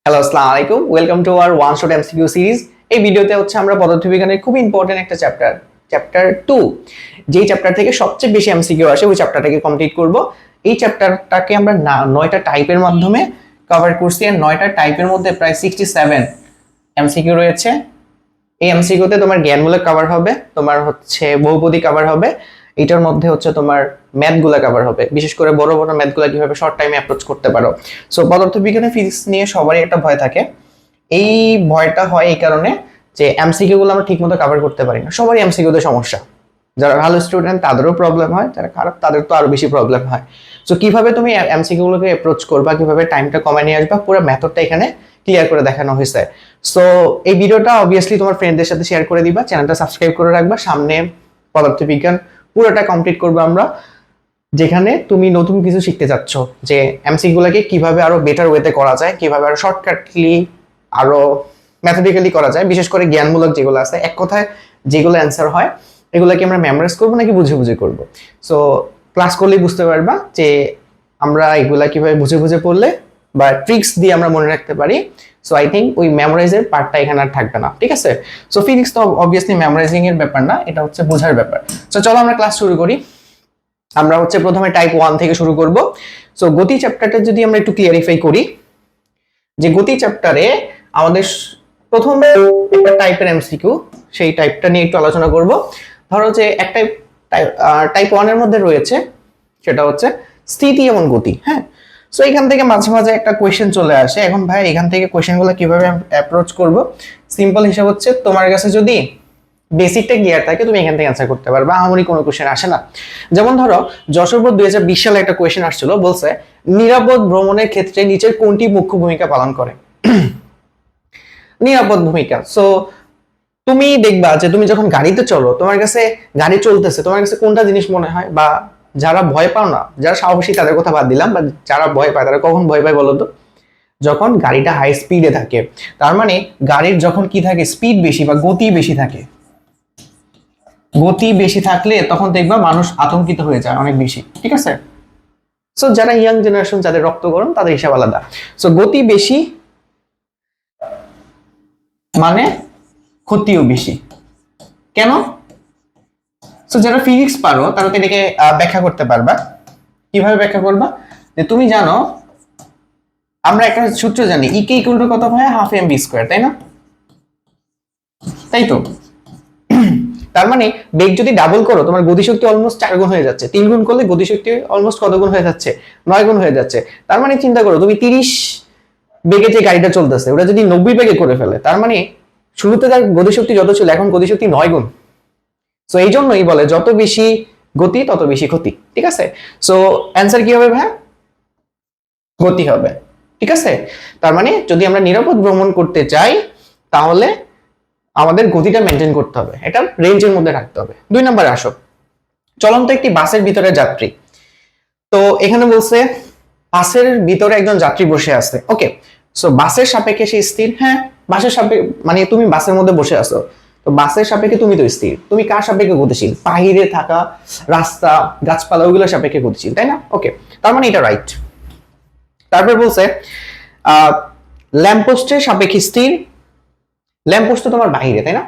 Hello, আসসালামু আলাইকুম। Welcome to our one shot MCQ series. এই ভিডিওতে হচ্ছে আমরা পদার্থবিজ্ঞানের খুব ইম্পর্টেন্ট একটা চ্যাপ্টার 2, যেই চ্যাপ্টার থেকে সবচেয়ে বেশি এমসিকিউ আসে ওই চ্যাপ্টারটাকে কমপ্লিট করব। এই চ্যাপ্টারটাকে আমরা 9টা টাইপের মাধ্যমে কভার করছি, আর 9টা টাইপের মধ্যে প্রায় 67 এমসিকিউ রয়েছে। এই এমসিকিউতে তোমার জ্ঞানমূলক কভার হবে, তোমার হচ্ছে বহুপদী কভার হবে, এটার মধ্যে হচ্ছে তোমার ম্যাথগুলা কভার হবে, বিশেষ করে বড় বড় ম্যাথগুলা কিভাবে শর্ট টাইমে অ্যাপ্রোচ করতে পারো। সো পদার্থবিজ্ঞানে ফিজিক্স নিয়ে সবারই একটা ভয় থাকে। এই ভয়টা হয় এই কারণে যে এমসিকিউ গুলো আমরা ঠিকমতো কভার করতে পারি না। সবারই এমসিকিউতে সমস্যা, যারা ভালো স্টুডেন্ট তাদেরও প্রবলেম হয়, যারা খারাপ তাদের তো আরো বেশি প্রবলেম হয়। সো কিভাবে তুমি এমসিকিউ গুলোকে অ্যাপ্রোচ করবা, কিভাবে টাইমটা কমায় নিয়ে আসবা, পুরো মেথডটা এখানে ক্লিয়ার করে দেখানো হয়েছে। সো এই ভিডিওটা অবভিয়াসলি তোমার ফ্রেন্ডদের সাথে শেয়ার করে দিবা, চ্যানেলটা সাবস্ক্রাইব করে রাখবা। সামনে পদার্থবিজ্ঞান পুরোটা কমপ্লিট করবো আমরা, যেখানে তুমি নতুন কিছু শিখতে যাচ্ছ, যে এমসিকিউ গুলোকে কিভাবে আরো বেটার ওয়েতে করা যায়, কিভাবে আরো শর্টকাটলি আরো ম্যাথমেটিক্যালি করা যায়। বিশেষ করে জ্ঞানমূলক যেগুলো আছে, এক কথায় যেগুলো অ্যান্সার হয়, এগুলোকে আমরা মেমোরাইজ করবো নাকি বুঝে বুঝে করবো। সো ক্লাস করলেই বুঝতে পারবা যে আমরা এগুলা কিভাবে বুঝে বুঝে পড়লে বা ট্রিক্স দিয়ে আমরা মনে রাখতে পারি। সো আই থিঙ্ক ওই মেমোরাইজের পার্টটা এখানে আর থাকবে না, ঠিক আছে? সো ফিজিক্স তো অবভিয়াসলি মেমোরাইজিং এর ব্যাপার না, এটা হচ্ছে বোঝার ব্যাপার। সো চলো আমরা ক্লাস শুরু করি। আমরা হচ্ছে প্রথমে টাইপ 1 থেকে শুরু করব। সো গতি চ্যাপ্টারটা যদি আমরা একটু ক্লিয়ারিফাই করি, যে গতি চ্যাপ্টারে আমাদের প্রথম একটা টাইপের এমসিকিউ, সেই টাইপটা নিয়ে একটু আলোচনা করব। ধরো যে একটা টাইপ 1 এর মধ্যে রয়েছে, সেটা হচ্ছে স্থিতি এবং গতি। হ্যাঁ, সো এখান থেকে মাঝে মাঝে একটা কোয়েশ্চেন চলে আসে। এখন ভাই এখান থেকে কোয়েশ্চেনগুলো কিভাবে অ্যাপ্রোচ করব? সিম্পল হিসাব হচ্ছে, তোমার কাছে যদি বেসিকটা ক্লিয়ার থাকে তুমি এখান থেকে অ্যান্সার করতে পারবা, আমারই কোনো কোয়েশ্চেন আসে না। যেমন ধরো যশোরবোধ 2020 সালে একটা কোয়েশ্চেন আসছিল, বলছে নিরাপদ ভ্রমণের ক্ষেত্রে নিচের কোনটি মুখ্য ভূমিকা পালন করে? নিরাপদ ভূমিকা। সো তুমি দেখবা যে তুমি যখন গাড়িতে চলো, তোমার কাছে গাড়ি চলতেছে, তোমার কাছে কোনটা জিনিস মনে হয়? বা যারা ভয় পাও না, যারা সাহসী তাদের কথা বাদ দিলাম, বা যারা ভয় পায় তারা কখন ভয় পায় বলো তো? যখন গাড়িটা হাই স্পিডে থাকে। তার মানে গাড়ির যখন কি থাকে, স্পিড বেশি বা গতি বেশি থাকে, গতি বেশি থাকলে তখন দেখবা মানুষ আতঙ্কিত হয়ে যায় অনেক বেশি, ঠিক আছে? সো যারা ইয়াং জেনারেশন, যাদের রক্ত গরম, তাদের হিসাব আলাদা। সো গতি বেশি মানে ক্ষতিও বেশি। কেন? সো যারা ফিজিক্স পারো তারা তো এটাকে ব্যাখ্যা করতে পারবা। কিভাবে ব্যাখ্যা করবা? যে তুমি জানো, আমরা একটা সূত্র জানি, ইকে ইকুয়াল টু কত হয়? হাফ এম বি স্কোয়ার, তাই না? তাই তো। তার মানে বেগ যদি ডাবল করো, তোমার গতিশক্তি অলমোস্ট 4 গুণ হয়ে যাচ্ছে। 3 গুণ করলে গতিশক্তি অলমোস্ট কত গুণ হয়ে যাচ্ছে? 9 গুণ হয়ে যাচ্ছে। তার মানে চিন্তা করো, তুমি 30 বেগে যে গাড়িটা চলতেছে, ওটা যদি 90 বেগে করে ফেলে, তার মানে শুরুতে তার গতিশক্তি যত ছিল, এখন গতিশক্তি 9 গুণ। সো এই জন্যই বলে যত বেশি গতি তত বেশি ক্ষতি, ঠিক আছে? সো অ্যান্সার কি হবে ভাই? গতি হবে, ঠিক আছে? তার মানে যদি আমরা নিরাপদ ভ্রমণ করতে চাই, তাহলে আমাদের গতিটা মেনটেন করতে হবে, এটা রেঞ্জের মধ্যে রাখতে হবে। 2 নম্বরে আসো, চলন্ত একটি বাসের ভিতরে যাত্রী। তো এখানে বলছে বাসের ভিতরে একজন যাত্রী বসে আছে। ওকে, সো বাসের সাপেক্ষে সে স্থির। হ্যাঁ, বাসের সাপেক্ষে মানে তুমি বাসের মধ্যে বসে আছো, তো বাসের সাপেক্ষে তুমি তো স্থির। তুমি কার সাপেক্ষে গতিশীল? বাহিরে থাকা রাস্তা, গাছপালা, ওইগুলোর সাপেক্ষে গতিশীল, তাই না? ওকে, তার মানে এটা রাইট। তারপর বলছে ল্যাম্পপোস্টের সাপেক্ষে স্থির। ল্যাম্পপোস্ট তো তোমার বাহিরে, তাই না?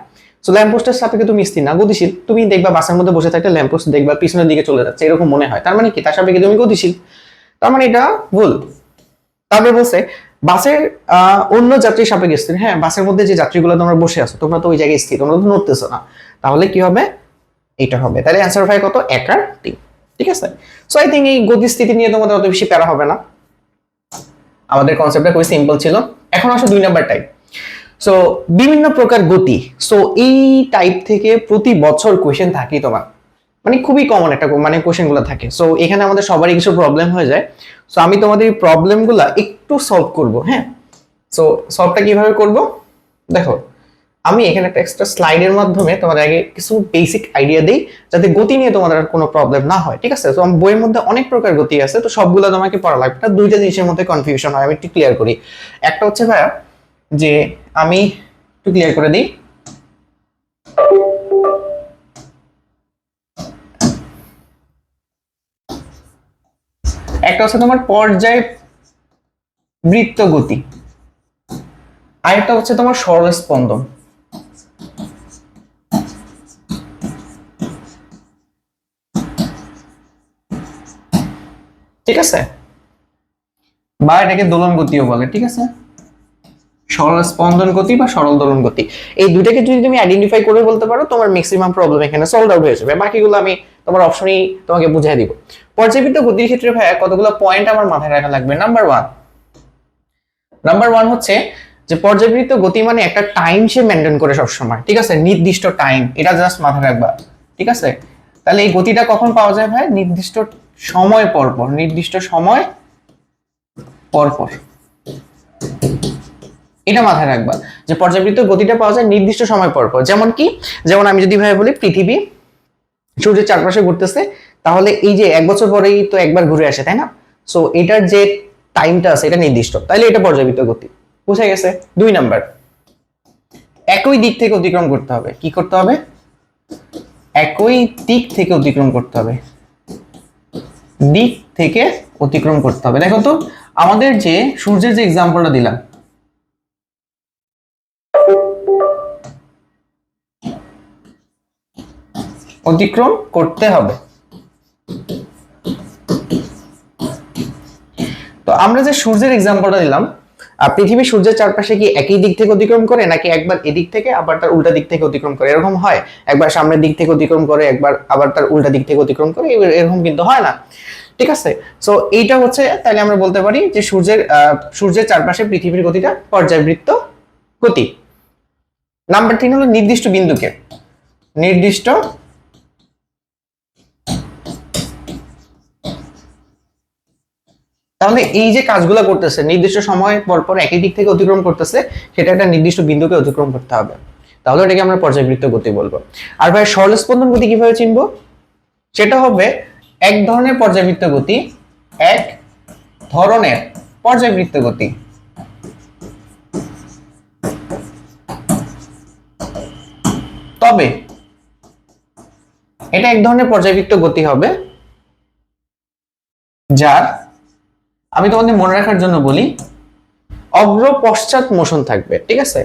সো ল্যাম্পপোস্টের সাপেক্ষে তুমি স্থির না, গতিশীল। তুমি দেখবা বাসের মধ্যে বসে থাকলে ল্যাম্পপোস্ট দেখবা পিছনের দিকে চলে যাচ্ছে, এরকম মনে হয়। তার মানে কি? তার সাপেক্ষে তুমি গতিশীল। তার মানে এটা ভুল। তারপরে বলছে বাসের অন্য যাত্রীর সাপেক্ষে স্থির। হ্যাঁ, বাসের মধ্যে যে যাত্রীগুলো তোমরা বসে আছো, তোমরা তো ওই জায়গায় স্থির, তোমরা তো নড়তেছো না। তাহলে কি হবে? এটা হবে। তাহলে অ্যান্সার হয় কত? 1 আর 3, ঠিক আছে? সো আই থিঙ্ক এই গতিস্থিতি নিয়ে তোমাদের অত বেশি প্যারা হবে না, আমাদের কনসেপ্টটা খুবই সিম্পল ছিল। এখন আসো 2 নাম্বার টাইপ। সো বিভিন্ন প্রকার গতি। সো এই টাইপ থেকে প্রতি বছর কোয়েশ্চেন থাকে তোমার, মানে খুবই কমন একটা মানে কোয়েশ্চেন গুলো থাকে। সো এখানে আমাদের সবারই কিছু প্রবলেম হয়ে যায়। সো আমি তোমাদের এই প্রবলেম গুলা একটু সলভ করব। হ্যাঁ, সো সলভটা কিভাবে করব দেখো, আমি এখানে একটা এক্সট্রা স্লাইডের মাধ্যমে তোমাদের আগে কিছু বেসিক আইডিয়া দিই, যাতে গতি নিয়ে তোমাদের আর কোনো প্রবলেম না হয়, ঠিক আছে? তো আমার বইয়ের মধ্যে অনেক প্রকার গতি আছে, তো সবগুলো তোমাকে পড়া লাগবে না। 2টা জিনিসের মধ্যে কনফিউশন হয়, আমি একটু ক্লিয়ার করি। একটা হচ্ছে ভাইয়া, যে আমি একটু ক্লিয়ার করে দিই, একটা হচ্ছে তোমার পর্যায় বৃত্ত গতি, আরেকটা হচ্ছে তোমার সরল স্পন্দন। ঠিক আছে, বা এটাকে দোলন গতিও বলে। ঠিক আছে, সরল স্পন্দন গতি বা সরল দোলন গতি, এই দুইটাকে যদি তুমি আইডেন্টিফাই করে বলতে পারো, তোমার ম্যাক্সিমাম প্রবলেম এখানে সলভ আউট হয়ে যাবে। বাকিগুলো আমি তোমার অপশনই তোমাকে বুঝিয়ে দিব। পর্যাবৃত্ত গতির ক্ষেত্রে ভাইয়া কতগুলো পয়েন্ট আমার মাথায় রাখা লাগবে। নাম্বার ওয়ান হচ্ছে যে পর্যাবৃত্ত গতি মানে একটা টাইম সে মেনটেন করে সবসময়। ঠিক আছে, নির্দিষ্ট টাইম, এটা জাস্ট মাথায় রাখবা। ঠিক আছে, তাহলে এই গতিটা কখন পাওয়া যায় ভাই? নির্দিষ্ট সময় পর পর, নির্দিষ্ট সময় পর পর। এটা মাথায় রাখবা যে পর্যাবৃত্ত গতিটা পাওয়া যায় নির্দিষ্ট সময় পর পর। যেমন কি, যেমন আমি যদি ভাই বলি পৃথিবী সূর্যের চারপাশে ঘুরতেছে, তাহলে এই যে 1 বছর পরেই তো একবার ঘুরে আসে, তাই না? সো এটার যে টাইমটা আছে এটা নির্দিষ্ট, তাইলে এটা পর্যাবৃত্ত গতি। বুঝা গেছে? 2 নাম্বার, একই দিক থেকে অতিক্রম করতে হবে। কি করতে হবে? একই দিক থেকে অতিক্রম করতে হবে, দিক থেকে অতিক্রম করতে হবে। দেখো তো আমাদের যে সূর্যের যে এক্সাম্পলটা দিলাম, অতিক্রম করতে হবে। তো আমরা যে সূর্যের এক্সাম্পলটা দিলাম, পৃথিবী সূর্যের চারপাশে কি একই দিক থেকে অতিক্রম করে, নাকি একবার এদিক থেকে আবার তার উল্টা দিক থেকে অতিক্রম করে? এরকম হয়, একবার সামনের দিক থেকে অতিক্রম করে, একবার আবার তার উল্টা দিক থেকে অতিক্রম করে, এরকম কিন্তু হয় না। ঠিক আছে, সো এইটা হচ্ছে, তাহলে আমরা বলতে পারি যে সূর্যের চারপাশে পৃথিবীর গতিটা পর্যায়বৃত্ত গতি। নাম্বার 3 হলো নির্দিষ্ট বিন্দুকে, নির্দিষ্ট তাহলে এই যে কাজগুলো করতেছে নির্দিষ্ট সময় পর পর একই দিক থেকে অতিক্রম করতেছে, সেটা একটা নির্দিষ্ট বিন্দুকে অতিক্রম করতে হবে, তাহলে এটাকে আমরা পর্যায়বৃত্ত গতি বলবো। আর ভাই সরল স্পন্দন গতি কিভাবে চিনবো? সেটা হবে এক ধরনের পর্যায়বৃত্ত গতি, এক ধরনের পর্যায়বৃত্ত গতি। তবে এটা এক ধরনের পর্যায়বৃত্ত গতি হবে যার, আমি তোমাদের মনে রাখার জন্য বলি, অগ্র পশ্চাৎ মোশন থাকবে। ঠিক আছে,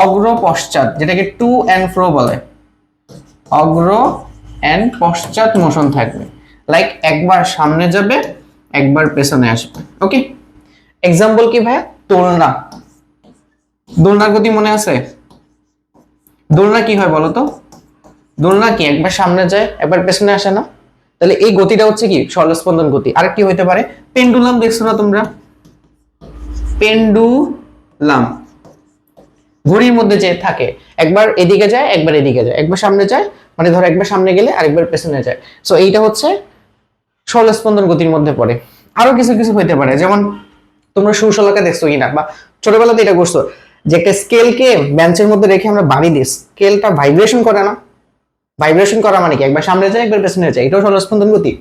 অগ্র পশ্চাৎ, যেটাকে টু এন্ড ফ্রো বলে, অগ্র এন্ড পশ্চাৎ মোশন থাকবে। লাইক একবার সামনে যাবে, একবার পেছনে আসবে। ওকে, এক্সাম্পল কি ভাই? দোলনা। দোলনার গতি মনে আছে? দোলনা কি হয় বলো তো? দোলনা কি একবার সামনে যায়, একবার পেছনে আসে না? তাহলে এই গতিটা হচ্ছে কি সরল স্পন্দন গতি। আর কি হইতে পারে? পেন্ডুলাম দেখছো না তোমরা? পেন্ডুলাম ঘড়ির মধ্যে যে থাকে, একবার এদিকে যায়, একবার এদিকে যায়, একবার সামনে যায়, মানে ধরো একবার সামনে গেলে আরেকবার পেছনে যায়। সো এইটা হচ্ছে সরল স্পন্দন গতির মধ্যে পড়ে। আরো কিছু কিছু হইতে পারে, যেমন তোমরা সুশলাকে দেখছো কিনা, বা ছোটবেলাতে এটা করছো যে একটা স্কেলকে বেঞ্চের মধ্যে রেখে আমরা বাড়ি দিই, স্কেলটা ভাইব্রেশন করে না? ভাইব্রেশন করা মানে কি? একবার সামনে যায়, একবার পেছনে যায়, এটাও সরল স্পন্দন গতি।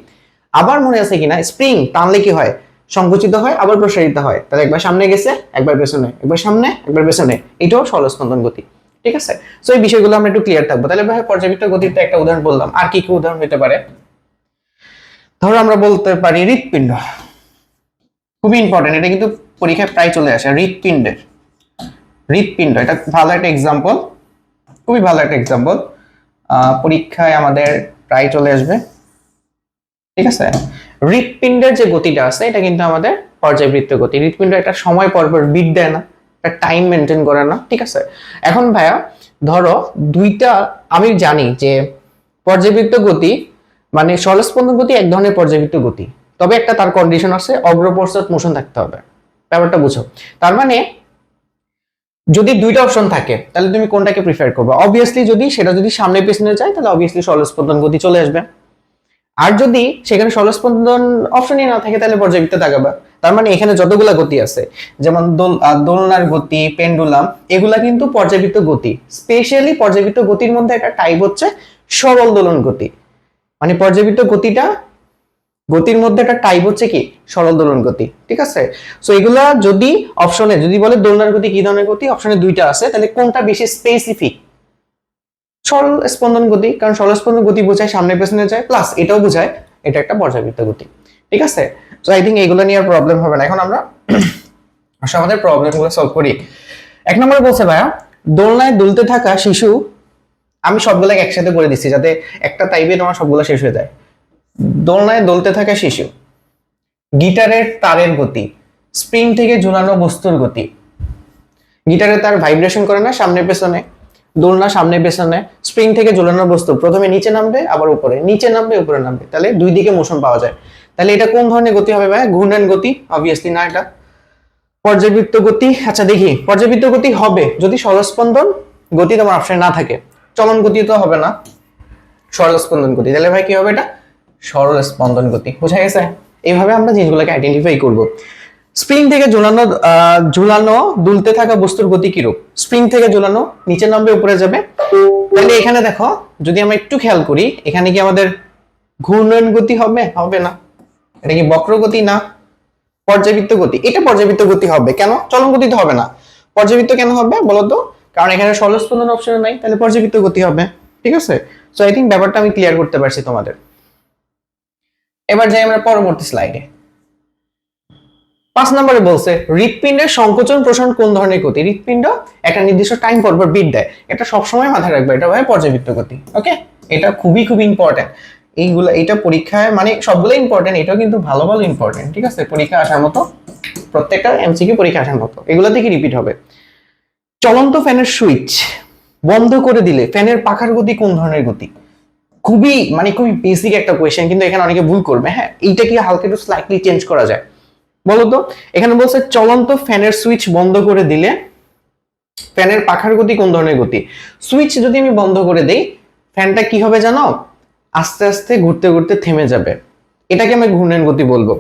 আবার মনে আছে কিনা, স্প্রিং টানলে কি হয়? সংকুচিত হয়, আবার প্রসারিত হয়। তাহলে একবার সামনে গেছে, একবার পেছনে, একবার সামনে, একবার পেছনে, এটাও সরল স্পন্দন গতি। ঠিক আছে, সো এই বিষয়গুলো আমরা একটু ক্লিয়ার থাকবো। তাহলে ভাই পর্যাবৃত্ত গতির একটা উদাহরণ বললাম, আর কি কি উদাহরণ হতে পারে? ধরো আমরা বলতে পারি হৃৎপিণ্ড, খুবই ইম্পর্টেন্ট, এটা কিন্তু পরীক্ষায় প্রায় চলে আসে। হৃৎপিণ্ড এটা ভালো একটা এক্সাম্পল, খুবই ভালো একটা এক্সাম্পল, পরীক্ষায় আমাদের প্রায় চলে আসবে। ঠিক আছে, হৃৎপিণ্ডের যে গতিটা আছে এটা কিন্তু আমাদের পর্যায়বৃত্ত গতি। হৃৎপিণ্ড একটা সময় পর পর বিট দেয় না, একটা টাইম মেনটেন করে না। ঠিক আছে, এখন ভাইয়া ধরো দুইটা, আমি জানি যে পর্যায়বৃত্ত গতি মানে সরল স্পন্দন গতি এক ধরনের পর্যায়বৃত্ত গতি, তবে একটা তার কন্ডিশন আছে, অগ্র পশ্চাৎ মোশন থাকতে হবে। ব্যাপারটা বুঝো? তার মানে যদি দুইটা অপশন থাকে তাহলে তুমি কোনটাকে প্রিফার করবে? অবভিয়াসলি যদি সামনে পেছনে যায় তাহলে অবভিয়াসলি সরল স্পন্দন গতি চলে আসবে। আর যদি সেখানে সরল স্পন্দন অপশনই না থাকে তাহলে পর্যায়বৃত্ত তাকাবা। তার মানে এখানে যতগুলা গতি আছে, যেমন দোলনার গতি, পেন্ডুলাম, এগুলা কিন্তু পর্যায়বৃত্ত গতি। স্পেশালি পর্যায়বৃত্ত গতির মধ্যে একটা টাইপ হচ্ছে সরল দোলন গতি। মানে পর্যায়বৃত্ত গতির মধ্যে একটা টাইপ হচ্ছে কি সরল দোলন গতি। ঠিক আছে, সো এগুলা যদি অপশনে যদি বলে দোলনার গতি কি ধরনের গতি, অপশনে দুইটা আছে, তাহলে কোনটা বেশি স্পেসিফিক? সরল স্পন্দন গতি, কারণ সরল স্পন্দন গতি বোঝায় সামনে পেছনে যায়, প্লাস এটাও বোঝায় এটা একটা পর্যায়বৃত্ত গতি। ঠিক আছে, সো আই থিঙ্ক এগুলো নিয়ে আর প্রবলেম হবে না। এখন আমরা আসলে আমাদের প্রবলেমগুলো সলভ করি। এক নম্বরে বলছে ভাইয়া দোলনায় দুলতে থাকা শিশু, আমি সবগুলোকে একসাথে করে দিচ্ছি যাতে একটা টাইপে তোমার সবগুলো শেষ হয়ে যায়। দোলনায় দুলতে থাকা শিশু, গিটারের তারের গতি, স্প্রিং থেকে ঝুলানো বস্তুর গতি। গিটারের তার ভাইব্রেশন করে না সামনে পেছনে, দোলনা সামনে পেছনে, স্প্রিং থেকে ঝুলানো বস্তু প্রথমে নিচে নামবে আবার উপরে, নিচে নামবে উপরে নামবে, তাহলে দুই দিকে মোশন পাওয়া যায়। তাহলে এটা কোন ধরনের গতি হবে ভাই? ঘূর্ণন গতি অবভিয়াসলি না, এটা পর্যাবৃত্ত গতি। আচ্ছা দেখি, পর্যাবৃত্ত গতি হবে যদি সরলস্পন্দন গতি তোমার অপশনে না থাকে। চলন গতি তো হবে না, সরলস্পন্দন গতি। তাহলে ভাই কি হবে? এটা সরলস্পন্দন গতি। বোঝা গেছে? এইভাবে আমরা জিনিসগুলোকে আইডেন্টিফাই করব। স্প্রিং থেকে ঝুলানো ঝুলানো দুলতে থাকা বস্তুর গতি কিরূপ? স্প্রিং থেকে ঝুলানো নিচে নামবে উপরে যাবে। তাহলে এখানে দেখো, যদি আমরা একটু খেয়াল করি, এখানে কি আমাদের ঘূর্ণন গতি হবে? হবে না। এটা কি বক্র গতি? না। পর্যাবৃত্ত গতি। এটা পর্যাবৃত্ত গতি হবে। কেন? চলন গতি তো হবে না। পর্যাবৃত্ত কেন হবে বলতো? কারণ এখানে সরলস্পন্দন অপশন নাই, তাহলে পর্যাবৃত্ত গতি হবে। ঠিক আছে? সো আই থিংক ব্যাপারটা আমি ক্লিয়ার করতে পারছি তোমাদের। এবার যাই আমরা পরবর্তী স্লাইডে। 5 নম্বরে বলছে হৃৎপিণ্ডের সংকোচন প্রসারণ কোন ধরনের গতি? হৃৎপিণ্ড একটা নির্দিষ্ট টাইম পর বিট দেয়, এটা সবসময় মাথায় রাখবে, এটা হয় পর্যাবৃত্ত গতি। ওকে, এটা খুবই খুবই ইম্পর্টেন্ট। এইগুলো এটা পরীক্ষায় মানে সবগুলো ইম্পর্টেন্ট, এটাও কিন্তু ভালো ভালো ইম্পর্টেন্ট। ঠিক আছে, পরীক্ষা আসার মতো, প্রত্যেকটা এমসিকিউ পরীক্ষা আসার মতো, এগুলো থেকে রিপিট হবে। চলন্ত ফ্যানের সুইচ বন্ধ করে দিলে ফ্যানের পাখার গতি কোন ধরনের গতি? খুবই খুবই বেসিক একটা কোয়েশ্চেন, কিন্তু এখানে অনেকে ভুল করবে। হ্যাঁ, এইটা কি হালকা একটু স্লাইটলি চেঞ্জ করা যায় বলতো? এখানে বলছে চলন্ত ফ্যানের সুইচ বন্ধ করে দিলে ফ্যানের পাখার গতি কোন ধরনের গতি? সুইচ যদি আমি বন্ধ করে দেই, ফ্যানটা কি হবে জানো? আস্তে আস্তে ঘুরতে ঘুরতে থেমে যাবে, এটাকে আমি ঘূর্ণন গতি বলবো।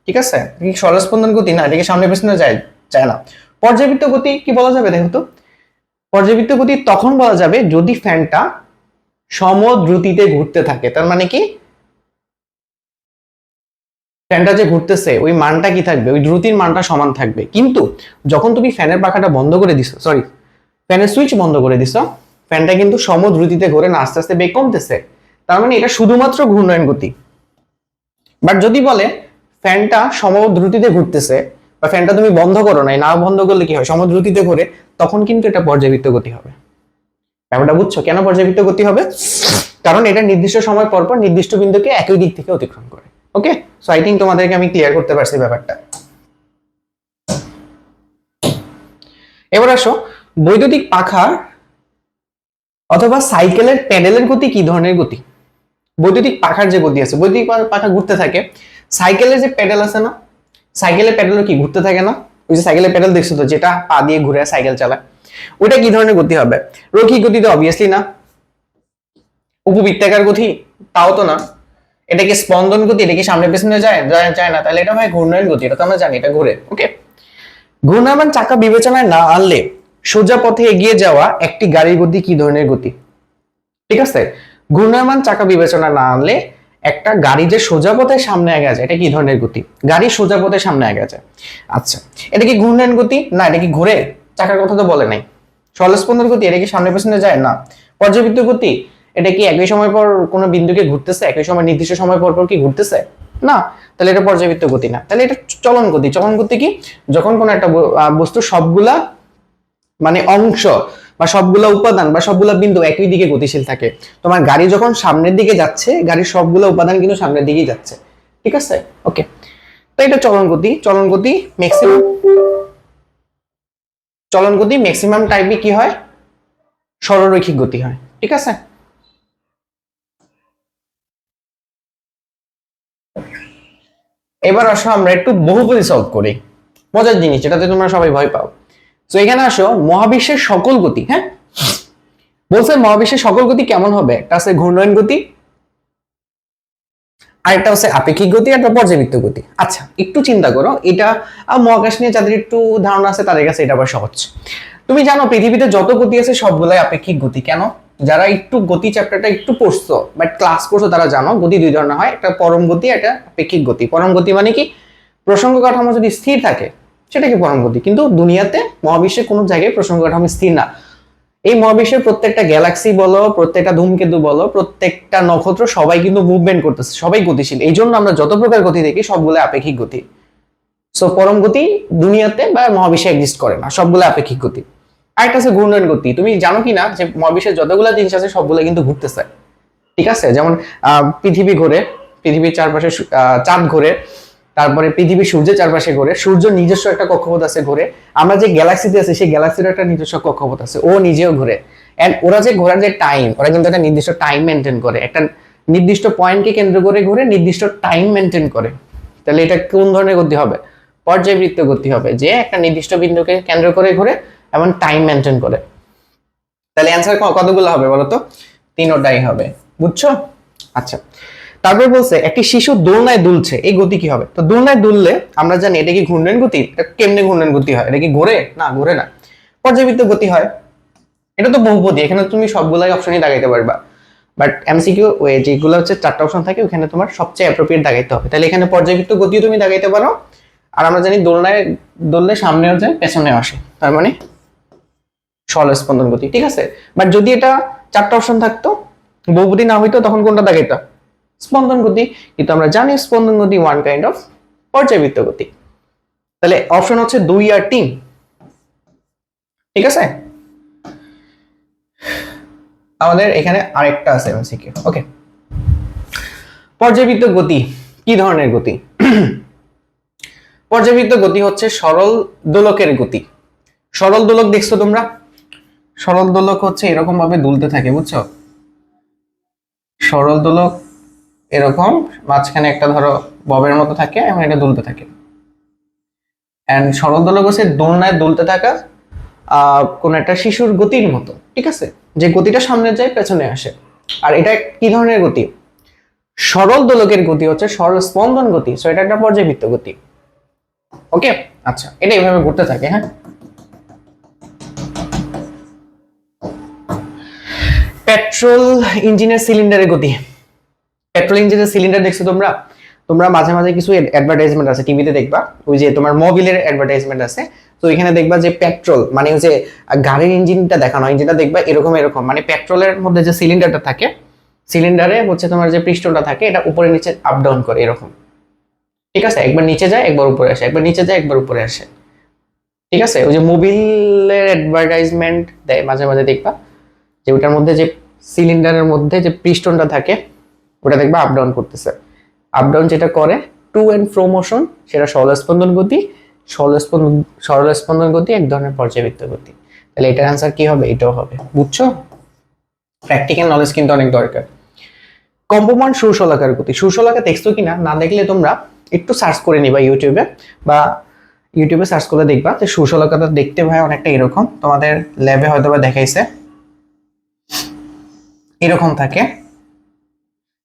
ঠিক আছে, কি সরলস্পন্দন গতি না, এটাকে সামনে পেছনে যায় না। পর্যাবৃত্ত গতি কি বলা যাবে দেখো তো? পর্যাবৃত্ত গতি তখন বলা যাবে যদি ফ্যানটা সমদ্রুতিতে ঘুরতে থাকে। তার মানে কি, ফ্যানটা যে ঘুরতেছে ওই মানটা কি থাকবে? ওই দ্রুতির মানটা সমান থাকবে। কিন্তু যখন তুমি ফ্যানের পাখাটা বন্ধ করে দিছো, সরি ফ্যানের সুইচ বন্ধ করে দিছো, ফ্যানটা কিন্তু সমদ্রুতিতে ঘুরে না, আস্তে আস্তে বেগ কমতেছে। তার মানে এটা শুধুমাত্র ঘূর্ণন গতি। বাট যদি বলে ফ্যানটা সমদ্রুতিতে ঘুরতেছে, বা ফ্যানটা তুমি বন্ধ করো নাই, না বন্ধ করলে কি হয়, সমদ্রুতিতে ঘুরে, তখন কিন্তু এটা পর্যাবৃত্ত গতি হবে। ব্যাপারটা বুঝছো কেন পর্যাবৃত্ত গতি হবে? কারণ এটা নির্দিষ্ট সময় পর পর নির্দিষ্ট বিন্দুকে একই দিক থেকে অতিক্রম করে। ওকে, সো আই থিংক তোমাদেরকে আমি ক্লিয়ার করতে পারছি ব্যাপারটা। এবার আসো, বৈদ্যুতিক পাখার অথবা সাইকেলের প্যাডেলের গতি কি ধরনের গতি? বৈদ্যুতিক পাখার যে গতি আছে, বৈদ্যুতিক পাখা ঘুরতে থাকে, সাইকেলের যে প্যাডেল আছে না, সাইকেলের প্যাডেলও কি ঘুরতে থাকে না? ওই যে সাইকেলের প্যাডেল দেখছো তো, যেটা পা দিয়ে ঘুরে সাইকেল চালায়, ওইটা কি ধরনের গতি হবে? রৈখিক গতি তো অবভিয়াসলি না। উপবৃত্তাকার গতি তাও তো না। এটা কি স্পন্দন গতি? এটা কি সামনে পেছনে যায় না? তাহলে এটা হয় ঘূর্ণন গতি, এটা তো আমরা জানি, এটা ঘুরে। ওকে, ঘূর্ণায়মান চাকা বিবেচনায় না আনলে সোজা পথে এগিয়ে যাওয়া একটি গাড়ির গতি কি ধরনের গতি? ঠিক আছে, ঘূর্ণায়মান চাকা বিবেচনা না আনলে একটা গাড়ি যে সোজা পথে সামনে আগে যায়, এটা কি ধরনের গতি? গাড়ি সোজা পথে সামনে আগে যায়। আচ্ছা, এটা কি ঘূর্ণন গতি? না। এটা কি ঘুরে? চাকার কথা তো বলে নাই। সরলস্পন্দন গতি? এটা কি সামনে পেছনে যায় না। পর্যাবৃত্ত গতি? এটা কি একই সময় পর কোনো বিন্দুকে ঘুরতেছে, একই সময় নির্দিষ্ট সময় পর পর কি ঘুরতেছে? না। তাহলে এটা পর্যাবৃত্ত গতি না। তাহলে এটা চলন গতি। চলন গতি কি? যখন কোনো একটা বস্তু সবগুলা অংশ বা সবগুলা উপাদান বা সবগুলা বিন্দু একই দিকে গতিশীল থাকে। তোমার গাড়ি যখন সামনের দিকে যাচ্ছে, গাড়ির সবগুলো উপাদান কিন্তু সামনের দিকেই যাচ্ছে। ঠিক আছে, ওকে। তো এটা চলন গতি। চলন গতি ম্যাক্সিমাম টাইপে কি হয়? সরলরৈখিক গতি হয়। ঠিক আছে, এবার আসো আমরা একটু বহুপদী সলভ করি। মজার জিনিস, যেটাতে তোমরা সবাই ভয় পাও। তো এখানে আসো, মহাবিশ্বের সকল গতি, হ্যাঁ বলছে মহাবিশ্বের সকল গতি কেমন হবে? একটা আছে ঘূর্ণন গতি, আরেকটা হচ্ছে আপেক্ষিক গতি, একটা পর্যাবৃত্ত গতি। আচ্ছা, একটু চিন্তা করো, এটা মহাকাশ নিয়ে যাদের একটু ধারণা আছে তাদের কাছে এটা আবার সহজ। তুমি জানো পৃথিবীতে যত গতি আছে সবগুলাই আপেক্ষিক গতি। কেন? যারা একটু গতি চ্যাপ্টারটা একটু পড়ছো বাট ক্লাস করছো তারা জানো গতি দুই ধরনের হয়, একটা পরম গতি, একটা আপেক্ষিক গতি। পরম গতি মানে কি? প্রসঙ্গ কাঠামো যদি স্থির থাকে সেটাকে পরম গতি। কিন্তু দুনিয়াতে মহাবিশ্বে কোনো জায়গায় প্রসঙ্গ কাঠামো স্থির না। এই মহাবিশ্বের প্রত্যেকটা গ্যালাক্সি বলো, প্রত্যেকটা ধূমকেতু বলো, প্রত্যেকটা নক্ষত্র, সবাই কিন্তু মুভমেন্ট করতেছে, সবাই গতিশীল। এই জন্য আমরা যত প্রকার গতি দেখি সবগুলো আপেক্ষিক গতি। সো পরম গতি দুনিয়াতে বা মহাবিশ্বে এক্সিস্ট করে না, সবগুলো আপেক্ষিক গতি। আরেকটা আছে ঘূর্ণন গতি। তুমি জানো কি না যে মহাবিশ্বের যতগুলো জিনিস আছে সবগুলো কিন্তু ঘুরতেছে, ঠিক আছে? যেমন পৃথিবী ঘোরে, পৃথিবীর চারপাশে চাঁদ ঘোরে, তারপরে পৃথিবী সূর্যের চারপাশে ঘোরে, সূর্য নিজস্ব একটা কক্ষপথ আছে ঘোরে, আমরা যে গ্যালাক্সিতে আছি সেই গ্যালাক্সির একটা নিজস্ব কক্ষপথ আছে, ও নিজেও ঘোরে। এন্ড ওরা যে ঘোরার যে টাইম, ওরা কিন্তু একটা নির্দিষ্ট টাইম মেনটেন করে, একটা নির্দিষ্ট পয়েন্টকে কেন্দ্র করে ঘুরে নির্দিষ্ট টাইম মেনটেন করে। তাহলে এটা কোন ধরনের গতি হবে? পর্যায়বৃত্ত গতি হবে, যে একটা নির্দিষ্ট বিন্দুকে কেন্দ্র করে ঘুরে এবং টাইম মেনটেন করে। তাহলে অ্যান্সার কতগুলো হবে বলো তো? তিনটাই হবে, বুঝছো? আচ্ছা, তারপর বলছে একটি শিশু দোলনায় দুলছে, এই গতি কি হবে? তো দোলনায় দুললে আমরা জানি এটা কি ঘূর্ণন গতি। এটা কেমনে ঘূর্ণন গতি হয়? এটা কি ঘোরে? না, ঘোরে না, পর্যায়বৃত্ত গতি হয়। এটা তো বহুপদী, এখানে তুমি সবগুলাই অপশনই দাগাইতে পারবা, বাট এমসিকিউ ওয়ে যেগুলো হচ্ছে 4টা অপশন থাকে ওখানে তোমার সবচেয়ে অ্যাপ্রোপ্রিয়েট দাগাইতে হবে। তাহলে এখানে পর্যায়বৃত্ত গতিও তুমি দাগাইতে পারো, আর আমরা জানি দোলনায় দোললে সামনেও যায় পেছনেও আসে, তার মানে সরল স্পন্দন গতি, ঠিক আছে? বাট যদি এটা 4টা অপশন থাকতো, বহুপদী না হইতো, তখন কোনটা দাগাইতা? স্পন্দন গতি। কিন্তু আমরা জানি স্পন্দন গতি ওয়ান কাইন্ড অফ পর্যায়বৃত্ত গতি। তাহলে অপশন হচ্ছে 2 আর 3, ঠিক আছে? আমাদের এখানে আরেকটা আছে এমসিকিউ। ওকে, পর্যায়বৃত্ত গতি কি ধরনের গতি? পর্যায়বৃত্ত গতি হচ্ছে সরল দোলকের গতি। সরল দোলক দেখছো তোমরা? সরল দোলক হচ্ছে এরকম ভাবে দুলতে থাকে, বুঝছো? সরল দোলক এরকম মাঝখানে একটা ধরো ববের মতো থাকে এবং এটা দুলতে থাকে। এন্ড সরল দোলক হচ্ছে দোলনায় দুলতে থাকা কোন একটা শিশুর গতির মতো, ঠিক আছে? যে গতিটা সামনে যায় পেছনে আসে। আর এটা কি ধরনের গতি? সরল দোলকের গতি হচ্ছে সরল স্পন্দন গতি, সো এটা একটা পর্যায়বৃত্ত গতি। ওকে, আচ্ছা, এটা এইভাবে ঘুরতে থাকে। হ্যাঁ, পেট্রোল ইঞ্জিনের সিলিন্ডারের গতি। পেট্রোল ইঞ্জিনের সিলিন্ডার দেখছো তোমরা? তোমরা মাঝে মাঝে কিছু অ্যাডভার্টাইজমেন্ট আছে টিভিতে দেখবা, ওই যে তোমার মোবিলের অ্যাডভার্টাইজমেন্ট আছে, তো এখানে দেখবা যে পেট্রোল মানে ওই যে গাড়ির ইঞ্জিনটা দেখানো, ইঞ্জিনটা দেখবা এরকম এরকম, মানে পেট্রোলের মধ্যে যে সিলিন্ডারটা থাকে, সিলিন্ডারে হচ্ছে তোমার যে পিস্টনটা থাকে এটা উপরে নিচে আপ ডাউন করে এরকম, ঠিক আছে? একবার নিচে যায় একবার উপরে আসে, একবার নিচে যায় একবার উপরে আসে, ঠিক আছে? ওই যে মোবিলের অ্যাডভার্টাইজমেন্ট দেয় মাঝে মাঝে, দেখবা যে ওটার মধ্যে যে সিলিন্ডারের মধ্যে যে পিস্টনটা থাকে ওটা দেখবা আপ ডাউন করতেছে। আপ ডাউন যেটা করে টু এন্ড ফ্রো মোশন, সেটা সরল স্পন্দন গতি। সরল স্পন্দন গতি এক ধরনের পর্যায়বৃত্ত গতি। তাহলে এটার অ্যান্সার কি হবে? এটাও হবে, বুঝছো? প্র্যাকটিক্যাল নলেজ কিন্তু অনেক দরকার। কম্পমান সুশলাকার গতি। সুশলাকা দেখছো কিনা না দেখলে তোমরা একটু সার্চ করে নিবা ইউটিউবে, বা ইউটিউবে সার্চ করে দেখবা যে সুশলাকাটা দেখতে ভাই অনেকটা এরকম, তোমাদের ল্যাবে হয়তো বা দেখাইছে, এরকম থাকে,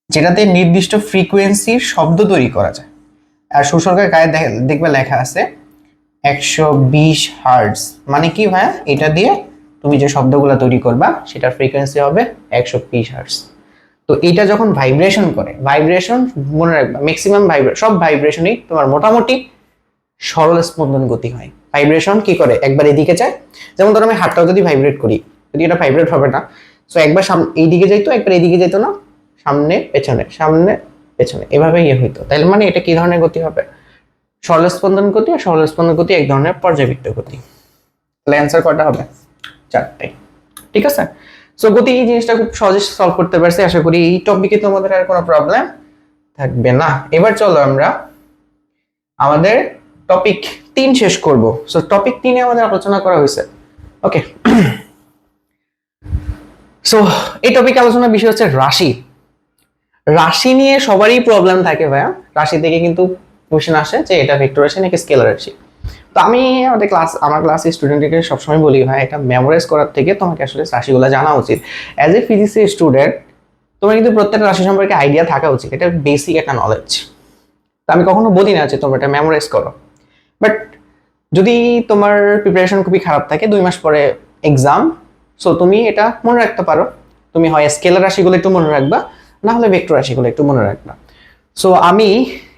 যেটাতে নির্দিষ্ট ফ্রিকোয়েন্সির শব্দ তৈরি করা যায়। আর সুশলাকার গায়ে দেখবে লেখা আছে 120 হার্টজ। মানে কি ভাইয়া? এটা দিয়ে তুমি যে শব্দগুলো তৈরি করবা সেটার ফ্রিকোয়েন্সি হবে 120 হার্টজ। তো এটা যখন ভাইব্রেশন করে, ভাইব্রেশন মনে রাখবা ম্যাক্সিমাম সব ভাইব্রেশনই তোমার মোটামুটি সরল স্পন্দন গতি হয়। ভাইব্রেশন কি করে? একবার এদিকে যায়, যেমন ধরো আমি হাতটাও যদি ভাইব্রেট করি, যদি এটা ভাইব্রেট হবে না, সো একবার এইদিকে যাইতো একবার এইদিকে যেত না, সামনে পেছনে এভাবে হইতো। তাইলে মানে এটা কি ধরনের গতি হবে? সরল স্পন্দন গতি। আর সরল স্পন্দন গতি এক ধরনের পর্যায়বৃত্ত গতি। তাহলে অ্যান্সার কয়টা হবে? 4টাই, ঠিক আছে? সো গতি এই জিনিসটা খুব সহজে সলভ করতে পারছি, আশা করি এই টপিকে তোমাদের আর কোনো প্রবলেম থাকবে না। এবার চলো আমরা আমাদের টপিক 3 শেষ করব। সো টপিক 3-এ আমাদের আলোচনা করা হয়েছে। ওকে, সো এই টপিকে আলোচনার বিষয় হচ্ছে রাশি। রাশি নিয়ে সবারই প্রবলেম থাকে ভাইয়া, রাশি থেকে কিন্তু কোশ্চেন আসে যে এটা ভেক্টর রাশি নাকি স্কেলার রাশি। তো আমি আমার ক্লাসের স্টুডেন্টকে সবসময় বলি ভাই এটা মেমোরাইজ করার থেকে তোমাকে আসলে রাশিগুলো জানা উচিত। অ্যাজ এ ফিজিক্সের স্টুডেন্ট তোমার কিন্তু প্রত্যেকটা রাশি সম্পর্কে আইডিয়া থাকা উচিত, এটা বেসিক একটা নলেজ। তো আমি কখনো বলি না যে তোমরা এটা মেমোরাইজ করো, বাট যদি তোমার প্রিপারেশন খুবই খারাপ থাকে 2 মাস পরে এক্সাম, সো তুমি এটা মনে রাখতে পারো। তুমি হয় স্কেলার রাশিগুলো একটু মনে রাখবা, না হলে ভেক্টর রাশিগুলো একটু মনে রাখবা। সো আমি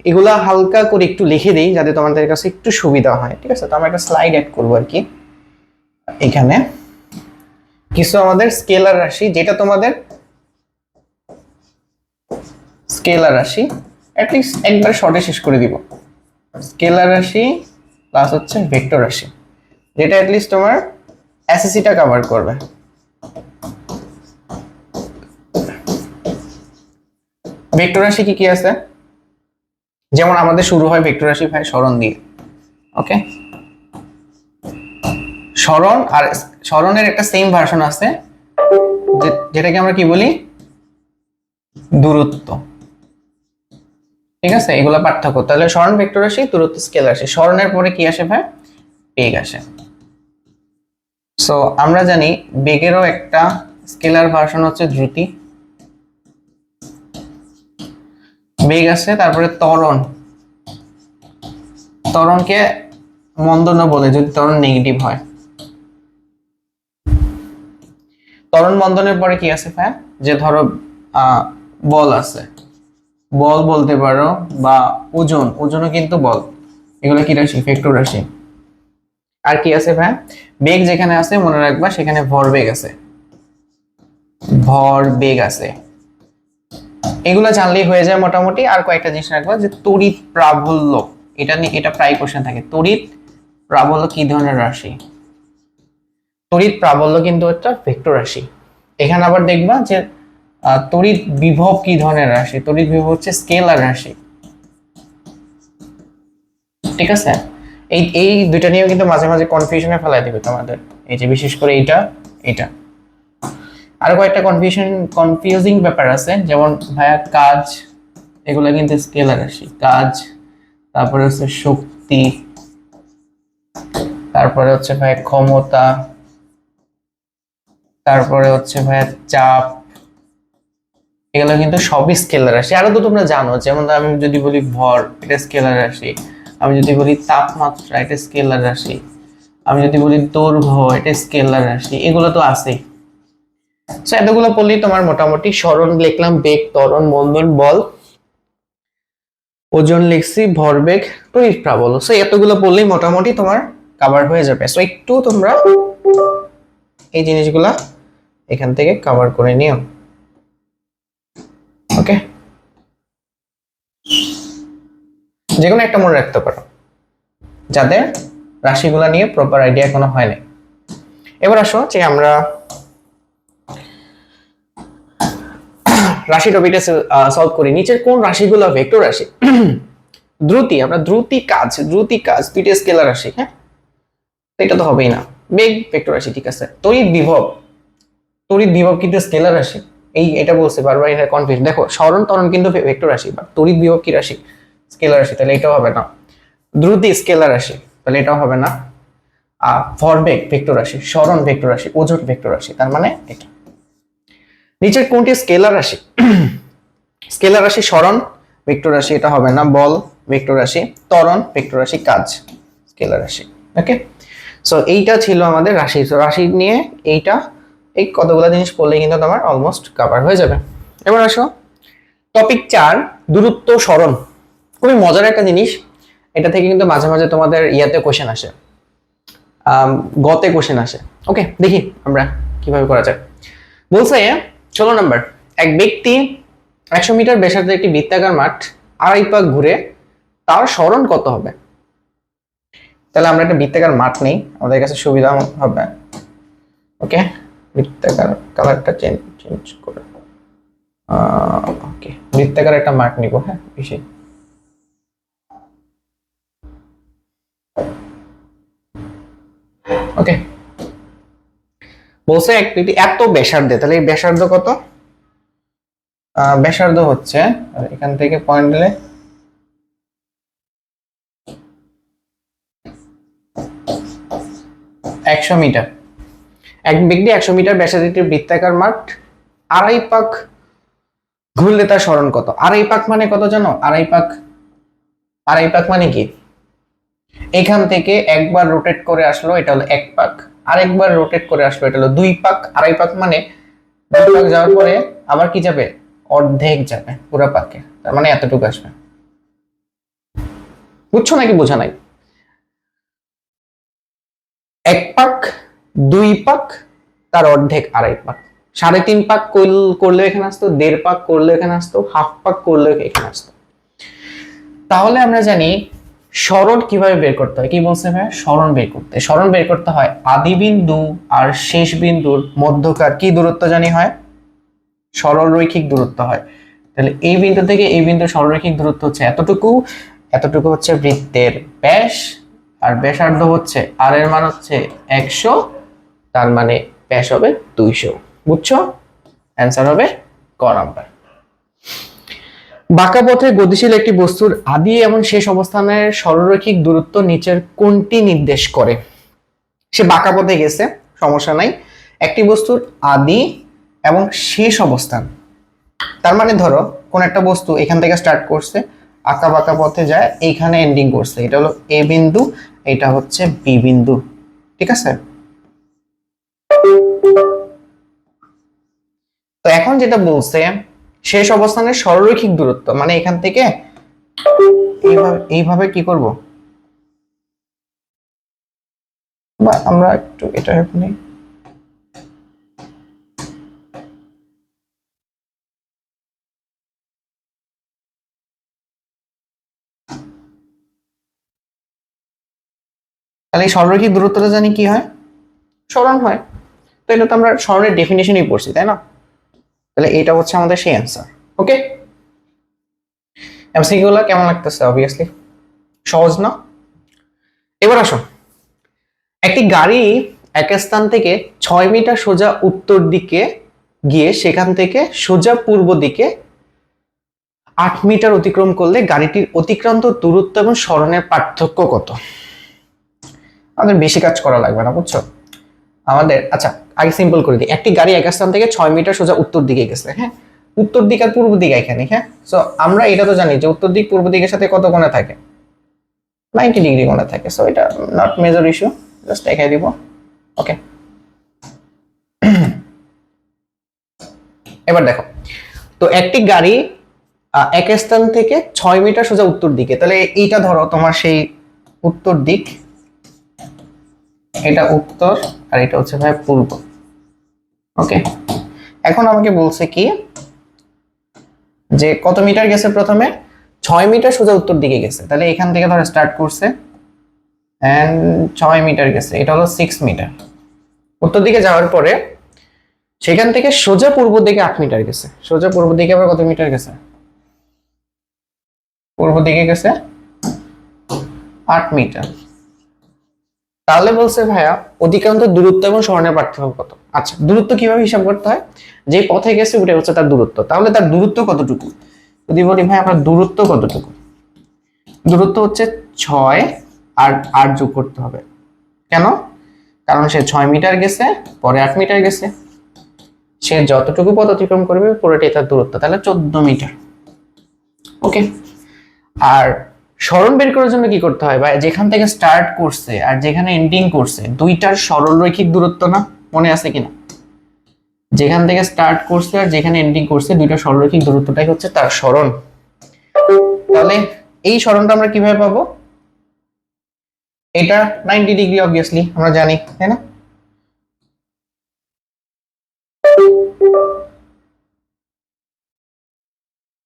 এগুলা হালকা করে একটু লিখে দিই যাতে তোমাদের কাছে একটু সুবিধা হয়, ঠিক আছে? তো আমরা একটা স্লাইড অ্যাড করবো আর কি। এখানে কিছু আমাদের স্কেলার রাশি, যেটা তোমাদের স্কেলার রাশি অ্যাটলিস্ট একবার শর্টে শেষ করে দিব। স্কেলার রাশি প্লাস হচ্ছে ভেক্টর রাশি, যেটা অ্যাটলিস্ট তোমার এসএসসিটা কভার করবে। ভেক্টর রাশি কি কি আছে, যেমন আমাদের শুরু হয় ভেক্টর রাশি ভাই সরণ দিয়ে। ওকে, সরণ আর সরণের একটা সেম ভার্সন আছে যেটাকে আমরা কি বলি, দূরত্ব। ঠিক আছে, এগুলো পার্থক্য। তাহলে সরণ ভেক্টর রাশি, দূরত্ব স্কেলার রাশি। সরণের পরে কি আসে ভাই, বেগ আসে। সো আমরা জানি বেগেরও একটা স্কেলার ভার্সন হচ্ছে দ্রুতি। বেগ আছে, তারপরে ত্বরণ। ত্বরণকে মন্দন বলে যদি ত্বরণ নেগেটিভ হয়। ত্বরণ বন্ধনের পরে কি আছে ভাই, যে ধরো বল আছে, বল বলতে পারো, বা ওজন, ওজনও কিন্তু বল। এগুলো কি রাশি, ভেক্টর রাশি। আর কি আছে ভাই, বেগ যেখানে আছে মনে রাখবা সেখানে ভরবেগ আছে, ভরবেগ আছে। এগুলো জানলেই হয়ে যায় মোটামুটি। আর কয়েকটা জিনিস রাখবা, যে তড়িৎ প্রাবল্য, এটা নিয়ে এটা প্রায় কোশ্চেন থাকে। তড়িৎ প্রাবল্য কি ধরনের রাশি, তড়িৎ প্রাবল্য কিন্তু একটা ভেক্টর রাশি। এখানে আবার দেখবা যে তড়িৎ বিভব কি ধরনের রাশি, তড়িৎ বিভব হচ্ছে স্কেলার রাশি। ঠিক আছে, এই এই দুইটা নিয়েও কিন্তু মাঝে মাঝে কনফিউশনে ফেলাই দিবে তোমাদের, এই যে বিশেষ করে এটা। আরো কয়েকটা কনফিউজিং ব্যাপার আছে, যেমন ভাইয়া কাজ, এগুলো কিন্তু স্কেলার রাশি। কাজ, তারপরে হচ্ছে শক্তি, তারপরে হচ্ছে ভাই ক্ষমতা, তারপরে হচ্ছে ভাই চাপ, এগুলো কিন্তু সবই স্কেলার রাশি। আরো তো তোমরা জানো, যেমন আমি যদি বলি ভর, এটা স্কেলার রাশি। আমি যদি বলি তাপমাত্রা, এটা স্কেলার রাশি। আমি যদি বলি দৈর্ঘ্য, এটা স্কেলার রাশি। এগুলো তো আছেই। সো এতগুলো পড়লেই তোমার মোটামুটি সরণ লিখলাম, বেগ, ত্বরণ, মন্দন, বল, ওজন লিখছি, ভরবেগ, তড়িৎ প্রাবল্য। সো এতগুলো পড়লেই মোটামুটি তোমার কভার হয়ে যাবে। সো একটু তোমরা এই জিনিসগুলা এখান থেকে কভার করে নিও। ওকে, যে কোনো একটা মনে রাখতে পারো যাদের রাশিগুলা নিয়ে প্রপার আইডিয়া এখনো হয় নাই। এবার আসো যে আমরা রাশি টপিকটা সলভ করি। নিচের কোন রাশিগুলো ভেক্টর রাশি? দ্রুতি, আমরা দ্রুতি কাজ দুইটা স্কেলার রাশি। হ্যাঁ, এটা তো হবেই না। বেগ ভেক্টর রাশি, ঠিক আছে। তড়িৎ বিভব কিন্তু স্কেলার রাশি। এটা বলছে বারবার, এটা কনফিউজ। দেখো সরণ ত্বরণ কিন্তু ভেক্টর রাশি, বা তড়িৎ বিভব কি রাশি, স্কেলার রাশি, তাহলে এটাও হবে না। দ্রুতি স্কেলার রাশি, তাহলে এটাও হবে না। ভরবেগ ভেক্টর রাশি, সরণ ভেক্টর রাশি, ওজন ভেক্টর রাশি, তার মানে এটা। নিচের কোনটি স্কেলার রাশি? স্কেলার রাশি সরণ ভেক্টর রাশি, এটা হবে না। বল ভেক্টর রাশি, ত্বরণ ভেক্টর রাশি, কাজ স্কেলার রাশি। ওকে, সো এইটা ছিল আমাদের রাশি। সো রাশি নিয়ে এই কতগুলো জিনিস পড়লে কিন্তু তোমার অলমোস্ট কভার হয়ে যাবে। এবার আসো টপিক 4, দূরত্ব সরণ। খুবই মজার একটা জিনিস। এটা থেকে কিন্তু মাঝে মাঝে তোমাদের ইয়াতে কোশ্চেন আসে, গতে কোশ্চেন আসে। ওকে, দেখি আমরা কিভাবে করা যায়। বলছে 16 নম্বর, এক ব্যক্তি 100 মিটার ব্যাসার্ধের একটি বৃত্তাকার মাঠ আড়াই পাক ঘুরে, তার সরণ কত হবে? তাহলে আমরা একটা বৃত্তাকার মাঠ নেই, আমাদের কাছে সুবিধা হবে। ওকে, বৃত্তাকার কালারটা চেঞ্জ করে, ওকে, বৃত্তাকার একটা মাঠ নিব। হ্যাঁ, বেশি ওকে। বলছে এক ব্যক্তি এত ব্যাসার্ধে, তাহলে এই ব্যাসার্ধ কত? ব্যাসার্ধ হচ্ছে এখান থেকে পয়েন্ট দিলে 100 মিটার। এক ব্যক্তি 100 মিটার ব্যাসার্ধের একটি বৃত্তাকার মাঠ আড়াই পাক ঘুরলে তার সরণ কত? আড়াই পাক মানে কত জানো? আড়াই পাক মানে কি, এখান থেকে একবার রোটেট করে আসলো, এটা হলো 1 পাক। আরেকবার রোটেট করে আসলো, এটা হলো 2 পাক। আড়াই পাক মানে 2 পাক যাওয়ার পরে আবার কি যাবে? অর্ধেক যাবে পুরো পাকে, তার মানে এতটুকু আসবে। বুঝছো নাকি বোঝা নাই? 1 পাক, 2 পাক, তার অর্ধেক আড়াই পাক। 3.5 পাক করলে এখানে আসতো, 1.5 পাক করলে এখানে আসতো, হাফ পাক করলে এখানে আসতো। তাহলে আমরা জানি সরণ কিভাবে বের করতে হয়, কি বলছে ভাই? সরণ বের করতে, সরণ বের করতে হয় আদি বিন্দু আর শেষ বিন্দুর মধ্যকার কি দূরত্ব জানি হয়? সরল রৈখিক দূরত্ব হয়। তাহলে এই বিন্দু থেকে এই বিন্দুর সরলরৈখিক দূরত্ব হচ্ছে এতটুকু, এতটুকু হচ্ছে বৃত্তের ব্যাস, আর ব্যাসার্ধ হচ্ছে আর এর মান হচ্ছে 100, তার মানে ব্যাস হবে 200। বুঝছো? অ্যান্সার হবে ক নাম্বার। বাঁকা পথে গতিশীল একটি বস্তুর আদি এবং শেষ অবস্থানের সরলরৈখিক দূরত্ব নিচের কোনটি নির্দেশ করে? সে বাঁকা পথে গেছে, সমস্যা নাই। একটি বস্তুর আদি এবং শেষ অবস্থান, তার মানে ধরো কোন একটা বস্তু এখান থেকে স্টার্ট করছে, আঁকা বাঁকা পথে যায়, এইখানে এন্ডিং করছে, এটা হলো এ বিন্দু, এটা হচ্ছে বি বিন্দু, ঠিক আছে? তো এখন যেটা বলছে শেষ অবস্থানের সরলরৈখিক দূরত্ব, মানে এখান থেকে এইভাবে এইভাবে কি করব, বা আমরা একটু এটা নিই, তাহলে এই সরলরৈখিক দূরত্বটা জানি কি হয়? সরণ হয়। তো এটা তো আমরা সরণের ডেফিনেশনই পড়ছি, তাই না? তাহলে এটা হচ্ছে আমাদের সেই অ্যান্সার। ওকে, এমসিকিউ গুলো কেমন লাগতেছে? অবভিয়াসলি সহজ না? এবার আসো, একটি গাড়ি এক স্থান থেকে 6 মিটার সোজা উত্তর দিকে গিয়ে সেখান থেকে সোজা পূর্ব দিকে 8 মিটার অতিক্রম করলে গাড়িটির অতিক্রান্ত দূরত্ব এবং সরণের পার্থক্য কত? আমাদের বেশি কাজ করা লাগবে না, বুঝছো? আমাদের আচ্ছা আগে সিম্পল করে দিই। একটি গাড়ি এক স্থান থেকে 6 মিটার সোজা উত্তর দিকে গেছে, হ্যাঁ? উত্তর দিক আর পূর্ব দিক এখানে, হ্যাঁ? সো আমরা এটা তো জানি যে উত্তর দিক পূর্ব দিকের সাথে কত কোণে থাকে? 90 ডিগ্রি কোণে থাকে। সো এটা নট মেজর ইস্যু, জাস্ট দেখাই দিব। ওকে, এবার দেখো, তো একটি গাড়ি এক স্থান থেকে 6 মিটার সোজা উত্তর দিকে, তাহলে এইটা ধরো তোমার সেই উত্তর দিক, এটা উত্তর আর এটা হচ্ছে ভাই পূর্ব। ওকে, এখন আমাকে বলছে কি যে কত মিটার গেছে? প্রথমে 6 মিটার সোজা উত্তর দিকে গেছে, তাহলে এখান থেকে ধরো স্টার্ট করছে এন্ড 6 মিটার গেছে, এটা হলো 6 মিটার। উত্তর দিকে যাওয়ার পরে সেখান থেকে সোজা পূর্ব দিকে 8 মিটার গেছে, সোজা পূর্ব দিকে আবার কত মিটার গেছে? পূর্ব দিকে গেছে 8 মিটার। তাহলে বলছে ভাইয়া অতিক্রান্ত দূরত্ব এবং সরণের পার্থক্য কত? আচ্ছা, দূরত্ব কিভাবে হিসাব করতে হয়? যে পথে গেছে ওটা হচ্ছে তার দূরত্ব, তাহলে তার দূরত্ব কতটুকু? যদি বলি ভাই আমার দূরত্ব কতটুকু, দূরত্ব হচ্ছে 6 আর 8 যোগ করতে হবে। কেন? কারণ সে 6 মিটার গেছে, পরে 8 মিটার গেছে, সে যতটুকু পথ অতিক্রম করবে পুরোটাই তার দূরত্ব, তাহলে 14 মিটার। ওকে, আর সরণ বের করার জন্য কি করতে হয়? বা যেখান থেকে স্টার্ট করছে আর যেখানে এন্ডিং করছে দুইটার সরল রৈখিক দূরত্ব না, মনে আছে কিনা? যেখান থেকে স্টার্ট করছে আর যেখানে এন্ডিং করছে দুইটা সরলরৈখিক দূরত্বটাই হচ্ছে তার সরণ। তাহলে এই সরণটা আমরা কিভাবে পাবো? এটা 90 ডিগ্রি অবভিয়াসলি আমরা জানি, তাই না?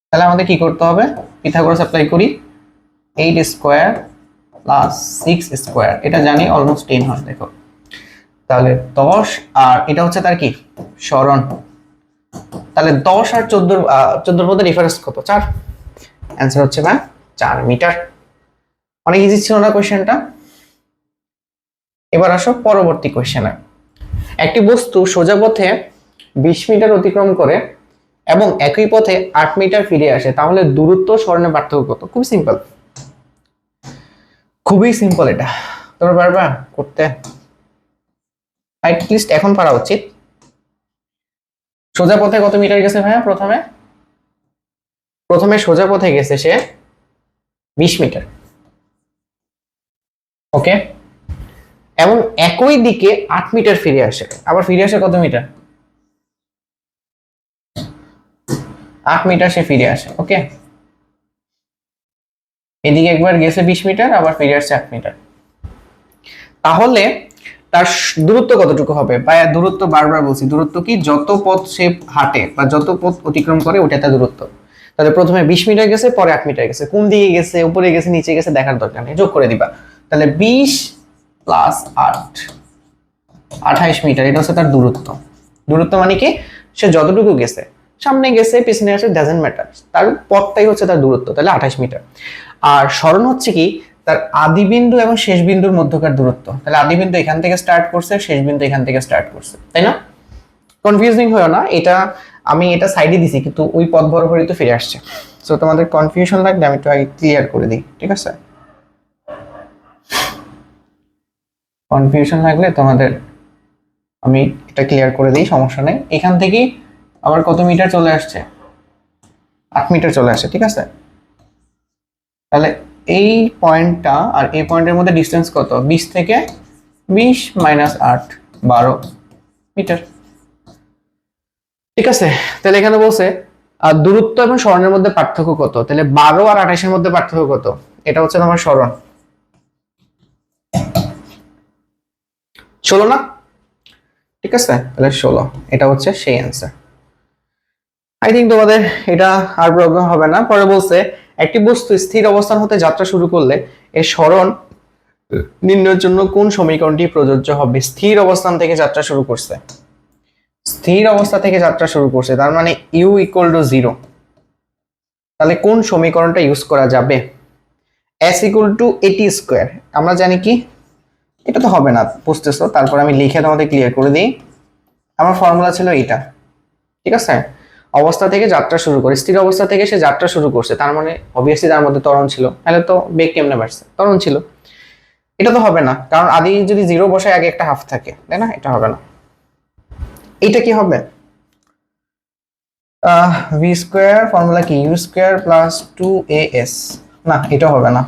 তাহলে আমাদের কি করতে হবে? পিথাগোরাস অ্যাপ্লাই করি। 8 স্কয়ার প্লাস 6 স্কয়ার, এটা জানি অলমোস্ট 10 হয়, দেখো। তাহলে 10 আর এটা হচ্ছে তার কি সরণ। তাহলে 10 আর 14 মধ্যে ডিফারেন্স কত? 4। অ্যান্সার হচ্ছে না 4 মিটার। অনেক ইজি ছিল না কোশ্চেনটা? এবার আসো পরবর্তী কোশ্চেনে। একটি বস্তু সোজা পথে 20 মিটার অতিক্রম করে এবং একই পথে 8 মিটার ফিরে আসে, তাহলে দূরত্ব সরণের পার্থক্য কত? খুব সিম্পল, খুবই সিম্পল। এটা তোমরা পারবা করতে? অ্যাটলিস্ট এখন পারা উচিত। সোজা পথে কত মিটার গেছে ভাইয়া? প্রথমে সোজা পথে গেছে সে 20 মিটার। ওকে, এবং একই দিকে 8 মিটার ফিরে আসে, আবার ফিরে আসে কত মিটার? 8 মিটার সে ফিরে আসে। ওকে, এদিকে একবার গেছে 20 মিটার, আবার ফিরে আসছে 8 মিটার। তাহলে তার দূরত্ব কতটুকু হবে? বা দূরত্ব বারবার বলছি, দূরত্ব কি? যত পথ সে হাঁটে বা যত পথ অতিক্রম করে ওটা তার দূরত্ব। তাহলে প্রথমে 20 মিটার গেছে, পরে 8 মিটার গেছে, কোন দিকে গেছে, উপরে গেছে নিচে গেছে দেখার দরকার নেই, যোগ করে দিবা। তাহলে 20 প্লাস 8 28 মিটার, এটা হচ্ছে তার দূরত্ব। দূরত্ব মানে কি, সে যতটুকু গেছে, সামনে গেছে পিছনে গেছে ডাজন্ট ম্যাটার, তার পথটাই হচ্ছে তার দূরত্ব, তাহলে 28 মিটার। আর সরণ হচ্ছে কি, তার আদি বিন্দু এবং শেষ বিন্দুর মধ্যকার দূরত্ব। তাহলে আদি বিন্দু এখান থেকে স্টার্ট করছে, শেষ বিন্দু এখান থেকে স্টার্ট করছে, তাই না? কনফিউজিং হয় না এটা, আমি এটা সাইডে দিছি কিন্তু ওই পথ বরাবরই তো ফিরে আসছে। সো তোমাদের কনফিউশন লাগলে আমি একটু আগে ক্লিয়ার করে দিই, ঠিক আছে? কনফিউশন লাগলে তোমাদের আমি এটা ক্লিয়ার করে দিই, সমস্যা নেই। এখান থেকে আবার কত মিটার চলে আসছে, 8 মিটার চলে আসছে, ঠিক আছে? তাহলে এই পয়েন্টটা আর এই পয়েন্টের মধ্যে ডিসটেন্স কত, 20 থেকে 20 মাইনাস 8 12 মিটার, ঠিক আছে? তাহলে এখানে বলছে আর দূরত্ব এবং সরণের মধ্যে পার্থক্য কত, তাহলে 12 আর 28 এর মধ্যে পার্থক্য কত, এটা হচ্ছে তোমার সরণ 16 না, ঠিক আছে? তাহলে 16, এটা হচ্ছে সেই অ্যান্সার। আই থিঙ্ক তোমাদের এটা আর প্রবলেম হবে না। পরে বলছে একটি বস্তু স্থির অবস্থান হতে যাত্রা শুরু করলে এর সরণ নির্ণয়ের জন্য কোন সমীকরণটি প্রযোজ্য হবে। স্থির অবস্থান থেকে যাত্রা শুরু করছে, স্থির অবস্থা থেকে যাত্রা শুরু করছে, তার মানে ইউ ইকুয়াল টু 0। তাহলে কোন সমীকরণটা ইউজ করা যাবে, এস ইকুয়াল টু এটি স্কোয়ার। আমরা জানি কি, এটা তো হবে না বুঝতেছো, তারপর আমি লিখে তোমাদের ক্লিয়ার করে দিই। আমার ফর্মুলা ছিল এটা, ঠিক আছে? অবস্থা থেকে যাত্রা শুরু করে, স্থির অবস্থা থেকে সে যাত্রা শুরু করছে, তার মানে অবভিয়াসলি তার মধ্যে ত্বরণ ছিল, তাহলে তো বেগ কেমনে বাড়ছে, ত্বরণ ছিল। এটা তো হবে না, কারণ আদি যদি 0 বসায় আগে একটা হাফ থাকে, তাই না? এটা হবে না। এটা কি হবে, ভি স্কোয়ার, ফর্মুলা কি, ইউ স্কোয়ার প্লাস 2as, না এটা হবে না।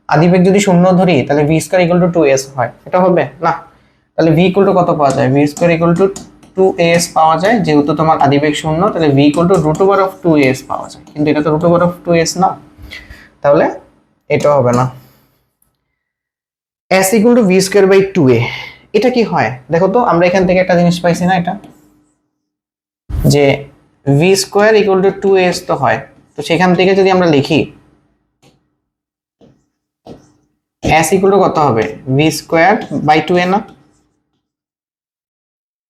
আদিবেগ যদি শূন্য ধরি তাহলে v square equal two 2s হয়, এটা হবে না। তাহলে ভি ইকুয়াল টু কত পাওয়া যায়, V square equal two 2as পাওয়া যায়, যেহেতু তোমার আদিবেগ শূন্য তাহলে v equal to root over of 2as পাওয়া যায়, কিন্তু এটা তো রুট ওভার অফ 2s না, তাহলে এটা হবে না। s equal to v square by 2a, এটা কি হয় দেখো তো, আমরা এখান থেকে একটা জিনিস পাইছি না, এটা যে v square equal two 2s তো হয়, তো সেখান থেকে যদি আমরা লিখি s ইকুয়াল টু কত হবে, ভি স্কোয়ার বাই 2a, না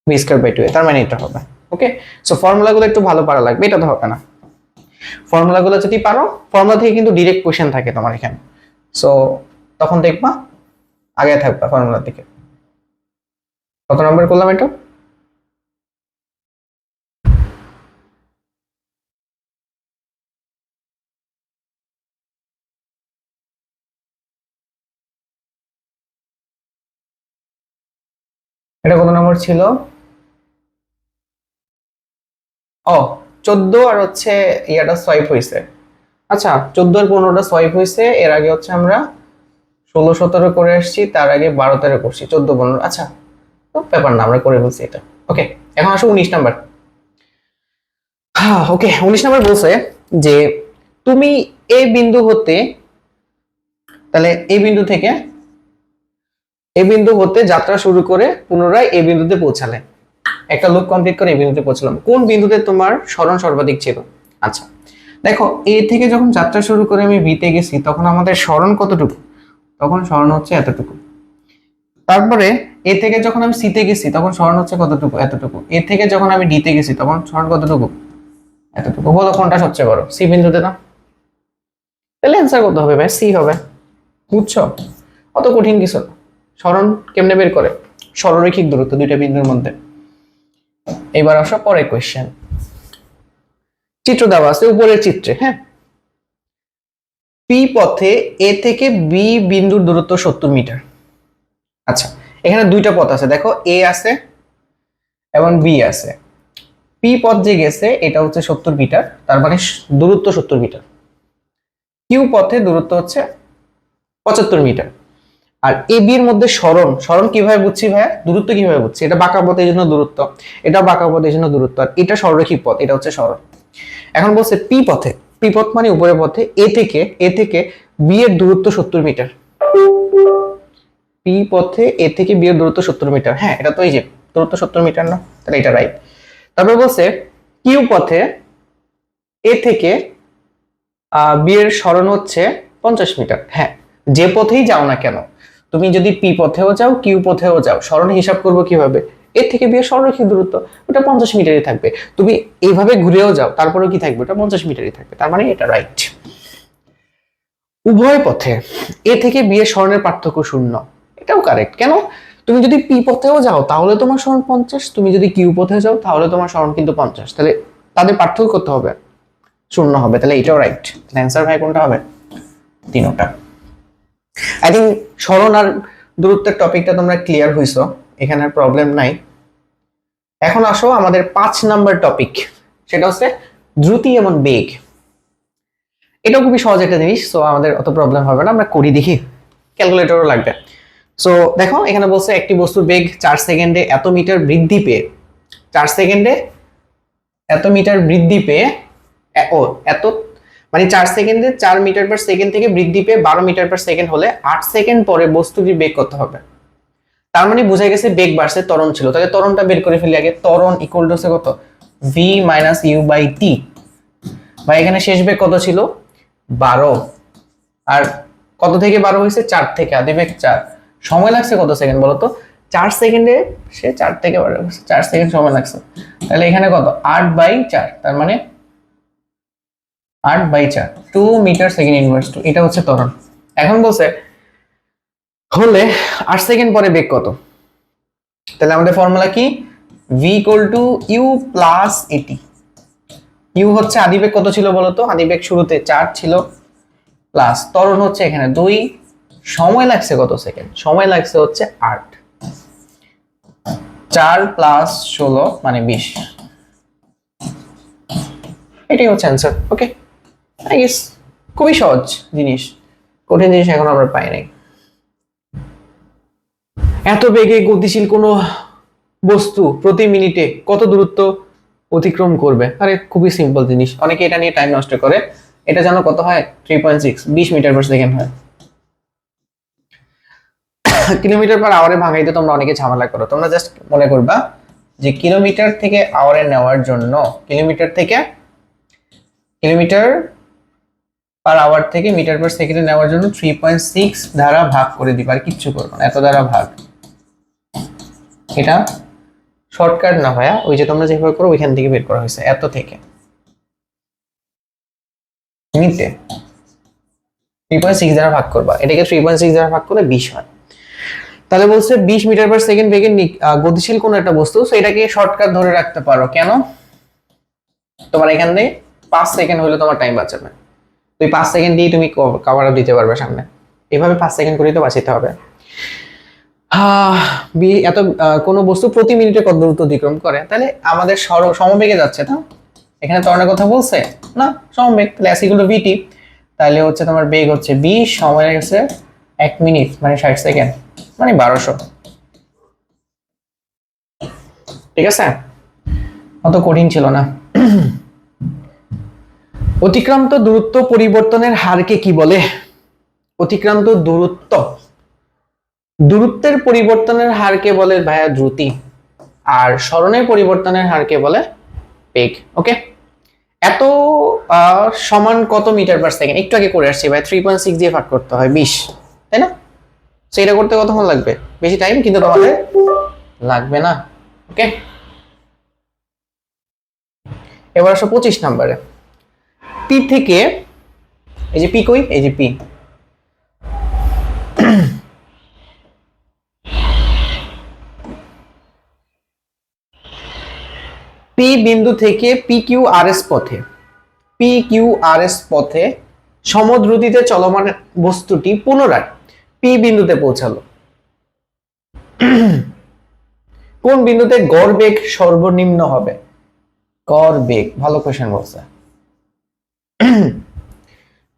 ভি স্কোয়ার বাই 2a, তার মানে এটা হবে। ওকে, সো ফর্মুলাগুলো একটু ভালো পারা লাগবে, এটা তো হবে না। ফর্মুলাগুলো যদি পারো, ফর্মুলা থেকে কিন্তু ডাইরেক্ট কোশ্চেন থাকে তোমার এখানে, সো তখন দেখবা আগে থাকবা ফর্মুলা থেকে। কত নম্বর করলাম এটা, এটা কত নম্বর ছিল, ও 14, আর হচ্ছে ইয়াটা সোয়াইপ হয়েছে। আচ্ছা 14 আর 15টা সোয়াইপ হয়েছে, এর আগে হচ্ছে আমরা 16 17 করে আসছি, তার আগে 12 13 করছি, 14 15, আচ্ছা তো ব্যাপার না, আমরা করে ফেলছি এটা। ওকে, এখন আসো 19 নাম্বার। হ্যাঁ ওকে, 19 নাম্বার বলছে যে তুমি এই বিন্দু হতে, তাহলে এই বিন্দু থেকে এই বিন্দু হতে যাত্রা শুরু করে পুনরায় এই বিন্দুতে পৌঁছালে, একটা লুপ কমপ্লিট করে এই বিন্দুতে পৌঁছলাম, কোন বিন্দুতে তোমার সরণ সর্বাধিক ছিল। আচ্ছা দেখো, এ থেকে যখন যাত্রা শুরু করে আমি বিতে গেছি তখন আমাদের সরণ কতটুকু, তখন সরণ হচ্ছে এতটুকু। তারপরে এ থেকে যখন আমি সিতে গেছি তখন সরণ হচ্ছে কতটুকু, এতটুকু। এ থেকে যখন আমি ডিতে গেছি তখন সরণ কতটুকু, এতটুকু। বলো কোনটা সবচেয়ে বড়, সি বিন্দুতে না? তাহলে অ্যান্সার কত হবে ভাই, সি হবে। বুঝছো, অত কঠিন কিছু না। সরণ কেমনে বের করে, সরলরৈখিক দূরত্ব দুইটা বিন্দুর মধ্যে। এবার আসো পরের কোয়েশ্চেন, চিত্র দেওয়া আছে উপরের চিত্রে, হ্যাঁ। পি পথে এ থেকে বি বিন্দুর দূরত্ব 70 মিটার। আচ্ছা এখানে দুইটা পথ আছে, দেখো এ আছে এবং বি আছে। পি পথ যে গেছে এটা হচ্ছে 70 মিটার, তার মানে দূরত্ব 70 মিটার। কিউ পথে দূরত্ব হচ্ছে 75 মিটার। আর এ বি এর মধ্যে সরণ, সরণ কিভাবে বুঝছি ভাইয়া, দূরত্ব কিভাবে বুঝছি, এটা বাঁকা পথের জন্য দূরত্ব, এটা বাঁকা পথের জন্য দূরত্ব, আর এটা সরলরৈখিক পথ, এটা হচ্ছে সরণ। এখন বলছে পি পথে, পি পথ মানে উপরের পথে এ থেকে বি এর দূরত্ব 70 মিটার। পি পথে এ থেকে বি এর দূরত্ব 70 মিটার, হ্যাঁ এটা তো এই যে দূরত্ব 70 মিটার না, তাহলে এটা রাইট। তারপর বলছে কিউ পথে এ থেকে বি এর সরণ হচ্ছে 50 মিটার। হ্যাঁ, যে পথেই যাও না কেন, তুমি যদি পি পথেও যাও কিউ পথেও যাও, সরণ হিসাব করবো কিভাবে? এর থেকে বি এর সরলরেখিক দূরত্ব, ওটা 50 মিটারই থাকবে। তুমি এইভাবে ঘুরেও যাও, তারপরেও কি থাকবে? ওটা 50 মিটারই থাকবে। তার মানে এটা রাইট। উভয় পথে এ থেকে বি এর সরণের পার্থক্য শূন্য, এটাও কারেক্ট। কেন? তুমি যদি পি পথেও যাও তাহলে তোমার সরণ 50, তুমি যদি কিউ পথে যাও তাহলে তোমার সরণ কিন্তু 50, তাহলে তাদের পার্থক্য করতে হবে, শূন্য হবে। তাহলে এটাও রাইট। অ্যান্সার ভাই কোনটা হবে? তিনটা। আই থিঙ্ক সরণ আর দূরত্বের টপিকটা তোমরা ক্লিয়ার হইছো, এখানে আর প্রবলেম নাই। এখন আসো আমাদের 5 নাম্বার টপিক, সেটা হচ্ছে দ্রুতি এবং বেগ। এটাও খুবই সহজ একটা জিনিস, সো আমাদের অত প্রবলেম হবে না, আমরা করি দেখি, ক্যালকুলেটরও লাগবে। সো দেখো এখানে বলছে একটি বস্তুর বেগ 4 সেকেন্ডে এত মিটার বৃদ্ধি পেয়ে, 4 সেকেন্ডে এত মিটার বৃদ্ধি পেয়ে ও এত মানে 4 সেকেন্ডে 4 মিটার পার সেকেন্ড থেকে বৃদ্ধি পেয়ে 12 মিটার পার সেকেন্ড হলে 8 সেকেন্ড পরে বস্তুটির বেগ কত হবে? তার মানে বোঝা গেছে বেগ বাড়ছে, ত্বরণ ছিল। তাহলে ত্বরণটা বের করে ফেলি আগে। ত্বরণ ইকুয়াল টু কত? v minus you by T. ভাই এখানে শেষ বেগ কত ছিল? 12। আর কত থেকে 12 হয়েছে? 4 থেকে, আদি বেগ 4। সময় লাগছে কত সেকেন্ড বলো তো? 4 সেকেন্ডে সে 4 থেকে 12 হয়েছে, 4 সেকেন্ড সময় লাগছে। তাহলে এখানে কত? 8/4, তার মানে 8/4, 2 মিটার সেকেন্ড ইনভার্স 2। এটা হচ্ছে ত্বরণ। এখন বলছে হলে 8 সেকেন্ড পরে বেগ কত? তাহলে আমাদের ফর্মুলা কি? v equal to u plus at. U হচ্ছে আদিবেগ কত ছিল বলতো? আদিবেগ শুরুতে 4 ছিল, প্লাস ত্বরণ হচ্ছে এখানে 2, সময় লাগছে কত সেকেন্ড? সময় লাগছে হচ্ছে 8, 4 প্লাস 16 মানে 20। এটাই হচ্ছে অ্যান্সার। ওকে, আই গেস খুবই সহজ জিনিস, কঠিন জিনিস এখন আমরা পাই নাই। এত বেগে গতিশীল কোনো বস্তু প্রতি মিনিটে কত দূরত্ব অতিক্রম করবে? আরে খুবই সিম্পল জিনিস, অনেকে এটা নিয়ে টাইম নষ্ট করে। এটা জানো কত হয়? 3.6, 20 মিটার পার সেকেন্ড হয়। কিলোমিটার পার আওয়ারে ভাঙাইতে তোমরা অনেকে ঝামেলা করো। তোমরা জাস্ট মনে করবা যে কিলোমিটার থেকে আওয়ারে নেওয়ার জন্য, কিলোমিটার পার আওয়ার থেকে মিটার পার সেকেন্ডে নেওয়ার জন্য 3.6 দ্বারা ভাগ করে দিবা, আর কিচ্ছু করবো না, এত দ্বারা ভাগ। এটা শর্টকাট না ভাইয়া, ওই যে তোমরা যেভাবে করো ওইখান থেকে বের করা হয়েছে, এত থেকে মিনিটে 3.6 দ্বারা ভাগ করবা, এটাকে 3.6 দ্বারা ভাগ করলে 20 হয়। তাহলে বলছে 20 মিটার পার সেকেন্ড বেগে গতিশীল কোন একটা বস্তু, সো এটাকে শর্টকাট ধরে রাখতে পারো। কেন? তোমার এখানে 5 সেকেন্ড হলে তোমার টাইম বাঁচাবে, তুই 5 সেকেন্ড দিয়ে তুমি কভার আপ দিতে পারবে সামনে। এভাবে 5 সেকেন্ড করে তো বাঁচাতে হবে। এত কোনো বস্তু প্রতি মিনিটে কত দূরত্ব অতিক্রম করে? তাহলে আমাদের সমবেগে যাচ্ছে, তো এখানে ত্বরণের কথা বলছে না, সমবেগ। তাহলে s ইকুয়াল টু vt, তাহলে হচ্ছে তোমার বেগ হচ্ছে 20, সময় লাগছে 1 মিনিট মানে 60 সেকেন্ড মানে 1200। ঠিক আছে, অত কঠিন ছিল না। অতিক্রান্ত দূরত্ব পরিবর্তনের হারকে কি বলে? অতিক্রান্ত দূরত্বের পরিবর্তনের হারকে বলে ভাইয়া দ্রুতি, আর সরণের পরিবর্তনের হারকে বলে বেগ। ওকে, এত সমান কত মিটার পার সেকেন্ড? একটু আগে করে আসছি ভাই, 3.6 দিয়ে ভাগ করতে হয় 20, তাই না? সেটা করতে কতক্ষণ লাগবে? বেশি টাইম কিন্তু তোমাদের লাগবে না। ওকে, এবার আসো 25 নম্বরে। পি থেকে, এই যে পি কই, এই যে পি, পি বিন্দু থেকে পি কিউ আর এস পথে সমদ্রুতিতে চলমান বস্তুটি পুনরায় পি বিন্দুতে পৌঁছালো। কোন বিন্দুতে গড় বেগ সর্বনিম্ন হবে? গড় বেগ, ভালো কোশ্চেন বলছে।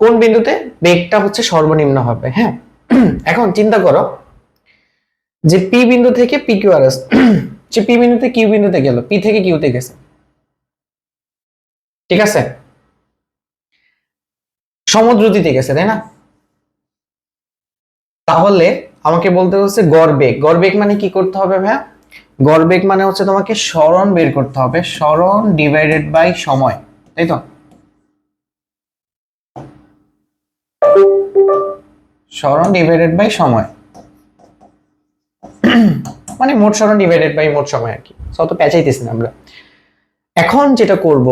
কোন বিন্দুতে বেগটা হচ্ছে সর্বনিম্ন হবে? হ্যাঁ, এখন চিন্তা করো যে পি বিন্দু থেকে পি কিউ আর এস, যে পি বিন্দুতে কিউ বিন্দুতে গেল, পি থেকে কিউতে গেছে, ঠিক আছে, সমদ্রুতিতে গেছে, তাই না? তাহলে আমাকে বলতে হচ্ছে গড় বেগ। গড় বেগ মানে কি করতে হবে ভাইয়া? গড় বেগ মানে হচ্ছে তোমাকে সরণ বের করতে হবে, সরণ ডিভাইডেড বাই সময়, তাই তো? সরণ ডিভাইডেড বাই সময়, মানে মোট সরণ ডিভাইডেড বাই মোট সময় আর কি। অত পেঁচাইতেছি না আমরা। এখন যেটা করব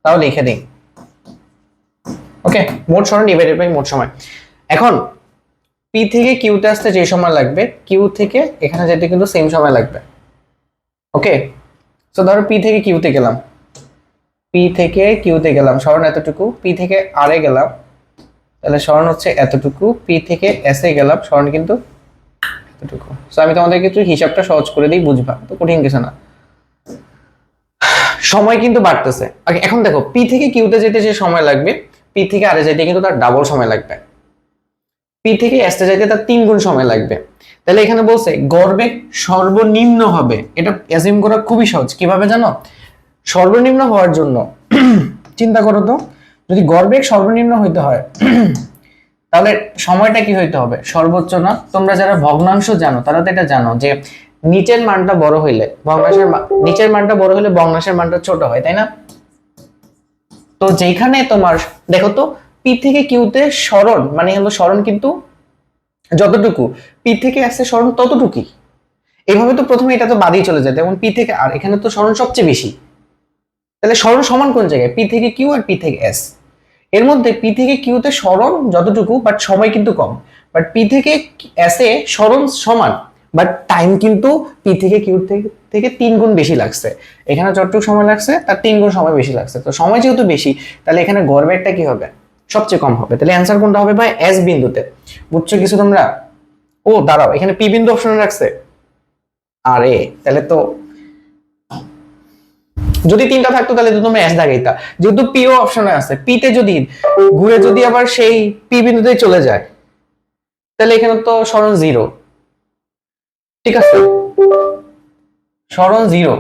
তাও লিখে দিই। ওকে, মোট সরণ ডিভাইডেড বাই মোট সময়। এখন পি থেকে কিউতে আসতে যে সময় লাগবে, কিউ থেকে এখানে যেতে কিন্তু সেম সময় লাগবে। ওকে, তো ধরো পি থেকে কিউতে গেলাম, পি থেকে কিউতে গেলাম, সরণ এতটুকু, পি থেকে আর এ গেলাম, তাহলে সরণ হচ্ছে এতটুকু, পি থেকে এস এ গেলাম, সরণ কিন্তু এতটুকু। সো আমি তোমাদেরকে একটু হিসাবটা সহজ করে দিই, বুঝবা, তো কঠিন কিছু না। সময় কিন্তু বাড়তেছে। এখন দেখো পি থেকে কিউতে যেতে যে সময় লাগবে, পি থেকে আর এ যেতে কিন্তু তার ডাবল সময় লাগবে, পি থেকে এস তে যেতে তার 3 গুণ সময় লাগবে। তাহলে এখানে বলছে গড়বেগ সর্বনিম্ন হবে, এটা অ্যাজিউম করা খুবই সহজ। কিভাবে জানো? সর্বনিম্ন হওয়ার জন্য চিন্তা করো তো, যদি গড়বেগ সর্বনিম্ন হইতে হয় তাহলে সময়টা কি হইতে হবে? সর্বোচ্চ না? তোমরা যারা ভগ্নাংশ জানো তারা তো এটা জানো যে নিচের মানটা বড় হইলে নিচের মানটা বড় হইলে ভগ্নাংশের মানটা ছোট হয়, তাই না? তো যেখানে তোমার দেখো তো পি থেকে কিউতে সরণ মানে হলো সরণ কিন্তু যতটুকু, পি থেকে আসছে সরণ ততটুকুই। এইভাবে তো প্রথমে এটা তো বাদই চলে যায়, যেমন পি থেকে আর, এখানে তো সরণ সবচেয়ে বেশি। তাহলে সরণ সমান কোন জায়গায়? পি থেকে কিউ আর পি থেকে এস। এর মধ্যে পি থেকে কিউতে সরণ যতটুকু বাট সময় কিন্তু কম, বাট পি থেকে এস এ সরণ সমান বাট টাইম কিন্তু পি থেকে কিউ থেকে 3 গুণ বেশি লাগছে। এখানে যতটুকু সময় লাগছে তার 3 গুণ সময় বেশি লাগছে। তো সময় যেহেতু বেশি, তাহলে এখানে গড়বেগটা কি হবে? সবচেয়ে কম হবে। তাহলে অ্যান্সার কোনটা হবে ভাই? এস বিন্দুতে। বুঝছো কিছু তোমরা? ও দাঁড়াও, এখানে পি বিন্দু অপশনে রাখছে। আরে তাহলে তো যদি 3টা থাকতো তাহলে তো তোমরা এস দাগাইতা, যেহেতু পিও অপশনে আছে। পিতে যদি ঘুরে যদি আবার সেই পি বিন্দুতে চলে যায় তাহলে এখানে তো সরণ 0। ঠিক আছে, সরণ 0,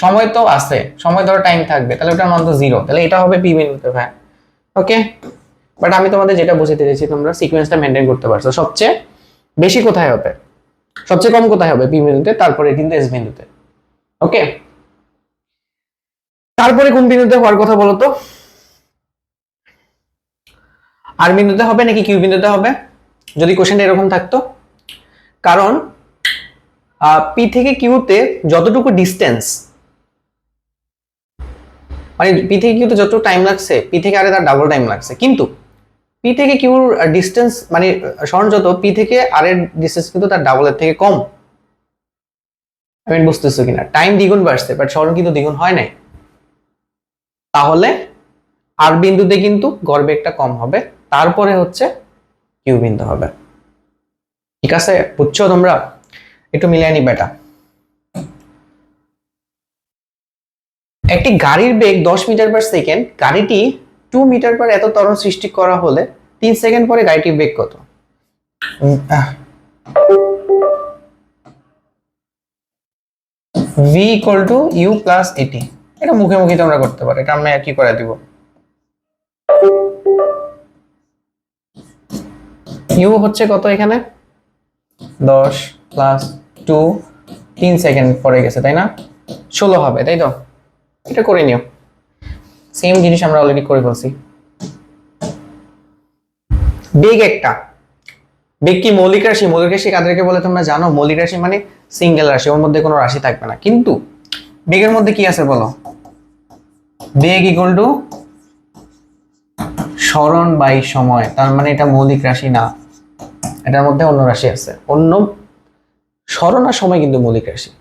সময় তো আছে, সময় ধরো টাইম থাকবে, তাহলে ওটা মান তো 0, তাহলে এটা হবে পি বিন্দুতে ভাই। ওকে, বাট আমি তোমাদের যেটা বুঝাতে চাইছি তোমরা সিকোয়েন্সটা মেইনটেইন করতে পারছো। সবচেয়ে বেশি কোথায় হবে, সবচেয়ে কম কোথায় হবে? পি বিন্দুতে, তারপরে কিন্তু এস বিন্দুতে। ওকে, তারপরে কোন বিন্দুতে হওয়ার কথা বলো তো? আর বিন্দুতে হবে নাকি কিউ বিন্দুতে হবে যদি কোশ্চেনটা এরকম থাকতো? কারণ পি থেকে কিউতে যতটুকু ডিস্টেন্স, মানে পি থেকে কিউতে যতটুকু টাইম লাগছে পি থেকে আরে তার ডাবল টাইম লাগছে, কিন্তু পি থেকে কিউর ডিস্টেন্স মানে সরণ যত, পি থেকে আর এর ডিস্টেন্স কিন্তু তার ডাবলের থেকে কম। আমি বুঝতেছো কিনা? টাইম দ্বিগুণ বাড়ছে বাট সরণ কিন্তু দ্বিগুণ হয় নাই। তাহলে আর বিন্দুতে কিন্তু গড়বেগটা কম হবে, তারপরে হচ্ছে কিউ বিন্দু হবে। ঠিক আছে, বুঝছো তোমরা? একটু মিলিয়ে নিবে এটা। একটি গাড়ির বেগ 10 মিটার পার সেকেন্ড, গাড়িটি 2 মিটার পার এত ত্বরণ সৃষ্টি করা হলে 3 সেকেন্ড পরে গাড়িটির বেগ কত? v equal to u plus at. এটা মুখে মুখে তোমরা করতে পারো, এটা আমরা কি করে দিব। ইউ হচ্ছে কত এখানে? 10 প্লাস 2, 3 সেকেন্ড পরে গেছে তাই না? 16 হবে, তাই তো? এটা করে নিও, সেম জিনিস আমরা অলরেডি করে ফেলছি। বেগ একটা, বেগ কি মৌলিক রাশি? মৌলিক রাশি কাদেরকে বলে তোমরা জানো? মৌলিক রাশি মানে সিঙ্গেল রাশি, ওর মধ্যে কোনো রাশি থাকবে না। কিন্তু বেগের মধ্যে কি আছে বলো? বেগ ইকুয়াল টু সরণ বাই সময়, তার মানে এটা মৌলিক রাশি না, এটার মধ্যে অন্য রাশি আছে। অন্য সরণ আর সময় কিন্তু মৌলিক রাশি,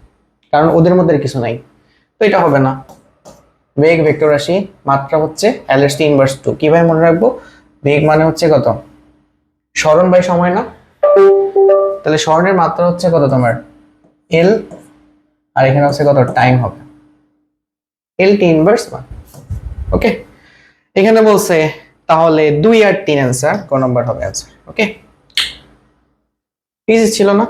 কারণ ওদের মধ্যে কিছু নাই, তো এটা হবে না। বেগ ভেক্টর রাশি, মাত্রা হচ্ছে LHT ইনভার্স 2। কিভাবে মনে রাখবো? বেগ মানে হচ্ছে কত? সরণ বাই সময় না? তাহলে সরণের মাত্রা হচ্ছে কত তোমার? L, আর এখানে হচ্ছে কত? টাইম হবে LT ইনভার্স 1। ওকে, এখানে বলছে তাহলে 2 আর 3 অ্যান্সার, ক নাম্বার হবে অ্যান্সার। ওকে, ইজি ছিল না?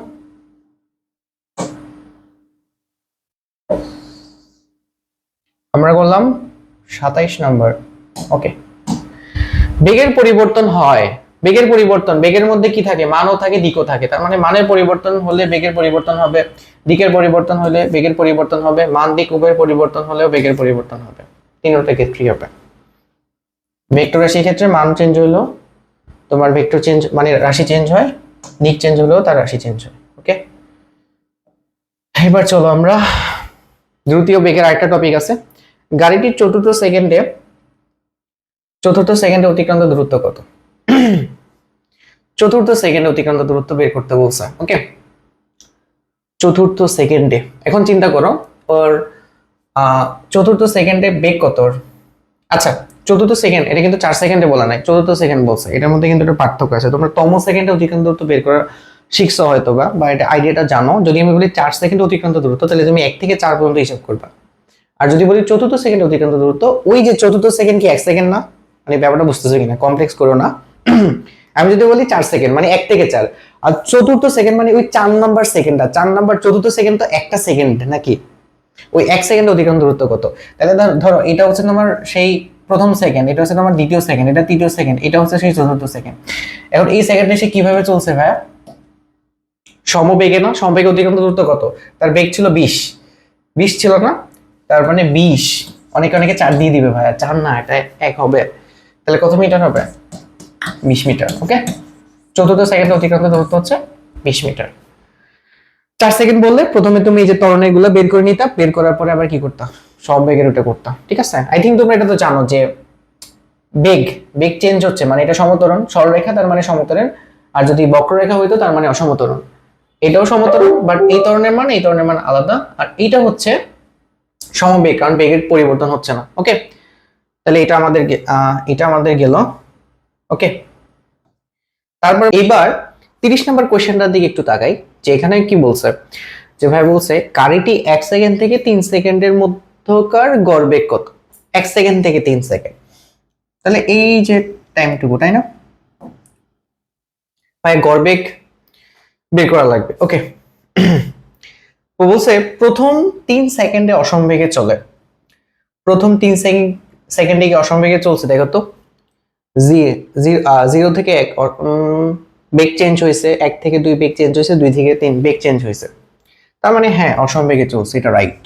আমরা করলাম 27 নাম্বার। ওকে, বেগের পরিবর্তন হয়, বেগের পরিবর্তন, বেগের মধ্যে কি থাকে? মানও থাকে, দিকও থাকে। তার মানে মানের পরিবর্তন হলে বেগের পরিবর্তন হবে, দিকের পরিবর্তন হলে বেগের পরিবর্তন হবে, মান দিক উভয়ের পরিবর্তন হলেও বেগের পরিবর্তন হবে, তিনটা ক্ষেত্রেই হবে। ভেক্টর রাশির ক্ষেত্রে মান চেঞ্জ হলো, তোমার ভেক্টর চেঞ্জ মানে রাশি চেঞ্জ হয়, দিক চেঞ্জ হলেও তার রাশি চেঞ্জ হয়। ওকে, এবার চলো আমরা দ্বিতীয় বেগের আরেকটা টপিক আছে। গাড়িটির চতুর্থ সেকেন্ডে অতিক্রান্ত দূরত্ব কত? চতুর্থ সেকেন্ডে অতিক্রান্ত দূরত্ব বের করতে বলছে। ওকে, চতুর্থ সেকেন্ডে, এখন চিন্তা করো ওর চতুর্থ সেকেন্ডে বেগ কত ওর? আচ্ছা, চতুর্থ সেকেন্ড এটা কিন্তু 4 সেকেন্ডে বলা নাই, চতুর্থ সেকেন্ড বলছে, এটার মধ্যে কিন্তু একটা পার্থক্য আছে। তোমরা তম সেকেন্ডে অতিক্রান্ত দূরত্ব বের করা শিখছো হয়তো বা এটা আইডিয়াটা জানো। যদি আমি বলি 4 সেকেন্ড অতিক্রান্ত দূরত্ব, তাহলে তুমি 1 থেকে 4 পর্যন্ত হিসাব করবা। আর যদি বলি চতুর্থ সেকেন্ড অতিক্রান্ত দূরত্ব, ওই যে চতুর্থ সেকেন্ড কি 1 সেকেন্ড না? মানে ব্যাপারটা বুঝতেছো কিনা, কমপ্লেক্স করো না। আমি যদি বলি 4 সেকেন্ড মানে 1 থেকে 4, আর চতুর্থ সেকেন্ড মানে ওই 4 নাম্বার সেকেন্ডটা, 4 নাম্বার চতুর্থ সেকেন্ড তো একটা সেকেন্ড নাকি? ওই 1 সেকেন্ড অতিক্রান্ত দূরত্ব কত? তাহলে ধরো এটা হচ্ছে তোমার সেই প্রথম সেকেন্ড, এটা হচ্ছে তোমার দ্বিতীয় সেকেন্ড, এটা তৃতীয় সেকেন্ড, এটা হচ্ছে সেই চতুর্থ সেকেন্ড। এখন এই সেকেন্ডে সে কিভাবে চলছে ভাইয়া? সমবেগে না? সমবেগে অতিক্রান্ত দূরত্ব কত? তার বেগ ছিল 20 ছিল না? তার মানে 20, অনেকে 4 দিয়ে দিবে ভাইয়া, 4 না, এটা 1 হবে। তাহলে কত মিটার হবে? 20 মিটার। ওকে, চতুর্থ সেকেন্ডে অতিক্রান্ত দূরত্ব হচ্ছে 20 মিটার। 4 সেকেন্ড বললে প্রথমে তুমি এই যে ত্বরণের গুলো বের করে নিতা, বের করার পরে আবার কি করতা? সমবেগের ওটা করতা। ঠিক আছে, আই থিঙ্ক তোমরা এটা তো জানো যে বেগ চেঞ্জ হচ্ছে, মানে এটা সমতরণ, সরলরেখা তার মানে সমতরণ, আর যদি বক্ররেখা হইতো তার মানে অসমতরণ। এটাও সমতরণ, বাট এই ত্বরণের মান আলাদা, আর এইটা হচ্ছে সমবেগ, কারণ বেগের পরিবর্তন হচ্ছে না। ওকে, তাহলে এটা আমাদের গেল। ওকে, তারপর এবার 30 নম্বর কোশ্চেনটার দিকে একটু তাকাই, যে এখানে কি বলছে, যে ভাই বলছে গাড়িটি 1 সেকেন্ড থেকে 3 সেকেন্ডের মধ্যকার গড়বেগ কত? 1 সেকেন্ড থেকে 3 সেকেন্ড, তাহলে এই যে টাইমটুকু, তাই না ভাই? গড়বেগ বের করা লাগবে। ওকে, ও বলছে প্রথম 3 সেকেন্ডে অসমবেগে চলে। প্রথম 3 সেকেন্ডে কি অসমবেগে চলছে? দেখো তো, 0 থেকে 1 বেগ চেঞ্জ হয়েছে, 1 থেকে 2 বেগ চেঞ্জ হয়েছে, 2 থেকে 3 বেগ চেঞ্জ হয়েছে, তার মানে হ্যাঁ অসমবেগে চলছে, এটা রাইট।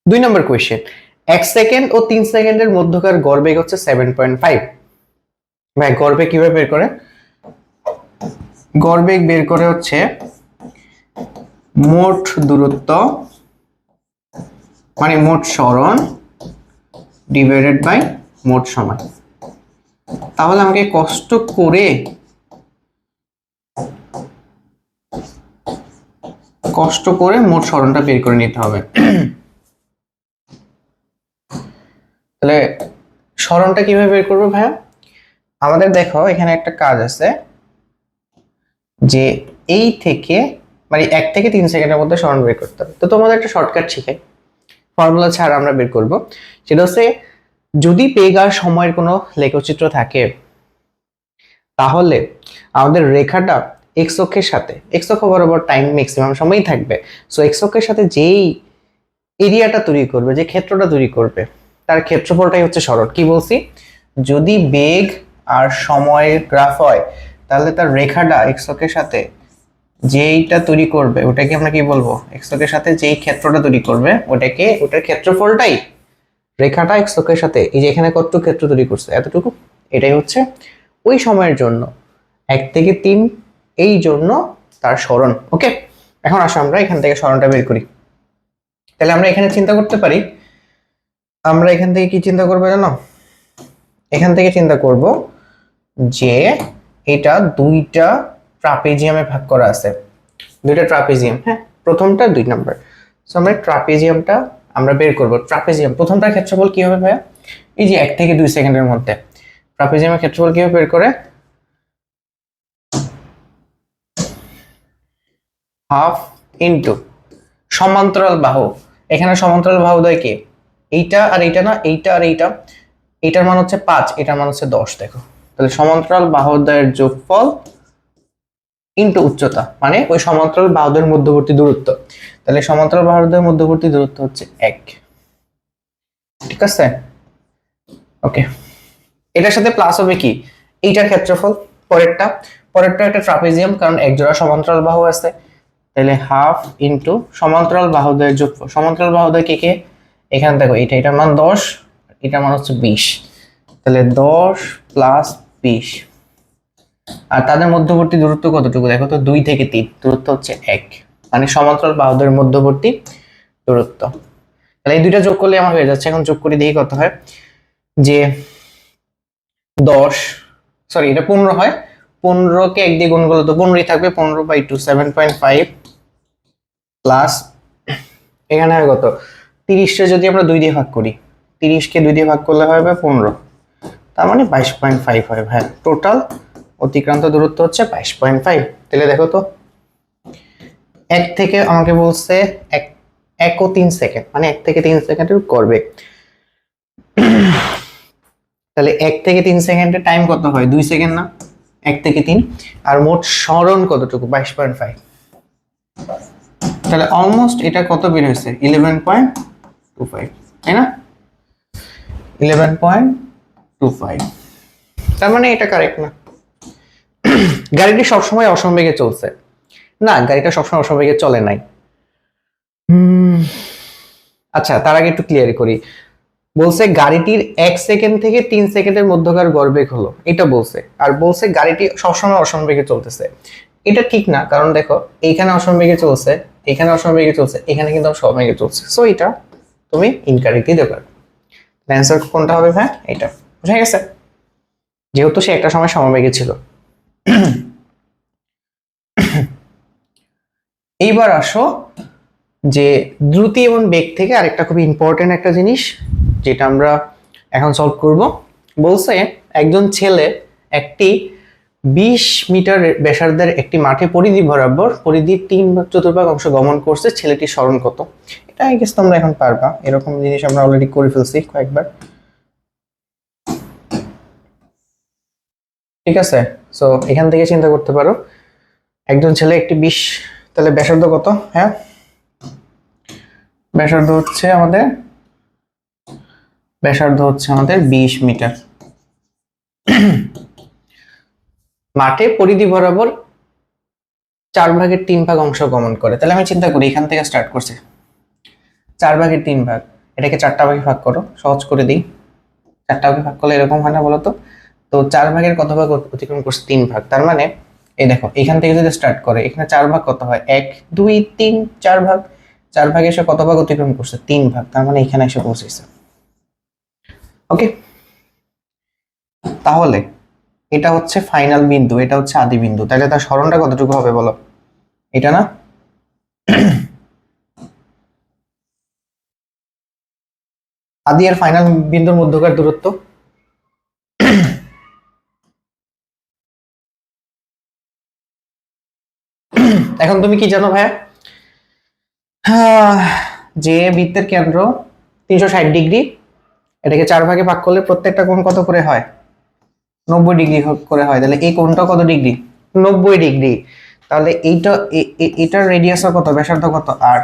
2 নম্বর কোয়েশ্চেন, 1 সেকেন্ড ও 3 সেকেন্ডের মধ্যকার গড়বেগ হচ্ছে 7.5। ভাই গড়বেগ কিভাবে বের করে? গড়বেগ বের করে হচ্ছে মোট দূরত্ব মানে মোট সরণ ডিভাইডেড বাই মোট সময়। তাহলে আমাকে কষ্ট করে মোট সরণটা বের করে নিতে হবে। তাহলে সরণটা কিভাবে বের করবো ভাইয়া? আমাদের দেখো এখানে একটা কাজ আছে, যে এই থেকে মানে 1 থেকে 3 সেকেন্ডের মধ্যে সরণ বের করতে হবে। তো তোমাদের একটা শর্টকাট শিখাই, ফর্মুলা ছাড়া আমরা বের করব। সেটা হচ্ছে, যদি বেগ আর সময়ের কোনো লেখচিত্র থাকে, তাহলে আমাদের রেখাটা এক্স অক্ষের সাথে, এক্স অক্ষ বরাবর টাইম ম্যাক্সিমাম সময়ই থাকবে, সো এক্স অক্ষের সাথে যেই এরিয়াটা তৈরি করবে, যে ক্ষেত্রটা তৈরি করবে, তার ক্ষেত্রফলটাই হচ্ছে সরণ। কি বলছি? যদি বেগ আর সময়ের গ্রাফ হয়, তাহলে তার রেখাটা এক্স অক্ষের সাথে যেইটা তৈরি করবে ওটাকে আমরা কি বলবো? এক্স অক্ষের সাথে যেই ক্ষেত্রটা তৈরি করবে ওটার ক্ষেত্রফলটাই, রেখাটা এক্স অক্ষের সাথে এই যে এখানে কতটুকু ক্ষেত্র তৈরি করছে, এতটুকু, এটাই হচ্ছে ওই সময়ের জন্য 1 থেকে 3, এই জন্য তার সরণ। ওকে, এখন আসো আমরা এখান থেকে সরণটা বের করি। তাহলে আমরা এখানে চিন্তা করতে পারি, আমরা এখান থেকে কি চিন্তা করবো জানো? এখান থেকে চিন্তা করব যে এটা 2টা ট্রাপিজিয়ামে ভাগ করা আছে, 2টা ট্রাপিজিয়াম, হ্যাঁ, প্রথমটা 2 নাম্বার। সো আমরা ট্রাপিজিয়ামটা আমরা বের করব। ট্রাপিজিয়াম প্রথমটার ক্ষেত্রফল কি হবে ভাইয়া? এই যে 1 থেকে 2 সেকেন্ডের মধ্যে ট্রাপিজিয়ামের ক্ষেত্রফল কিভাবে বের করে? হাফ ইনটু সমান্তরাল বাহু। এখানে সমান্তরাল বাহু দেয় কি? এইটা আর এইটা না, এইটা আর এইটা, এইটার মান হচ্ছে 5, এটার মান হচ্ছে 10। দেখো, তাহলে সমান্তরাল বাহুদ্বয়ের যোগফল ইনটু উচ্চতা, মানে ওই সমান্তরাল বাহুদ্বয়ের মধ্যবর্তী দূরত্ব। তাহলে সমান্তরাল বাহুদ্বয়ের মধ্যবর্তী দূরত্ব হচ্ছে 1। ঠিক আছে, ওকে। এটার সাথে প্লাস হবে কি? এইটার ক্ষেত্রফল, পরেরটা একটা ট্রাপিজিয়াম, কারণ এক জোড়া সমান্তরাল বাহু আছে, তাহলে হাফ ইনটু সমান্তরাল বাহুদ্বয়ের যোগফল। সমান্তরাল বাহুদ্বয় কে কে? এখানে দেখো, এটার মান 10, এটার মান হচ্ছে 20, তাহলে 10 প্লাস 20, আর তাদের মধ্যবর্তী দূরত্ব কতটুকু দেখো তো, 2 থেকে 3, দূরত্ব হচ্ছে 1, মানে সমান্তরাল বাহুদের মধ্যবর্তী দূরত্ব। তাহলে এই দুইটা যোগ করলে আমার হয়ে যাচ্ছে। এখন যোগ করে দেখি কত হয়, যে 10, সরি এটা 15 হয়, 15 কে 1 দিয়ে গুণ করলে তো 15ই থাকবে, 15/2 7.5 প্লাস এখানে হয় কত, 30 কে যদি আমরা 2 দিয়ে ভাগ করি, 30 কে 2 দিয়ে ভাগ করলে হবে 15, তার মানে 22.5 হয় ভাই। টোটাল অতিক্রান্ত দূরত্ব হচ্ছে 22.5। তাহলে দেখো তো, 1 থেকে আমাকে বলছে 1 ও 3 সেকেন্ড, মানে 1 থেকে 3 সেকেন্ডের করবে। তাহলে 1 থেকে 3 সেকেন্ডের টাইম কত হয়, 2 সেকেন্ড না, 1 থেকে 3, আর মোট সরণ কতটুকু, 22.5। তাহলে অলমোস্ট এটা কত বের হয়েছে, 11.25, তাই না, 11.25। তার মানে এটা কারেক্ট না। গাড়িটি সবসময় অসমবেগে চলছে না, গাড়িটা সবসময় অসমবেগে চলে নাই। আচ্ছা, তার আগে একটু ক্লিয়ার করি। বলছে গাড়িটির 1 সেকেন্ড থেকে 3 সেকেন্ডের মধ্যকার গড়বেগ হলো, এটা বলছে। আর বলছে গাড়িটি সবসময় অসমবেগে চলতেছে। এটা ঠিক না, কারণ দেখো এইখানে অসমবেগে চলছে, এখানে অসমবেগে চলছে, এখানে কিন্তু সমবেগে চলছে। সো এটা তুমি ইনকারেক্টলি দেবে। অ্যান্সার কোনটা হবে ভাই, এটা বুঝা গেছে, যেহেতু সে একটা সময় সমবেগে ছিল। এইবার আসো যে দ্রুতি এবং বেগ থেকে আরেকটা খুব ইম্পর্টেন্ট একটা জিনিস, যেটা আমরা এখন সলভ করব। বলছে একজন ছেলে একটি 20 মিটার ব্যাসার্ধের একটি মাঠে পরিধি বরাবর পরিধির 3/4 অংশ গমন করছে, ছেলেটির স্মরণ কত। এটা আই গেস তোমরা এখন পারবা, এরকম জিনিস আমরা অলরেডি করে ফেলছি কয়েকবার, ঠিক আছে। সো এখান থেকে চিন্তা করতে পারো, একজন ছেলে একটি 20, তাহলে ব্যাসার্ধ কত, হ্যাঁ ব্যাসার্ধ হচ্ছে আমাদের 20 মিটার। মাঠে পরিধি বরাবর 4/3 অংশ গমন করে। তাহলে আমি চিন্তা করি, এখান থেকে স্টার্ট করছি, 4/3, এটাকে 4টা ভাগে ভাগ করো, সহজ করে দিই। 4টা ভাগে ভাগ করলে এরকম হয় না বলো তো? তো 4 ভাগের কত ভাগ অতিক্রম করছে, 3 ভাগ। তার মানে এই দেখো এখান থেকে যদি স্টার্ট করে, এখানে 4 ভাগ কত হয়, 1 2 3 4 ভাগ, 4 ভাগে এসে কত ভাগ অতিক্রম করছে, 3 ভাগ। তার মানে এখানে এসে পৌঁছেছে। ওকে, তাহলে এটা হচ্ছে ফাইনাল বিন্দু, এটা হচ্ছে আদি বিন্দু। তাহলে তার সরণটা কতটুকু হবে বলো, এটা না? আদি আর ফাইনাল বিন্দুর মধ্যকার দূরত্ব এখন তুমি কি জানো ভাইয়া, যে বৃত্তের কেন্দ্র 360 ডিগ্রি, এটাকে 4 ভাগে ভাগ করলে প্রত্যেকটা কোণ কত করে হয়, 90 ডিগ্রি করে হয়। তাহলে এই কোণটা কত ডিগ্রি, 90 ডিগ্রি। তাহলে এটার রেডিয়াস কত, ব্যাসার্ধ কত, আর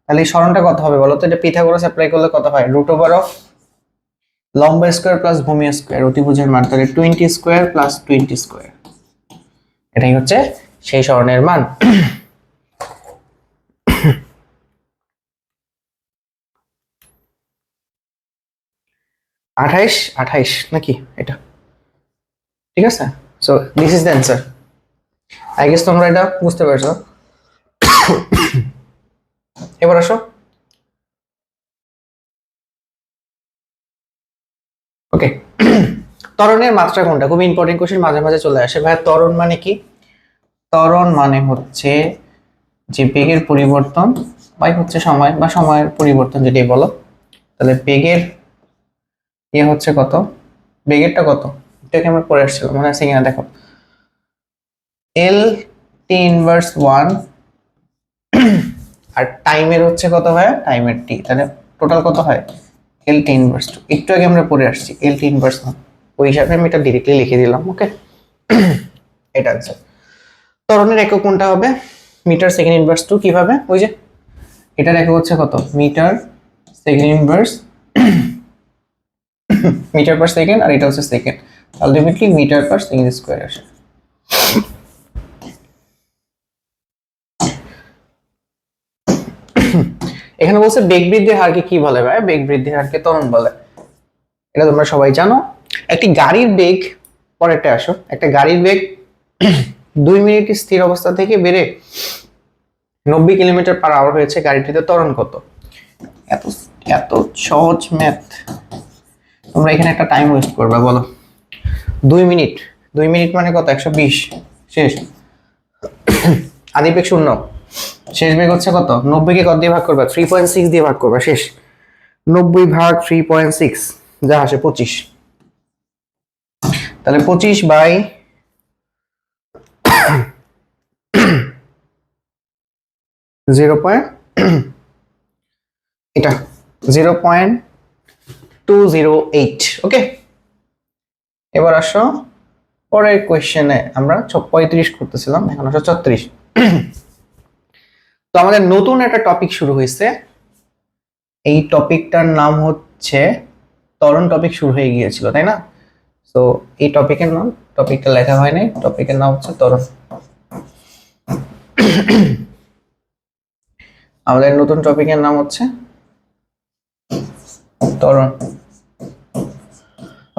তাহলে এই সরণটা কত হবে বলো তো? এটা পিথাগোরাস অ্যাপ্লাই করলে কত হয়, √, লম্ব স্কয়ার প্লাস ভূমি স্কয়ার, অতিভুজের মান। তাহলে 20 স্কয়ার প্লাস 20 স্কয়ার, এটাই হচ্ছে সেই সরণের মান। 28 নাকি এটা, ঠিক আছে। So this is the answer. I guess তোমরা এটা বুঝতে পারছো। এবার আসো, ওকে। ত্বরণের মাত্রা কোনটা, খুব ইম্পর্টেন্ট কোশ্চেন, মাঝে মাঝে চলে আসে। ভাই ত্বরণ মানে কি? ত্বরণ মানে হচ্ছে যে বেগের পরিবর্তন বাই হচ্ছে সময়, বা সময়ের পরিবর্তন যেটাই বলো। তাহলে বেগের হচ্ছে কত, বেগেরটা কত, এটাকে আমরা পড়ে আসছিলাম, মনে আছে কিনা দেখো, এল টি ইনভার্স 1, আর টাইমের হচ্ছে কত হয়, টাইমের টি। তাহলে টোটাল কত হয়, এল টি ইনভার্স 2। একটু আগে আমরা পড়ে আসছি এল টি ইনভার্স 1, ওই হিসাবে আমি এটা ডিরেক্টলি লিখে দিলাম। ওকে, এটা আনসার। ত্বরণের একক কোনটা হবে, মিটার সেকেন্ড ইনভার্স 2। কিভাবে, ওই যে এটার একক হচ্ছে কত, metre second inverse, metre per second, আর এটা হচ্ছে second, ultimately metre per second square আসে। এখানে বলছে বেগ বৃদ্ধির হারকে কি বলে ভাই, বেগ বৃদ্ধির হারকে ত্বরণ বলে, এটা তোমরা সবাই জানো। একটি গাড়ির বেগ, পরেরটা আসো, একটা গাড়ির বেগ 2 মিনিট স্থির অবস্থা থেকে বেড়ে 90 কিলোমিটার/আওয়ার হয়েছে, গাড়িটিতে ত্বরণ কত? এত এত সহজ ম্যাথ, তোমরা এখানে একটা টাইম ওয়েস্ট করবে, বলো। 2 মিনিট, 2 মিনিট মানে কত? 120, শেষ। আদি বেগ 0, শেষ বেগ হচ্ছে কত? 90 কে কত দিয়ে ভাগ করবা? 3.6 দিয়ে ভাগ করবা, শেষ। 90 ভাগ 3.6 যা আসে 25। তাহলে 25 বাই এটা 0.208। ওকে, এবার আসো পরের কোয়েশ্চেনে। আমরা 35 করতেছিলাম, এখন আসো 36। তো আমাদের নতুন একটা টপিক শুরু হয়েছে, এই টপিকটার নাম হচ্ছে ত্বরণ। টপিক শুরু হয়ে গিয়েছিল, তাই না? তো এই টপিকের নাম, টপিকটা লেখা হয় নাই, টপিকের নাম হচ্ছে ত্বরণ। আমাদের নতুন টপিকের নাম হচ্ছে ত্বরণ।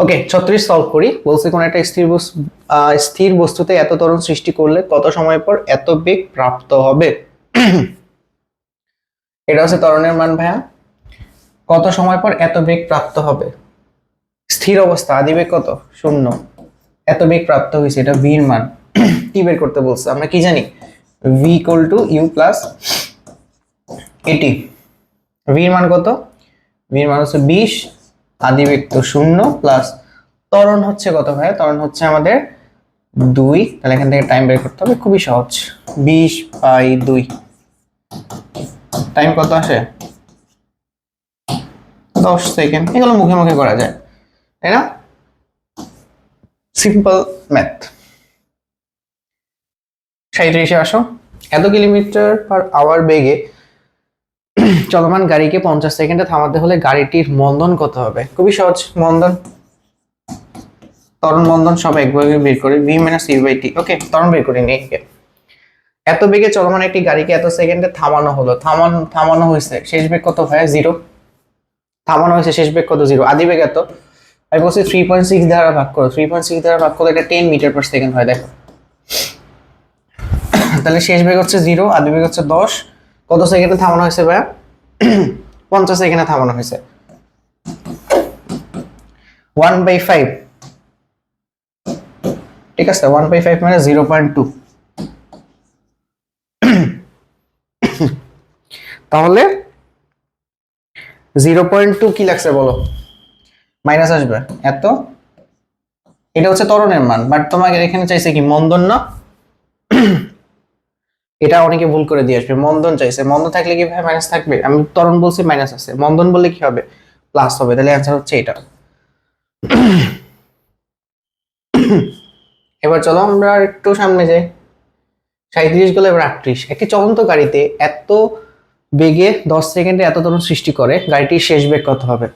ওকে, 36 সলভ করি। বলছে কোন একটা স্থির বস্তুতে এত ত্বরণ সৃষ্টি করলে কত সময় পর এত বেগ প্রাপ্ত হবে? এটা হচ্ছে ত্বরণের মান ভাইয়া, কত সময় পর এত বেগ প্রাপ্ত হবে। স্থির অবস্থা, আদি বেগ কত? 0, এত বেগ প্রাপ্ত হয়েছে, এটা v এর মান। কি বের করতে বলছে? আমরা কি জানি? v = u + at। v এর মান কত? v এর মান হচ্ছে 20, আদি বেগ তো 0, প্লাস ত্বরণ হচ্ছে কত ভাই? ত্বরণ হচ্ছে আমাদের 2। তাহলে এখান থেকে টাইম বের করতে হবে, খুবই সহজ। 20/2, টাইম কত আসে? 10 সেকেন্ড। এগুলো মুখে মুখে করা যায়, তাই না? Simple math. 37-এ আসো। এত কিলোমিটার/আওয়ার বেগে চলমান গাড়িকে 50 সেকেন্ডে থামাতে হলে গাড়িটির মন্দন কত হবে? খুবই সহজ, মন্দন, ত্বরণ মন্দন সব একভাবে বের করে, v - u/t। ওকে, ত্বরণ বের করে নিই। এত বেগে চলমান একটি গাড়িকে এত সেকেন্ডে থামানো হলো, থামানো হয়েছে, শেষ বেগ কত ভাই? 0। থামানো হয়েছে, শেষ বেগ কত? 0। আদি বেগ এত, আমি বলছি 3.6 দ্বারা ভাগ করো। 3.6 দ্বারা ভাগ করলে এটা 10 মিটার/সেকেন্ড হয়, দেখো। তাহলে শেষ বেগ হচ্ছে 0, আদি বেগ হচ্ছে 10। কত সেকেন্ডে থামানো হয়েছে ভাইয়া? 50 সেকেন্ডে থামানো হয়েছে। 1/5, ঠিক আছে। 1/5 মানে 0.2। তাহলে 0.2 কি লাগছে বলো? মাইনাস আসবে এত। এটা হচ্ছে ত্বরণের মান, বাট তোমাকে এখানে চাইছে কি? মন্দন না? এটা অনেকে ভুল করে দিয়ে আসবে, মন্দন চাইছে। মন্দন থাকলে কি ভাই মাইনাস থাকবে? আমি ত্বরণ বলছি মাইনাস আছে, মন্দন বললে কি হবে? প্লাস হবে। তাহলে অ্যান্সার হচ্ছে এটা। এবার চলো আমরা একটু সামনে যাই। 37 গেলে এবার 38। একটি চলন্ত গাড়িতে এত বেগে 10 সেকেন্ডে এত ত্বরণ সৃষ্টি করে, গাড়িটির শেষ বেগ কত হবে?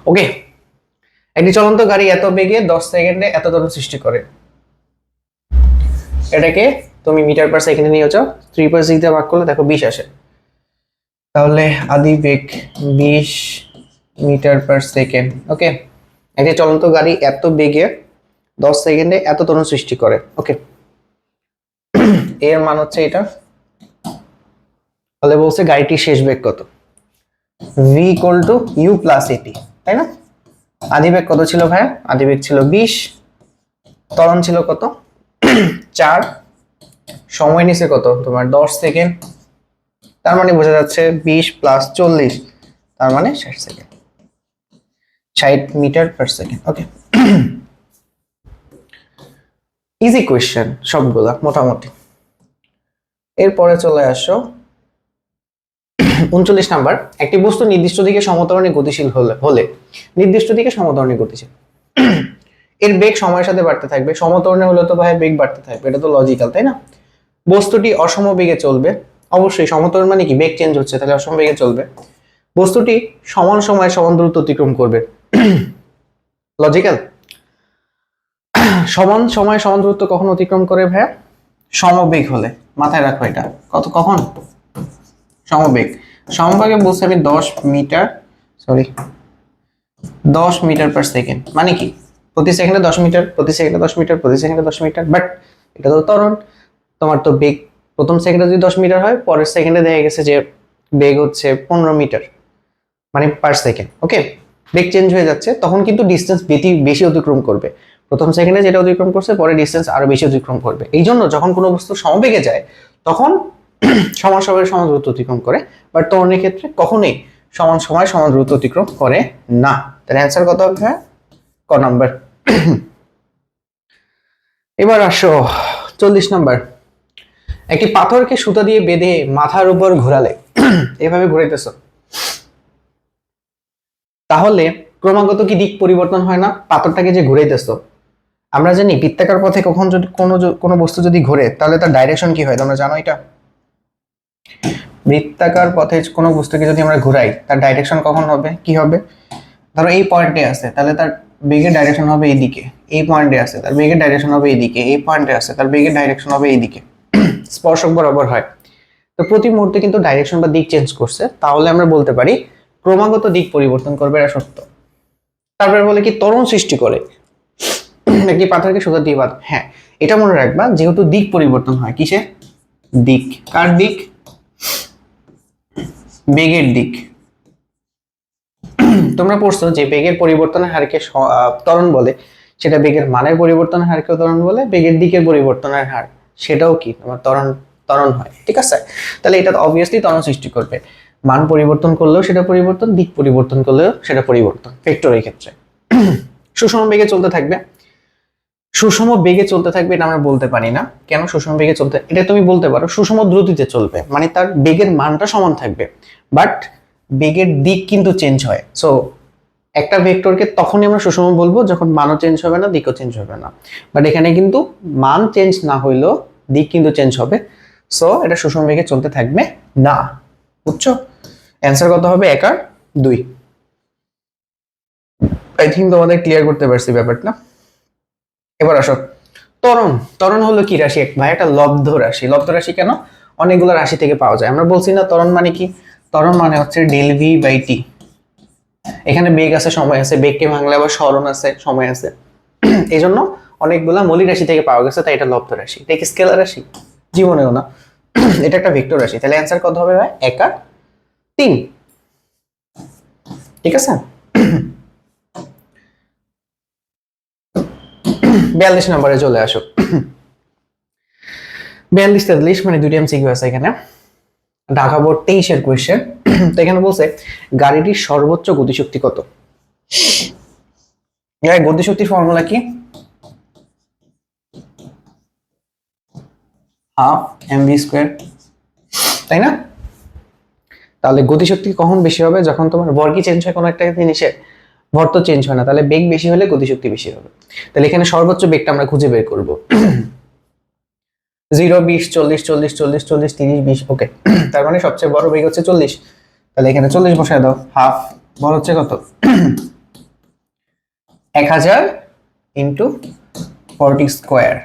ওকে, একটি চলন্ত গাড়ি এত বেগে 10 সেকেন্ডে এত ত্বরণ সৃষ্টি করে, এটাকে তুমি মিটার/সেকেন্ডে নিয়ে যাও। 3.6 দিয়ে ভাগ করলে দেখো 20 আসে। তাহলে আদি বেগ 20 মিটার/সেকেন্ড। ওকে, একটি চলন্ত গাড়ি এত বেগে 10 সেকেন্ডে এত ত্বরণ সৃষ্টি করে। ওকে, এর মান হচ্ছে এটা। তাহলে বলছে গাড়িটির শেষ বেগ কত? v = u + at, তাই না? আদি বেগ কত ছিল ভাই? আদি বেগ ছিল 20, ত্বরণ ছিল কত? 4, সময় নিছে কত তোমার? 10 সেকেন্ড। তার মানে বোঝা যাচ্ছে 20 + 40, তার মানে 60 সেকেন্ড, 60 মিটার/সেকেন্ড। ওকে, ইজি কোয়েশ্চেন সবগুলা মোটামুটি। এরপরে চলে আসো 39 নাম্বার। একটি বস্তু নির্দিষ্ট দিকে সমত্বরণে গতিশীল হলে নির্দিষ্ট দিকে সমত্বরণে গতিশীল, এর বেগ সময়ের সাথে বাড়তে থাকবে। সমত্বরণে হলে তো ভাই বেগ বাড়তে থাকবে, এটা তো লজিক্যাল, তাই না? বস্তুটি অসম বেগে চলবে, অবশ্যই সমত্বরণ মানে কি? বেগ চেঞ্জ হচ্ছে, তাহলে অসম বেগে চলবে। বস্তুটি সমান সময়ে সমান দূরত্ব অতিক্রম করবে, লজিক্যাল। সমান সময়ে সমান দূরত্ব কখন অতিক্রম করে ভাইয়া? সমবেগ হলে, মাথায় রাখো এটা। কখন? সমবেগ। সমবেগে বলছি আমি 10 meter, sorry 10 meter per second, মানে কি প্রতি সেকেন্ডে 10 মিটার, প্রতি সেকেন্ডে 10 মিটার, প্রতি সেকেন্ডে 10 মিটার, বাট এটা তো ত্বরণ। তোমার তো বেগ প্রথম সেকেন্ডে যদি 10 মিটার হয়, পরের সেকেন্ডে দেখা গেছে যে বেগ হচ্ছে 15 মিটার, মানে পার সেকেন্ড। ওকে, বেগ চেঞ্জ হয়ে যাচ্ছে, তখন কিন্তু ডিস্টেন্স বেশি অতিক্রম করবে। প্রথম সেকেন্ডে যেটা অতিক্রম করছে, পরে ডিস্টেন্স আরো বেশি অতিক্রম করবে। এই জন্য যখন কোনো বস্তু সমবেগে যায়, তখন সমান সময়ে সমান দূরত্ব অতিক্রম করে, বাট ত্বরণের ক্ষেত্রে কখনোই সমান সময় সমান দূরত্ব অতিক্রম করে না। তাহলে অ্যান্সার কত হবে? ক নাম্বার। এবার আসো 40 নাম্বার। একটি পাথরকে সুতা দিয়ে বেঁধে মাথার উপর ঘোরালে, এভাবে ঘুরাইতেছো, তাহলে ক্রমাগত কি দিক পরিবর্তন হয় না? পাথরটাকে যে ঘুরাইতেছো, আমরা জানি বৃত্তাকার পথে কখন যদি কোনো বস্তু যদি ঘোরে, তাহলে তার ডাইরেকশন কি হয়, তোমরা জানো এটা? বৃত্তাকার পথে কোনো বস্তুকে যদি আমরা ঘুরাই, তার ডাইরেকশন কখন হবে, কি হবে? ধরো এই পয়েন্টে আছে, তাহলে তার বেগের ডাইরেকশন হবে এইদিকে। এই পয়েন্টে আছে, তার বেগের ডাইরেকশন হবে এইদিকে। এই পয়েন্টে আছে, তার বেগের ডাইরেকশন হবে এইদিকে। স্পর্শক বরাবর হয়। তো প্রতি মুহূর্তে কিন্তু ডাইরেকশন বা দিক চেঞ্জ করছে, তাহলে আমরা বলতে পারি ক্রমাগত দিক পরিবর্তন করবে, এটা সত্য। তারপরে বলে কি ত্বরণ সৃষ্টি করে একটি পাথরকে সুতা দিয়ে বাঁধা। হ্যাঁ, এটা মনে রাখবা, যেহেতু দিক পরিবর্তন হয়, কিসের দিক? কার দিক? বেগের দিক। তোমরা পড়ছো যে বেগের পরিবর্তনের হারকে ত্বরণ বলে, সেটা বেগের মানের পরিবর্তনের হারকেও ত্বরণ বলে, বেগের দিকের পরিবর্তনের হার সেটাও কি তোমার ত্বরণ ত্বরণ হয়। ঠিক আছে, তাহলে এটা তো অবভিয়াসলি ত্বরণ সৃষ্টি করবে। মান পরিবর্তন করলেও সেটা পরিবর্তন, দিক পরিবর্তন করলেও সেটা পরিবর্তন, ভেক্টরের ক্ষেত্রে। সুষম বেগে চলতে থাকবে। সুষম বেগে চলতে থাকবে এটা আমরা বলতে পারি না। কেন সুষম বেগে চলতে? এটা তুমি বলতে পারো সুষম দ্রুতিতে চলবে, মানে তার বেগের মানটা সমান থাকবে, বাট বেগের দিক কিন্তু চেঞ্জ হয়। সো একটা ভেক্টরকে তখনই আমরা সুষম বলবো যখন মানও চেঞ্জ হবে না, দিকও চেঞ্জ হবে না। বাট এখানে কিন্তু মান চেঞ্জ না হইলেও দিক কিন্তু চেঞ্জ হবে। সো এটা সুষম বেগে চলতে থাকবে না। বুঝছো? অ্যান্সার কত হবে? 1 আর 2। আই থিঙ্ক তোমাদের ক্লিয়ার করতে পারছি ব্যাপারটা। এবার আসো ত্বরণ। ত্বরণ হলো কি রাশি? ভাই একটা লব্ধ রাশি। লব্ধ রাশি কেন? অনেকগুলো রাশি থেকে পাওয়া যায়। আমরা বলছি না ত্বরণ মানে কি? ত্বরণ মানে হচ্ছে ডেল ভি বাই টি। এখানে বেগ আছে, সময় আছে, বেগকে ভাঙলে আবার সরণ আছে, সময় আছে। এই জন্য অনেকগুলা মৌলিক রাশি থেকে পাওয়া গেছে, তাই এটা লব্ধ রাশি। এটা কি স্কেলার রাশি? জীবনেও না। এটা একটা ভেক্টর রাশি। তাহলে অ্যান্সার কত হবে ভাই? 1 আর 3। ঠিক আছে, 42 নম্বরে চলে আসো। 42-43 মানে দুইটা এমসিকিউ আছে এখানে। ঢাকা বোর্ড 23 এর কোয়েশ্চেন। তো এখানে বলছে গাড়িটির সর্বোচ্চ গতিশক্তি কত? গতিশক্তির ফর্মুলা কি? হাফ এমভি স্কোয়ার, তাই না? তাহলে গতিশক্তি কখন বেশি হবে? যখন তোমার ভর কি চেঞ্জ হয় কোনো একটা জিনিসের, ভর তো চেঞ্জ হয় না, তাহলে বেগ বেশি হলে গতিশক্তি বেশি হবে। তাহলে এখানে সর্বোচ্চ বেগটা আমরা খুঁজে বের করব। 0, 20, 40, 40, 40, 40, 30, 20। ওকে, তার মানে সবচেয়ে বড় বেগ হচ্ছে 40। তাহলে এখানে 40 বসায় দাও। হাফ বল হচ্ছে কত? 1000 ইন্টু 40 স্কোয়ার।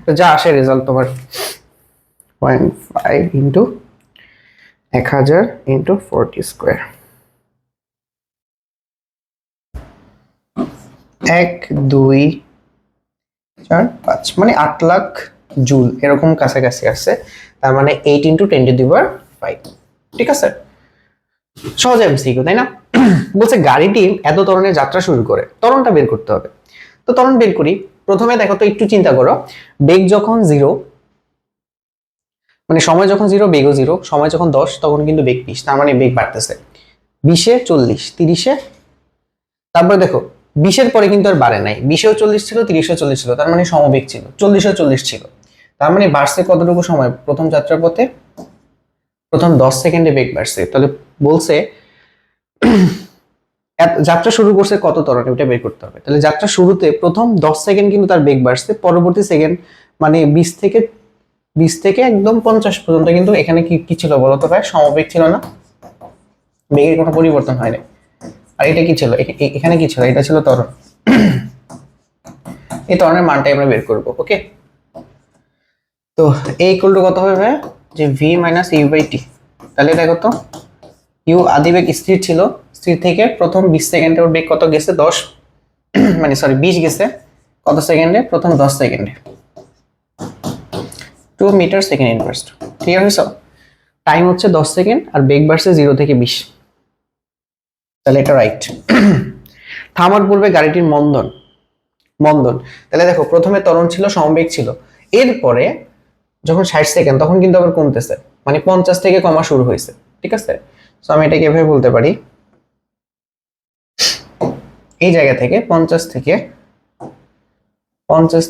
তো যা আসে রেজাল্ট তোমার 0.5 ইন্টু 1000 ইন্টু 40 স্কোয়ার। 1, 2, 4, 5 মানে 8 লাখ জুল এরকম কাছাকাছি আসছে। তার মানে 8 ইন্টু 10⁵। ঠিক আছে, সহজ এমসিকিউ তাই না? বলছে গাড়িটি এত ত্বরণে যাত্রা শুরু করে, ত্বরণটা বের করতে হবে। তো ত্বরণ বের করি। প্রথমে দেখো তো, একটু চিন্তা করো, বেগ যখন 0, মানে সময় যখন 0 বেগও 0, সময় যখন 10 তখন কিন্তু বেগ 20, তার মানে বেগ বাড়তেছে। 20-এ 40, 30-এ, তারপরে দেখো 20-এর পরে কিন্তু আর বাড়ে নাই। 20-এও 40 ছিল, 30-এও 40 ছিল, তার মানে সমবেগ ছিল। 40-এও 40 ছিল, তার মানে বাড়ছে কতটুকু সময়? প্রথম যাত্রাপথে প্রথম 10 সেকেন্ডে বেগ বাড়ছে। তাহলে বলছে যাত্রা শুরু করছে কত ত্বরণে, ওটা বের করতে হবে। তাহলে যাত্রা শুরুতে প্রথম 10 সেকেন্ড কিন্তু তার বেগ বাড়ছে, পরবর্তী সেকেন্ড মানে 20 থেকে একদম 50 পর্যন্ত কিন্তু এখানে কি ছিল বলতো ভাই? সমবেগ ছিল না, বেগের কোনো পরিবর্তন হয়নি। আর এটা কি ছিল? এখানে কি ছিল? এটা ছিল ত্বরণ। এই ত্বরণের মানটাই আমরা বের করব। ওকে, তো a ইকুয়াল টু কত হবে ভাই? যে v minus you by T. তাহলে দেখো তো, ইউ আদি বেগ স্থির ছিল, স্থির থেকে প্রথম 20 সেকেন্ডে ওর বেগ কত গেছে 10 মানে সরি 20 গেছে কত সেকেন্ডে প্রথম 10 সেকেন্ডে 2 মিটার সেকেন্ড ইনভার্স। ঠিক আছে, টাইম হচ্ছে 10 সেকেন্ড আর বেগ বাড়ছে 0 থেকে 20, তাহলে এটা রাইট। থামার পূর্বে গাড়িটির মন্দন মন্দন তাহলে দেখো প্রথমে ত্বরণ ছিল, সমবেগ ছিল, এরপরে যখন 60 সেকেন্ড তখন কিন্তু আবার কমতেছে, মানে 50 থেকে কমা শুরু হয়েছে। ঠিক আছে, সো আমি এটাকে এভাবে বলতে পারি, এই জায়গা থেকে 50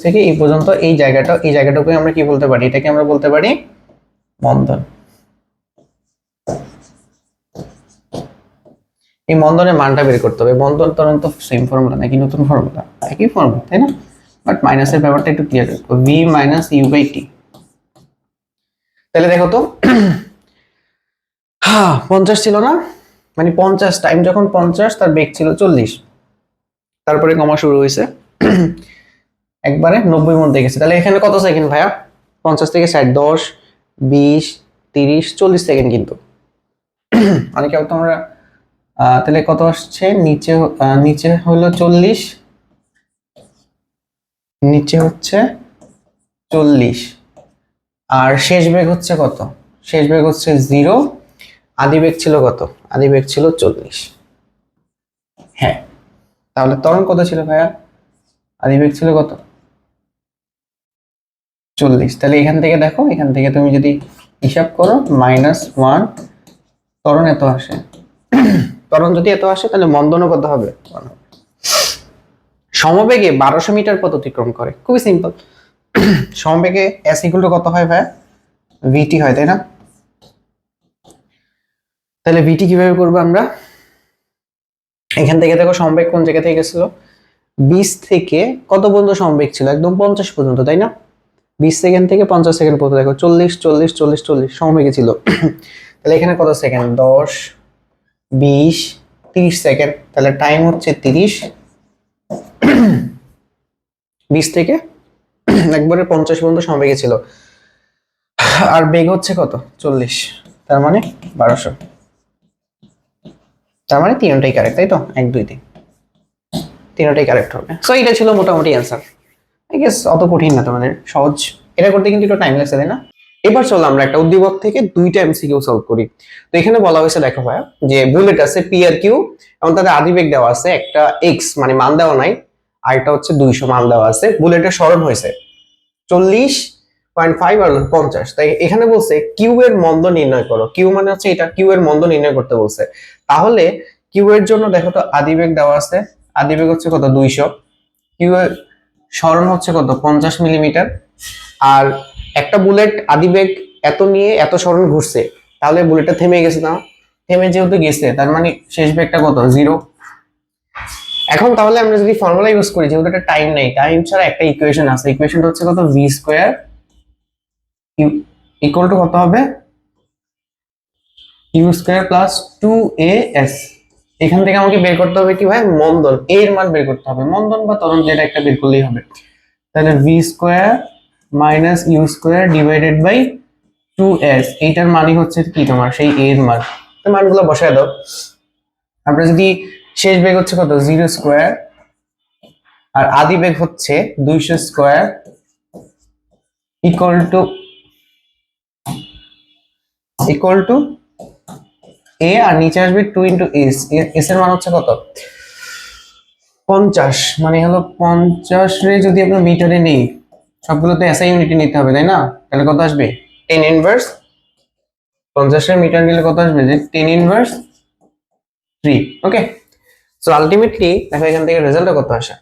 থেকে এই পর্যন্ত এই জায়গাটাকে আমরা কি বলতে পারি, এটাকে আমরা বলতে পারি মন্দন। এই মন্দনের মানটা বের করতে হবে। মন্দন ত্বরণ তো সেম ফর্মুলা নাকি নতুন ফর্মুলা? একই ফর্মুলা তাই না, বাট মাইনাসের ব্যাপারটা একটু ক্লিয়ার রাখবো, v minus you by T. তাহলে দেখো তো 50 ছিল না, মানে 50 টাইম যখন 50 তার বেগ ছিল 40, তারপরে কমা শুরু হয়েছে একবারে 90 মধ্যে গেছে। তাহলে এখানে কত সেকেন্ড ভাইয়া? 50 থেকে 60, 10 20 30 40 সেকেন্ড কিন্তু অনেকে তোমরা তাহলে কত আসছে নিচে, নিচে হলো 40, নিচে হচ্ছে 40 আর শেষ বেগ হচ্ছে কত? শেষ বেগ হচ্ছে 0, আদি বেগ ছিল কত? আদি বেগ ছিল 40। হ্যাঁ, তাহলে ত্বরণ কত ছিল ভাইয়া? আদি বেগ ছিল কত? 40। তাহলে এখান থেকে দেখো, এখান থেকে তুমি যদি হিসাব করো -1, ত্বরণ এত আসে। ত্বরণ যদি এত আসে তাহলে মন্দনও কত হবে? সমবেগে 1200 মিটার পথ অতিক্রম করে। খুবই সিম্পল, সমবেগে s ইকুয়াল টু কত হয় ভাই? vt হয় তাই না? তাহলে vt কিভাবে করবো আমরা? এখান থেকে দেখো সমবেগ কোন জায়গা থেকে গেছিল, 20 থেকে কত পর্যন্ত সমবেগ ছিল? একদম 50 পর্যন্ত তাই না? 20 সেকেন্ড থেকে 50 সেকেন্ড পর্যন্ত দেখো 40 40 40 40 সমবেগে ছিল। তাহলে এখানে কত সেকেন্ড? 10 20 30 সেকেন্ড, তাহলে টাইম হচ্ছে 30। 20 থেকে একবারে 50 পর্যন্ত সমবেগে ছিল, আর বেগ হচ্ছে কত? 40, তার মানে 1200। তার মানে তিনটাই কারেক্ট তাই তো? 1 2 3 তিনটাই কারেক্ট হবে। সো এটা ছিল মোটামুটি অ্যান্সার। আই গেস অত কঠিন না, তোমাদের সহজ। এটা করতে কিন্তু একটু টাইম লাগছে তাই না? এবার চলো আমরা একটা উদ্দীপক থেকে দুইটা এমসিকিউ সলভ করি। তো এখানে বলা হয়েছে দেখো ভাই, যে বুলেট আছে পি আর কিউ এবং তাদের আদিবেগ দেওয়া আছে, একটা এক্স মানে মান দেওয়া নাই, আর এটা হচ্ছে 200 মান দেওয়া আছে। বুলেটের স্মরণ হয়েছে 40.5 আর 50। তাই এখানে বলছে কিউ এর মন্দ নির্ণয় করো। কিউ মানে হচ্ছে এটা, কিউ এর মন্দ নির্ণয় করতে বলছে। তাহলে কিউ এর জন্য দেখো তো আদিবেগ দেওয়া আছে, আদিবেগ হচ্ছে কত? 200। কিউ এর স্মরণ হচ্ছে কত? 50 মিলিমিটার। আর একটা বুলেট আদিবেগ এত নিয়ে এত স্মরণ ঘুরছে, তাহলে বুলেটটা থেমে গেছে না? থেমে যেহেতু গেছে তার মানে শেষ বেগটা কত? 0। এখন তাহলে আমরা যদি ফর্মুলা ইউজ করি, যেহেতু এটা টাইম নেই, টাইম ছাড়া একটা ইকুয়েশন আছে, ইকুয়েশনটা হচ্ছে কত? ভি স্কোয়ার ইকুয়াল টু কত হবে? U square plus 2as। এখান থেকে আমাকে বের করতে হবে কি ভাই? মন্দন, এর মান বের করতে হবে, মন্দন বা ত্বরণ যেটা একটা বের করলেই হবে। তাহলে v square minus u square divided by 2s, এইটার মানই হচ্ছে কি তোমার সেই এর মান। তো মানগুলো বসায় দাও। আমরা যদি শেষ বেগ হচ্ছে কত? 0 স্কোয়ার আর আদি বেগ হচ্ছে 200 স্কোয়ার ইকুয়াল টু এ, আর নিচে আসবে 2 ইন্টু এস। এস এর মান হচ্ছে কত? 50, মানে হলো 50 রে যদি আমরা মিটারে নেই, সবগুলো তো এসআই ইউনিটে নিতে হবে তাই না? তাহলে কত আসবে? 10 ইনভার্স 50 এর মিটার নিলে কত আসবে? যে 10 ইনভার্স 3। ওকে, সো আলটিমেটলি দেখো এখান থেকে রেজাল্টটা কত আসে,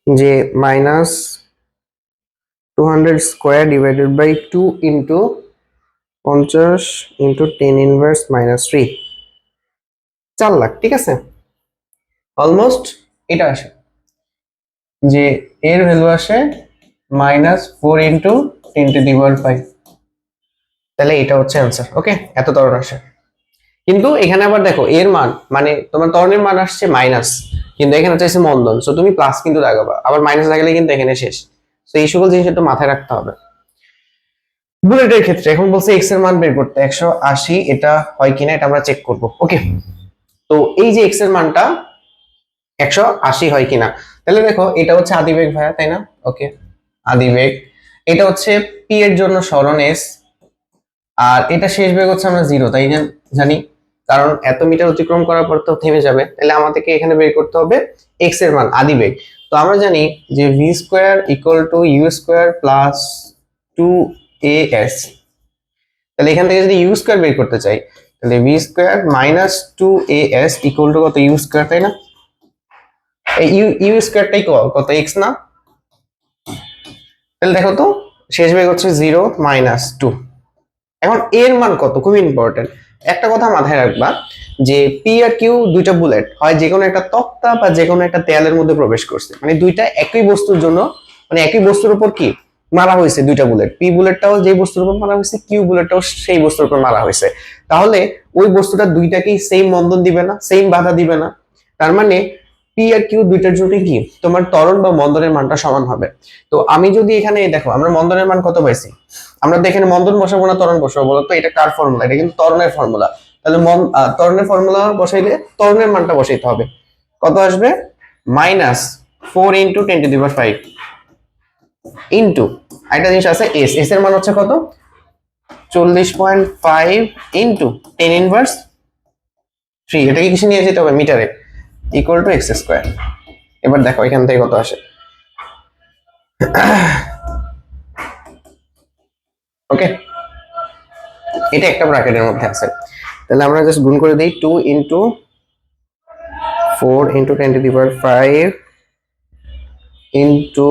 যে minus 200 square divided by 2 into 50 into 10 inverse minus 3, 4 lakh. ঠিক আছে, অলমোস্ট এটা আসে, যে এর ভ্যালু আসে -4 ইন্টু 10 টু দি পাওয়ার 5। তাহলে এটা হচ্ছে অ্যান্সার। ওকে, এত ত্বরণ আসে। কিন্তু এখানে আবার দেখো এর মান, মানে তোমার ত্বরণের মান আসছে মাইনাস, কিন্তু এখানে চাইছে মন্দন, সো তুমি প্লাস কিন্তু লাগাবা, আবার মাইনাস লাগালে কিন্তু এখানে শেষ। তো এই সকল জিনিস একটু মাথায় রাখতে হবে। বুলেটের ক্ষেত্রে এখন বলছে এক্স এর মান বের করতে 180, এটা হয় কিনা এটা আমরা চেক করব। ওকে, তো এই যে এক্স এর মানটা 180 হয় কিনা, তাহলে দেখো এটা হচ্ছে আদিবেগ ভাইয়া, তাই না? ওকে, আদিবেগ। এটা হচ্ছে পি এর জন্য সরণ এস, আর এটা শেষ বেগ হচ্ছে আমরা 0, তাই জানি, কারণ এত মিটার অতিক্রম করার পর তো থেমে যাবে, তাহলে আমাদেরকে এখানে বের করতে হবে এক্স এর মান, আদিবেগ। তো আমরা জানি যে v square equal to u square plus 2as। তাহলে এখান থেকে যদি ইউ স্কোয়ার বের করতে চাই, তাহলে v square minus 2as equal to কত, ইউ স্কোয়ার, তাই না? এই ইউ স্কোয়ারটাই কত, এক্স না? তাহলে দেখো তো শেষ বেগ হচ্ছে 0 মাইনাস 2। এখন এর মান কত, খুব ইম্পর্টেন্ট। একটা কথা মাথায় রাখবা যে পি আর কিউ দুইটা বুলেট, হয় যে কোনো একটা তক্তা বা যে কোনো একটা দেয়ালের মধ্যে প্রবেশ করছে, মানে দুইটা একই বস্তুর জন্য, মানে একই বস্তুর উপর কি মারা হয়েছে দুইটা বুলেট। পি বুলেটটাও যে বস্তুর উপর মারা হয়েছে, কিউ বুলেটটাও সেই বস্তুর উপর মারা হয়েছে। তাহলে ওই বস্তুটা দুইটাকেই সেম বন্ধন দিবে না, সেম বাধা দিবে না। তার মানে পি আর কিউ দুইটার জন্য কি তোমার ত্বরণ বা মন্দনের মানটা সমান হবে। তো আমি যদি এখানে দেখো আমরা মন্দনের মান কত পাইছি, আমরা তো এখানে মন্দন বসাবো না ত্বরণ বসাবো, বলো তো এটা কার ফর্মুলা? এটা কিন্তু ত্বরণের ফর্মুলা। তাহলে ত্বরণের ফর্মুলা বসাইলে ত্বরণের মানটা বসাইতে হবে, কত আসবে? -4 × 10⁵ ইন্টু একটা জিনিস আছে এস, এস এর মান হচ্ছে কত, 40.5 ইন্টু 10⁻3, এটাকে কিসে নিয়ে যেতে হবে, মিটারে, ইকুয়াল টু এক্স স্কোয়ার। এবার দেখো এখান থেকে কত আসে। ওকে, এটা একটা ব্র্যাকেটের মধ্যে আছে, তাহলে আমরা জাস্ট গুণ করে দিই 2 × 4 × 10⁵ ইন্টু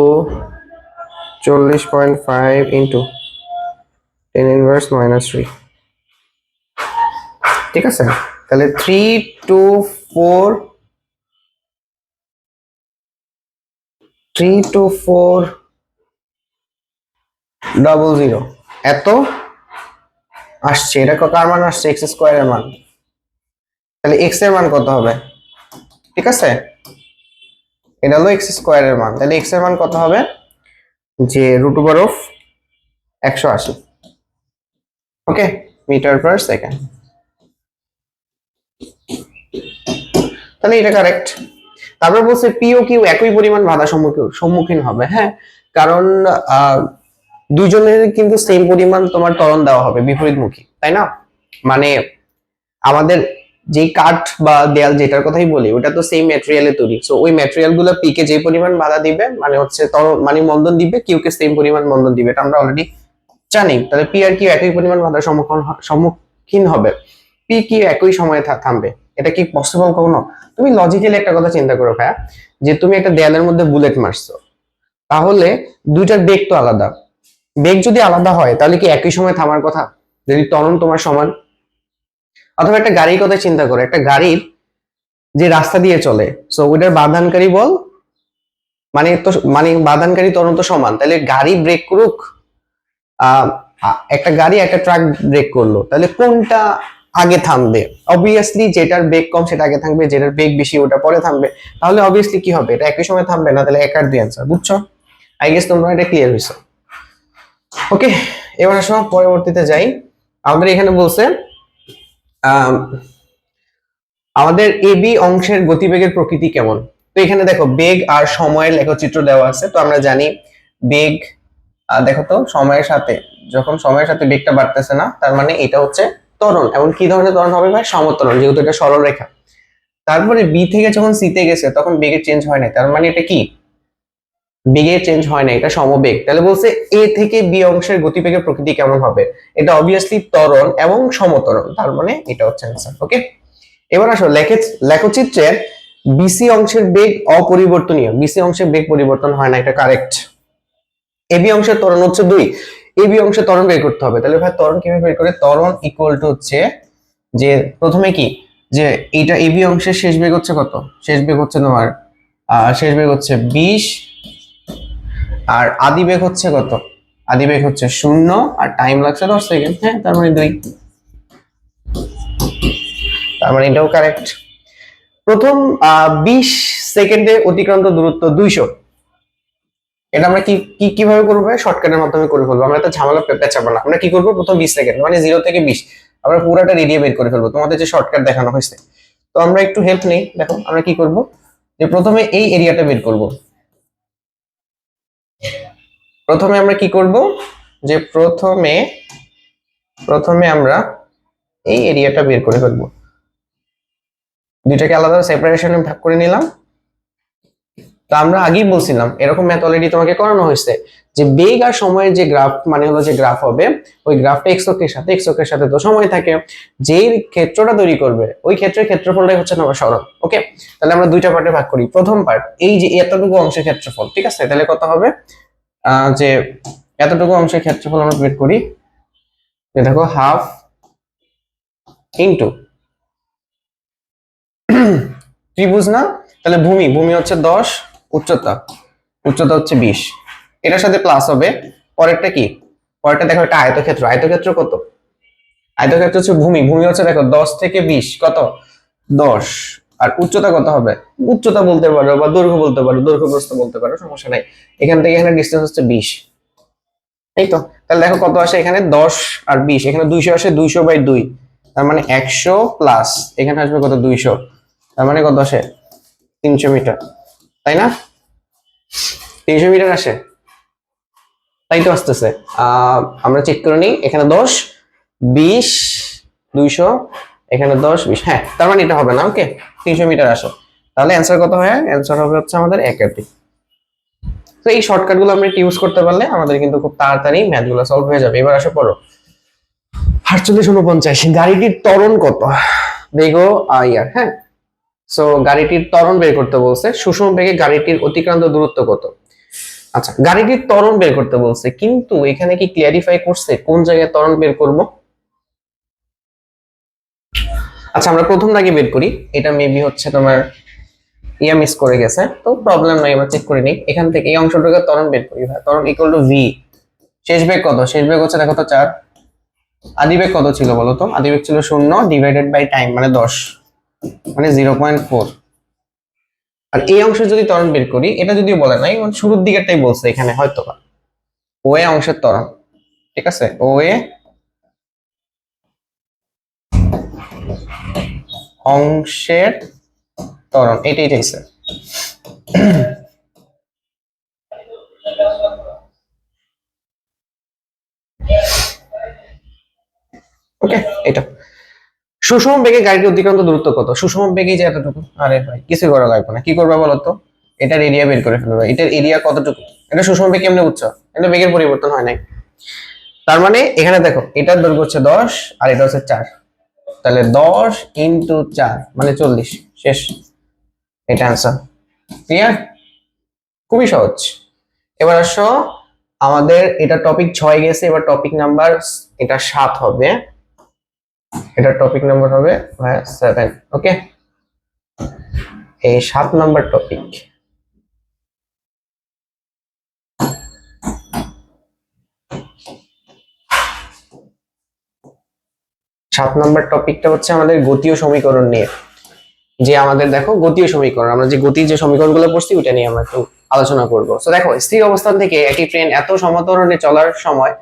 40.5 ইন্টু 10⁻³ ঠিক আছে। তাহলে 32400 এত আসছে। এটা কার মান আসছে? এক্স স্কোয়ারের মান। তাহলে এক্স এর মান কত হবে? ঠিক আছে, এটা হলো এক্স স্কোয়ারের মান, তাহলে এক্স এর মান কত হবে, যে √180। ওকে, মিটার/সেকেন্ড। তাহলে এটা কারেক্ট। তারপর বলছে পি ও কিউ একই পরিমাণ বাধা সম্মুখীন হবে। হ্যাঁ, কারণ দুইজনের কিন্তু সেম পরিমাণ তোমার ত্বরণ দেওয়া হবে বিপরীতমুখী, তাই না? মানে আমাদের যে কাঠ বা দেয়াল যেটার কথাই বলি, ওটা তো সেম ম্যাটেরিয়ালে তৈরি। সো ওই ম্যাটেরিয়াল গুলো পি কে যে পরিমাণ বাধা দিবে, মানে হচ্ছে মানে মন্দন দিবে, কিউ কে সেম পরিমাণ মন্দন দিবে, এটা আমরা অলরেডি জানি। তাহলে পি আর কিউ একই পরিমাণ বাধার সম্মুখীন হবে, পি কিউ একই সময়ে থামবে, এটা কি পসিবল কখনো? তুমি লজিক্যালি একটা কথা চিন্তা করো ভাইয়া, যে তুমি একটা দেয়ালের মধ্যে বুলেট মারছো, তাহলে দুইটার বেগ তো আলাদা। বেগ যদি আলাদা হয় তাহলে কি একই সময় থামার কথা, যদি ত্বরণ তোমার সমান? অথবা একটা গাড়ির কথা চিন্তা করো, একটা গাড়ির যে রাস্তা দিয়ে চলে, সো ওইটার বাধানকারী বল মানে বাধানকারী ত্বরণ তো সমান, তাহলে গাড়ি ব্রেক করুক, একটা গাড়ি একটা ট্রাক ব্রেক করলো, তাহলে কোনটা আগে থামবে? অবভিয়াসলি যেটার বেগ কম সেটা আগে থামবে, যেটার বেগ বেশি ওটা পরে থামবে। তাহলে অবভিয়াসলি কি হবে, এটা একই সময় থামবে না, তাহলে 1 আর 2 অ্যান্সার। বুঝছো? আই গেস তোমরা এটা ক্লিয়ার হয়েছে। ওকে, এবার আসো পরবর্তীতে যাই। আমাদের এখানে বলছে আমাদের এবি অংশের গতিবেগের প্রকৃতি কেমন। তো এখানে দেখো বেগ আর সময়ের লেখচিত্র দেওয়া আছে। তো আমরা জানি বেগ, দেখো তো যখন সময়ের সাথে বেগটা বাড়তেছে না, তার মানে এটা হচ্ছে ত্বরণ। এবং কি ধরনের ত্বরণ হবে ভাই? সমত্বরণ, যেহেতু এটা সরল রেখা। তারপরে বি থেকে যখন সি তে গেছে তখন বেগের চেঞ্জ হয় না, তার মানে এটা কি বেগের চেঞ্জ হয় না, এটা সমবেগ। তাহলে বলছে এ থেকে বি অংশের গতিবেগের প্রকৃতি কেমন হবে, এটা অবভিয়াসলি ত্বরণ এবং সমত্বরণ, তার মানে এটা হচ্ছে অ্যান্সার। ওকে, এবার আসো লেখচিত্রের বিসি অংশের বেগ অপরিবর্তনীয়, বিসি অংশের বেগ পরিবর্তন হয় না, এটা কারেক্ট। এবি অংশের ত্বরণ হচ্ছে 2, এবি অংশের ত্বরণ বের করতে হবে। তাহলে ভাই ত্বরণ কিভাবে বের করে? ত্বরণ ইকুয়াল টু হচ্ছে যে প্রথমে কি, যে এইটা এবি অংশের শেষ বেগ হচ্ছে কত, শেষ বেগ হচ্ছে তোমার 20, আর আদি বেগ হচ্ছে কত, আদি বেগ হচ্ছে 0, আর টাইম লাগছে 10 সেকেন্ড। হ্যাঁ, তার মানে 2, তার মানে এটাও কারেক্ট। প্রথম 20 সেকেন্ডে অতিক্রান্ত দূরত্ব 200, এটা আমরা কিভাবে করবো? শর্টকাটের মাধ্যমে করে ফেলবো। আমরা তো ঝামেলা পেঁচাবো না। আমরা কি করবো? প্রথম 20 সেকেন্ড মানে 0 থেকে 20 আমরা পুরাটা এরিয়া বের করে ফেলবো, তোমাদের যে শর্টকাট দেখানো হয়েছে। তো আমরা একটু হেল্প নেই। দেখো আমরা কি করব, যে প্রথমে এই এরিয়াটা বের করব। প্রথমে আমরা কি করব, যে প্রথমে আমরা এই এরিয়াটা বের করে ফেলবো। দুইটাকে আলাদা সেপারেশনে ভাগ করে নিলাম। তো আমরা আগেই বলছিলাম, এরকম ম্যাথ অলরেডি তোমাকে করানো হয়েছে, যে বেগ আর সময়ের যে গ্রাফ মানে হলো যে গ্রাফ হবে, ওই গ্রাফটা এক্স অক্ষের সাথে তো সময় থাকে, যেই ক্ষেত্রটা তৈরি করবে ওই ক্ষেত্রের ক্ষেত্রফলটাই হচ্ছে তোমার সরণ। ওকে, তাহলে আমরা দুইটা পার্টে ভাগ করি। প্রথম পার্ট এই যে এতটুকু অংশের ক্ষেত্রফল, ঠিক আছে? তাহলে কত হবে, যে এতটুকু অংশের ক্ষেত্রফল আমরা বের করি, দেখো হাফ ইন্টু ত্রিভুজ না, তাহলে ভূমি হচ্ছে 10, উচ্চতা হচ্ছে 20, এটার সাথে প্লাস হবে। পরেরটা কি? পরেরটা দেখো, এটা আয়তক্ষেত্র কত? আয়তক্ষেত্র হচ্ছে ভূমি হচ্ছে দেখো 10 থেকে 20 কত? 10। আর উচ্চতা কত হবে? উচ্চতা বলতে পারো বা দৈর্ঘ্য বলতে পারো, দৈর্ঘ্য প্রস্থ বলতে পারো, সমস্যা নাই। এখান থেকে এখানে ডিসটেন্স হচ্ছে 20। এই তো, তাহলে দেখো কত আসে এখানে, 10 আর 20, এখানে 200 আসে, 200/2, তার মানে 100 প্লাস এখানে আসবে কত, 200, তার মানে কত আসে, 300 মিটার, তাই না? 300 মিটার আসে, তাই তো আসতেছে। আমরা চেক করে নিই, এখানে 10, 20, 200, এখানে 10, 20, হ্যাঁ, তার মানে এটা হবে না। ওকে, 300 মিটার আসে। তাহলে অ্যান্সার কত হয়? অ্যান্সার হবে হচ্ছে আমাদের 1/2। তো এই শর্টকাট গুলো আমরা ইউজ করতে পারলে আমাদের কিন্তু খুব তাড়াতাড়ি ম্যাথ গুলো সলভ হয়ে যাবে। এবার আসো পড়ো 4849, গাড়িটির ত্বরণ কত? বেগও আইআর, হ্যাঁ। সো গাড়িটির ত্বরণ বের করতে বলছে, সুষম বেগে গাড়িটির অতিক্রান্ত দূরত্ব কত? আচ্ছা, গাড়িটির ত্বরণ বের করতে বলছে, কিন্তু এখানে কি ক্লিয়ারিফাই করছে কোন জায়গায় ত্বরণ বের করব? আচ্ছা, আমরা প্রথম দাগে বের করি। এটা মেবি হচ্ছে তোমার মিস করে গেছে, তো প্রবলেম নাই, আমরা চেক করে নিই। এখান থেকে এই অংশটুকু ত্বরণ বের করি। ভাই ত্বরণ ইকুয়াল টু ভি, শেষ বেগ কত? শেষ বেগ হচ্ছে দেখো তো 4। আদিবেগ কত ছিল বলো তো? আদিবেগ ছিল 0 ডিভাইডেড বাই টাইম মানে 10, মানে 0.4। আর এই অংশে যদি ত্বরণ বের করি, এটা যদিও বলে নাই, মানে শুরুর দিকেরটাই বলছে এখানে হয়তো বা, ও এ অংশের ত্বরণ, ঠিক আছে? ও এ অংশের ত্বরণ, এটাই চাইছে। ওকে, এটা সুষম বেগে গাড়ির অতিক্রান্ত দূরত্ব কত? সুষম বেগে যে এতটুকু, আরে ভাই কিছু করা লাগবে না। কি করবে বলো তো? এটার এরিয়া বের করে ফেলবে। এটার এরিয়া কতটুকু? এটা সুষম বেগ কেমনে বুঝছো? এটা বেগের পরিবর্তন হয় নাই। তার মানে এখানে দেখো, এটার দৈর্ঘ্য হচ্ছে 10 আর এটা হচ্ছে 4, তাহলে 10 ইন্টু 4 মানে 40। শেষ, এটা অ্যান্সার। ক্লিয়ার? খুবই সহজ। এবার আসো, আমাদের এটা টপিক 6 গেছে, এবার টপিক নাম্বার এটা 7 হবে। এটা টপিক নাম্বার হবে 7। ওকে, এই 7 নাম্বার টপিক। 7 নাম্বার টপিকটা হচ্ছে আমাদের গতীয় সমীকরণ নিয়ে। যে আমাদের দেখো গতীয় সমীকরণ, আমরা যে গতির যে সমীকরণগুলো পড়ছি ওটা নিয়ে আমরা একটু আলোচনা করব। তো দেখো, স্থির অবস্থান থেকে একটি ট্রেন এত সমান্তরালে চলার সময়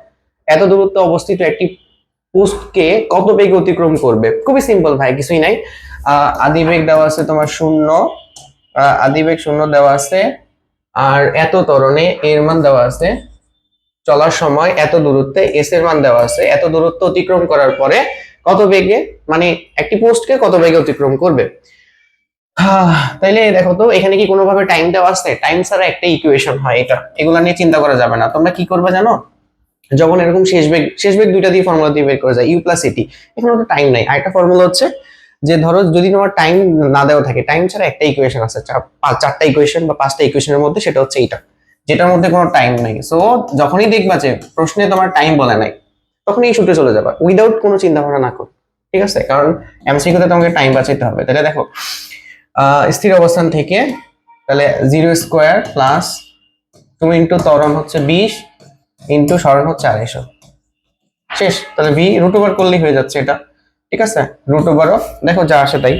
এত দূরত্ব অবস্থিত একটি পোস্টকে কত বেগে অতিক্রম করবে? খুবই সিম্পল ভাই, কিছুই নাই। আদিবেগ দেওয়া আছে তোমার 0, আদিবেগ 0 দেওয়া আছে, আর এত ত্বরণে এর মান দেওয়া আছে, চলার সময় এত দূরত্বে এস এর মান দেওয়া আছে, এত দূরত্ব অতিক্রম করার পরে কত বেগে, মানে একটি পোস্টকে কত বেগে অতিক্রম করবে। তাইলে দেখো তো, এখানে কি কোনোভাবে টাইম দেওয়া আছে? টাইম ছাড়া একটা ইকুয়েশন হয়, এটা এগুলা নিয়ে চিন্তা করা যাবে না। তোমরা কি করবে জানো? যখন এরকম শেষ বেগ দুইটা দিয়ে ফর্মুলা দিয়ে বের করে যায়, ইউ প্লাস এটি, এখানে তো টাইম নাই। আরেকটা ফর্মুলা হচ্ছে যে ধরো যদি তোমার টাইম না দেওয়া থাকে, টাইম ছাড়া একটা ইকুয়েশন আছে, চারটা ইকুয়েশন বা 5টা ইকুয়েশনের মধ্যে, সেটা হচ্ছে এইটা, যেটার মধ্যে কোনো টাইম নাই। সো যখনই দেখবা যে প্রশ্নে তোমার টাইম বলে নাই, তখন এই সূত্রে চলে যাবা উইদাউট কোনো চিন্তা ভাবনা না করো, ঠিক আছে? কারণ এমসিকিউতে তোমাকে টাইম বাঁচাইতে হবে। তাহলে দেখো, স্থির অবস্থান থেকে, তাহলে 0² প্লাস 2 ইন্টু ত্বরণ হচ্ছে 20 ইন্টু সরণ হচ্ছে 250। শেষ। তাহলে ভি রুট ওভার করলেই হয়ে যাচ্ছে এটা, ঠিক আছে? রুট ওভারও দেখো যা আসে তাই।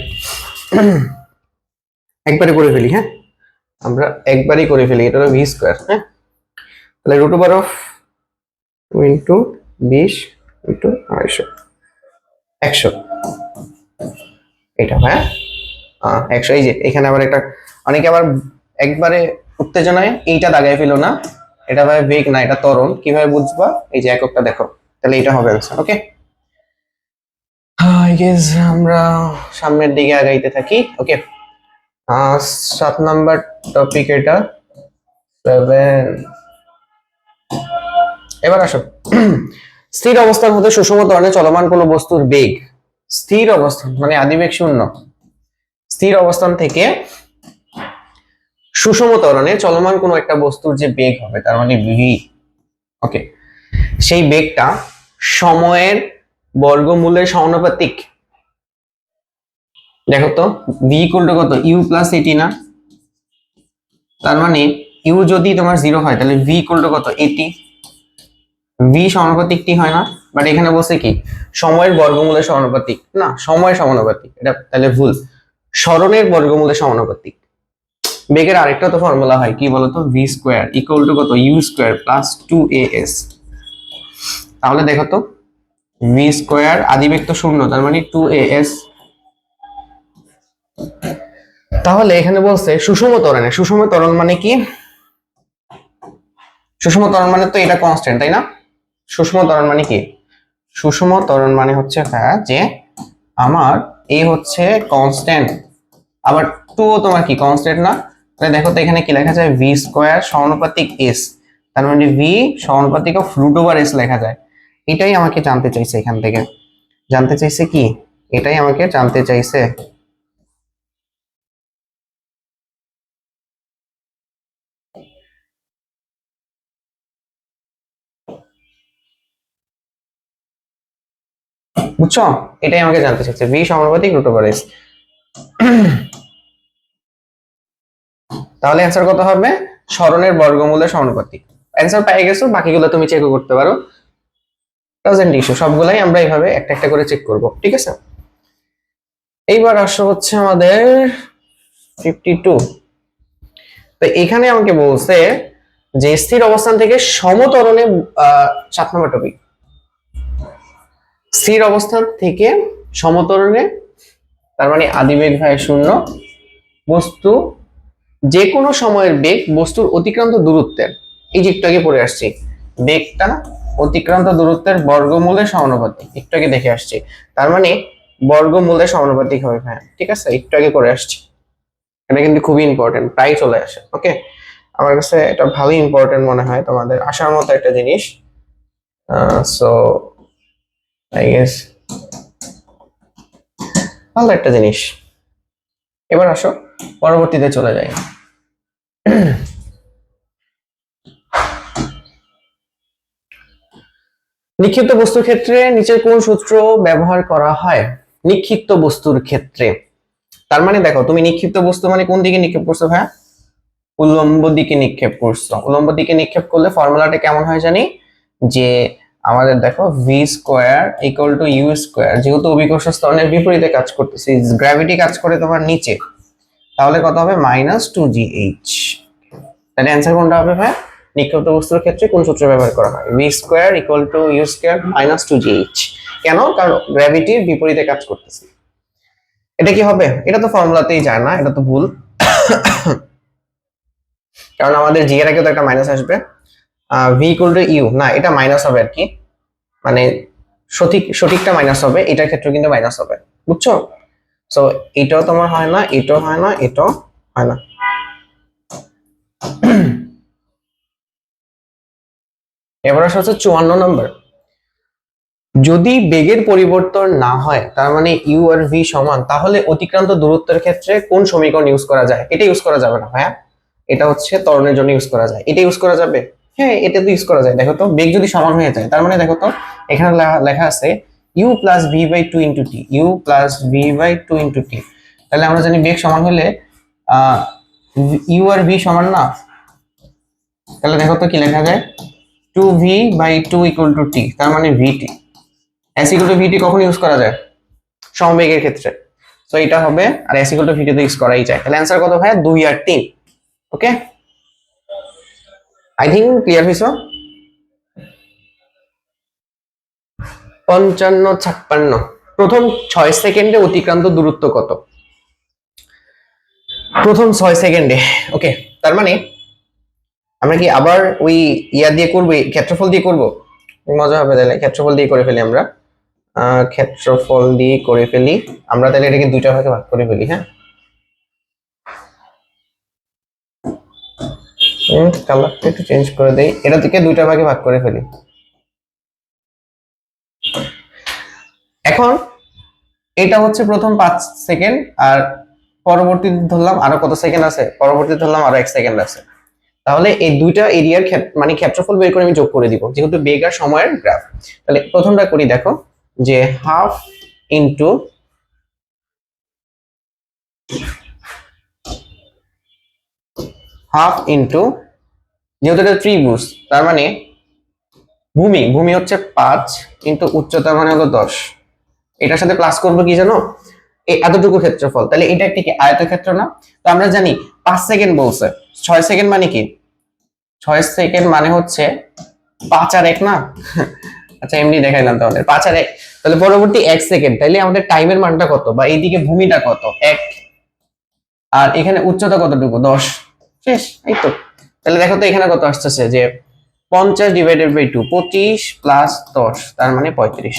একবারে করে ফেলি, হ্যাঁ, আমরা একবারই করে ফেলি। এটা হলো ভি স্কোয়ার, হ্যাঁ, তাহলে root over of 2 into 20 into 250 100 এটা, হ্যাঁ 100। এই যে এখানে আবার একটা, অনেকে আবার একবারে উত্তেজনায় এইটা দাগায় ফেলো না, এটা ভাই বেগ না, এটা ত্বরণ, কিভাবে বুঝবা? এই যে এককটা দেখো, তাহলে এটা হবে आंसर। ওকে, আই গেস আমরা সামনের দিকে আগাইতে থাকি। ওকে, 7 নাম্বার টপিক এটা 7। এবার আসো, স্থির অবস্থার মধ্যে সুষম ত্বরণে চলমান কোনো বস্তুর বেগ, স্থির অবস্থান মানে আদিবেগ শূন্য, স্থির অবস্থান থেকে সুষম ত্বরণে চলমান কোনো একটা বস্তুর যে বেগ হবে তার মানে ভি। ওকে, সেই বেগটা সময়ের বর্গমূলের সমানুপাতিক। দেখো তো ভি ইকুয়াল টু কত, ইউ প্লাস এটি না? তার মানে ইউ যদি তোমার 0 হয় তাহলে ভি ইকুয়াল টু কত, এটি। ভি সমানুপাতিক টি হয় না? বাট এখানে বলছে কি সময়ের বর্গমূলের সমানুপাতিক, না সময়ের সমানুপাতিক, এটা তাহলে ভুল। সরণের বর্গমূলের সমানুপাতিক। বেগের আরেকটা তো ফর্মুলা হয় কি বলতো, ভি স্কোয়ার ইকুয়াল টু কত, ইউ স্কোয়ার প্লাস 2as। তাহলে দেখো তো ভি স্কোয়ার আদিবেগ তো শূন্য, তার মানে 2as। তাহলে এখানে বলছে সুষম ত্বরণে, সুষম ত্বরণ মানে কি? সুষম ত্বরণ মানে তো এটা কনস্ট্যান্ট, তাই না? সুষম ত্বরণ মানে কি? সুষম ত্বরণ মানে হচ্ছে হ্যাঁ যে আমার এ হচ্ছে কনস্ট্যান্ট, আবার 2 ও তোমার কি কনস্ট্যান্ট না? তাহলে দেখো তো এখানে কি লেখা যায়, ভি স্কোয়ার সমানুপাতিক এস, তার মানে ভি সমানুপাতিক অফ রুট ওভার এস লেখা যায়। এটাই আমাকে জানতে চাইছে এখান থেকে, জানতে চাইছে কি, এটাই আমাকে জানতে চাইছে। বুঝছো, এটাই আমাকে জানতে চাইছে, ভি সমানুপাতিক রুট ওভার এস। তাহলে অ্যান্সার কত হবে, সরণের বর্গমূলের সমানুপাতিক। অ্যান্সার পেয়ে গেছো, বাকিগুলো তুমি চেক করতে পারো, প্রেজেন্ট ইস্যু সবগুলাই আমরা এইভাবে একটা একটা করে চেক করব, ঠিক আছে? এইবার আসো হচ্ছে আমাদের 52। তো এখানে আমাকে বলছে যে স্থির অবস্থান থেকে সমত্বরণে 7 নম্বর টপিক, স্থির অবস্থান থেকে সমত্বরণে, তার মানে আদিবেগ হয় শূন্য, বস্তু যে কোনো সময়ের বেগ বস্তুর অতিক্রান্ত দূরত্বের, এই যে একটু আগে পড়ে আসছি, বেগটা অতিক্রান্ত দূরত্বের বর্গমূলের সমানুপাতিক, একটু আগে দেখে আসছি, তার মানে বর্গমূলের সমানুপাতিক হবে। হ্যাঁ ঠিক আছে, একটু আগে করে আসছি, এটা কিন্তু খুবই ইম্পর্টেন্ট, প্রায় চলে আসে। ওকে, আমার কাছে এটা ভালো ইম্পর্টেন্ট মনে হয়, তোমাদের আসার মতো একটা জিনিস। সো আই গেস ভালো একটা জিনিস। এবার আসো পরবর্তীতে চলে যাই। নিক্ষিপ্ত বস্তুর ক্ষেত্রে নিচের কোন সূত্র ব্যবহার করা হয়? নিক্ষিপ্ত বস্তুর ক্ষেত্রে, তার মানে দেখো তুমি নিক্ষিপ্ত বস্তু মানে কোন দিকে নিক্ষেপ করছো? হ্যাঁ উল্লম্ব দিকে নিক্ষেপ করছো। উল্লম্ব দিকে নিক্ষেপ করলে ফর্মুলাটা কেমন হয় জানি, যে আমাদের দেখো v square equal to u square, যেহেতু অভিকর্ষ ত্বরণের বিপরীতে কাজ করতেছে, গ্র্যাভিটি কাজ করে তোমার নিচে, তাহলে কত হবে, -2gh। তাহলে অ্যান্সার কোনটা হবে ভাই, নিক্ষিপ্ত বস্তুর ক্ষেত্রে কোন সূত্র ব্যবহার করা হয়? V square equal to u square -2gh। কেন? কারণ গ্র্যাভিটির বিপরীতে কাজ করতেছে। এটা কি হবে? এটা তো ফর্মুলাতেই যায় না, এটা তো ভুল, কারণ আমাদের জি এর আগে তো একটা মাইনাস আসবে। ভি ইকুয়াল টু ইউ, না এটা মাইনাস হবে আর কি, মানে সঠিকটা মাইনাস হবে, এটার ক্ষেত্রে কিন্তু মাইনাস হবে, বুঝছো? সো এটাও তোমার হয় না, এটাও হয় না, এটাও হয় না। এবার আসা হচ্ছে 54 নম্বর। যদি বেগের পরিবর্তন না হয়, তার মানে ইউ আর ভি সমান, তাহলে অতিক্রান্ত দূরত্বের ক্ষেত্রে কোন সমীকরণ ইউজ করা যায়? এটা ইউজ করা যাবে না ভাইয়া, এটা হচ্ছে ত্বরণের জন্য ইউজ করা যায়। এটা ইউজ করা যাবে? হ্যাঁ এটা তো ইউজ করা যায়। দেখো তো বেগ যদি সমান হয়ে যায়, তার মানে দেখো তো এখানে লেখা আছে u plus v by 2 into t, u plus v by 2 into t. তাহলে আমরা জানি বেগ সমান হলে ইউ আর ভি সমান না, তাহলে দেখো তো কি লেখা যায়, 2v বাই 2 ইকুয়াল টু টি, তার মানে ভিটি। এস ইকুয়াল টু ভিটি কখন ইউজ করা যায়? সমবেগের ক্ষেত্রে। সো এটা হবে, আর এস ইকুয়াল টু ভিটি তো ইউজ করাই যায়। তাহলে অ্যান্সার কত ভাই, 2 আর 3। ওকে, আই থিঙ্ক ক্লিয়ার হয়েছ। 55-56 প্রথম 6 সেকেন্ডে অতিক্রান্ত দূরত্ব কত? প্রথম 6 সেকেন্ডে। ওকে, তার মানে আমরা কি আবার ওই ইয়া দিয়ে করবো, ক্ষেত্রফল দিয়ে করব? মজা হবে তাহলে, ক্ষেত্রফল দিয়ে করে ফেলি আমরা। ক্ষেত্রফল দিয়ে করে ফেলি আমরা, তাহলে এটাকে দুইটা ভাগে ভাগ করে ফেলি। হ্যাঁ, কালারটা একটু চেঞ্জ করে দেই, এটা থেকে দুইটা ভাগে ভাগ করে ফেলি। এখন এটা হচ্ছে প্রথম 5 সেকেন্ড, আর পরবর্তী ধরলাম আরো কত সেকেন্ড আছে, পরবর্তী ধরলাম আরো 1 সেকেন্ড আছে। তাহলে এই দুইটা এরিয়ার মানে ক্ষেত্রফল বের করে আমি যোগ করে দিব, যেহেতু বেগ আর সময়ের গ্রাফ। তাহলে প্রথমটা করি, দেখো যে হাফ ইনটু যেহেতু এটা ত্রিভুজ, তার মানে ভূমি হচ্ছে 5 কিন্তু উচ্চতা মানে হলো 10। এটার সাথে প্লাস করবো কি জানো, এতটুকু ক্ষেত্রফল। তাহলে এটা একটি কি আয়তক্ষেত্র না? তো আমরা জানি 5 সেকেন্ড বলছে, 6 সেকেন্ড মানে কি, 6 সেকেন্ড মানে হচ্ছে 5 আর 1 না? আচ্ছা এমনি দেখাইলাম, তাহলে 5 আর 1, তাহলে পরবর্তী 1 সেকেন্ড। তাইলে আমাদের টাইমের মানটা কত, বা এইদিকে ভূমিটা কত, 1, আর এখানে উচ্চতা কতটুকু, 10। শেষ, এই তো। তাহলে দেখো তো এখানে কত আসতেছে, যে 50/2, 25 প্লাস 10, তার মানে 35।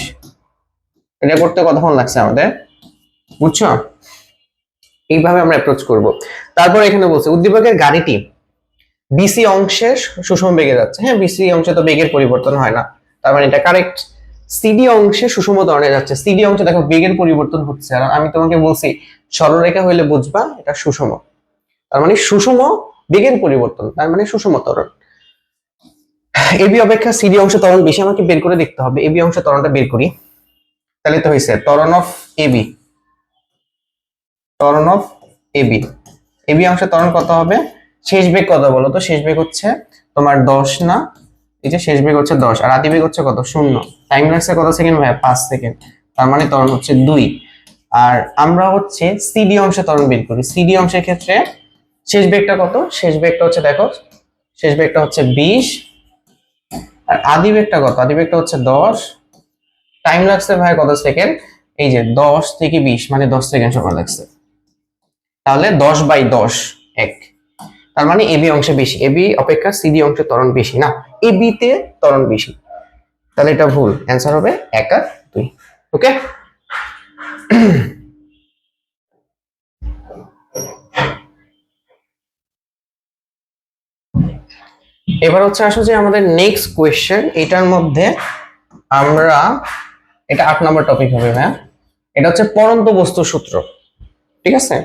এটা করতে কতক্ষণ লাগছে আমাদের, বুঝছো? এইভাবে আমরা অ্যাপ্রোচ করব। তারপর এখানে বলছে উদ্দীপকের গাড়িটি বিসি অংশে সুষম বেগে যাচ্ছে। হ্যাঁ, বিসি অংশে তো বেগের পরিবর্তন হয় না, তার মানে এটা কারেক্ট। সিডি অংশে সুষম ত্বরণে যাচ্ছে, সিডি অংশে দেখো বেগের পরিবর্তন হচ্ছে, আর আমি তোমাকে বলছি সরলরেখা হইলে বুঝবা এটা সুষম, তার মানে সুষম বেগের পরিবর্তন, তার মানে সুষম ত্বরণ। এবি অপেক্ষা সিডি অংশ ত্বরণ বেশি, আমাকে বের করে দেখতে হবে। এবি অংশ ত্বরণটা বের করি, তাহলে তো হয়েছে ত্বরণ অফ এবি, ত্বরণ অফ এবি। এবি অংশের ত্বরণ কত হবে, শেষ বেগ কত বলো তো? শেষ বেগ হচ্ছে তোমার 10 না, এই যে শেষ বেগ হচ্ছে 10, আর আদি বেগ হচ্ছে কত, 0। টাইম লাগছে কত সেকেন্ড ভাই, 5 সেকেন্ড, তার মানে ত্বরণ হচ্ছে 2। আর আমরা হচ্ছে সিডি অংশে ত্বরণ বের করি। সিডি অংশের ক্ষেত্রে শেষ বেগটা কত, শেষ বেগটা হচ্ছে দেখো, শেষ বেগটা হচ্ছে 20, আর আদি বেগটা কত, আদি বেগটা হচ্ছে 10। টাইম লাগছে ভাই কত সেকেন্ড, এই যে 10 থেকে 20 মানে 10 সেকেন্ড সময় লাগছে। তাহলে 10/10 1, তার মানে এবি অংশে বেশি, এবি অপেক্ষা সিডি অংশে ত্বরণ বেশি না, এবি তে ত্বরণ বেশি। তাহলে এটা ভুল, অ্যান্সার হবে 1 আর 2। ওকে, এবার হচ্ছে আসো যে আমাদের নেক্সট কোয়েশ্চেন। এটার মধ্যে আমরা, এটা 8 নম্বর টপিক হবে। হ্যাঁ, এটা হচ্ছে পরন্ত বস্তু সূত্র। ঠিক আছে,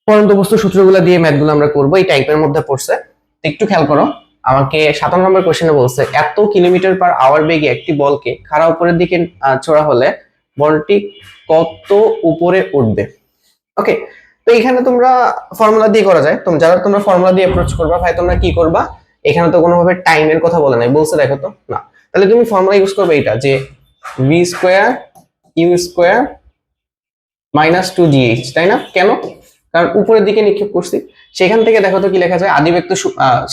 পরন্ত বস্তু সূত্রগুলো দিয়ে ম্যাথগুলো আমরা করবো, এই টাইপের মধ্যে পড়ছে। একটু খেয়াল করো, আমাকে 7 নম্বর কোশ্চেনে বলছে এত কিলোমিটার/আওয়ার বেগে একটি বলকে খাড়া উপরের দিকে ছোড়া হলে বলটি কত উপরে উঠবে। ওকে, তো এখানে তোমরা ফর্মুলা দিয়ে করা যায়। তোমরা ফর্মুলা দিয়ে অ্যাপ্রোচ করবা ভাই, তোমরা কি করবা, এখানে তো কোনোভাবে টাইমের কথা বলে নাই, বলছে দেখো তো না, তাহলে তুমি ফর্মুলা ইউজ করবে এটা, যে v square u square minus 2gh, তাই না? কেন? কারণ উপরের দিকে নিক্ষেপ করছি, সেখান থেকে দেখো তো কি লেখা যায়, আদি বেগ তো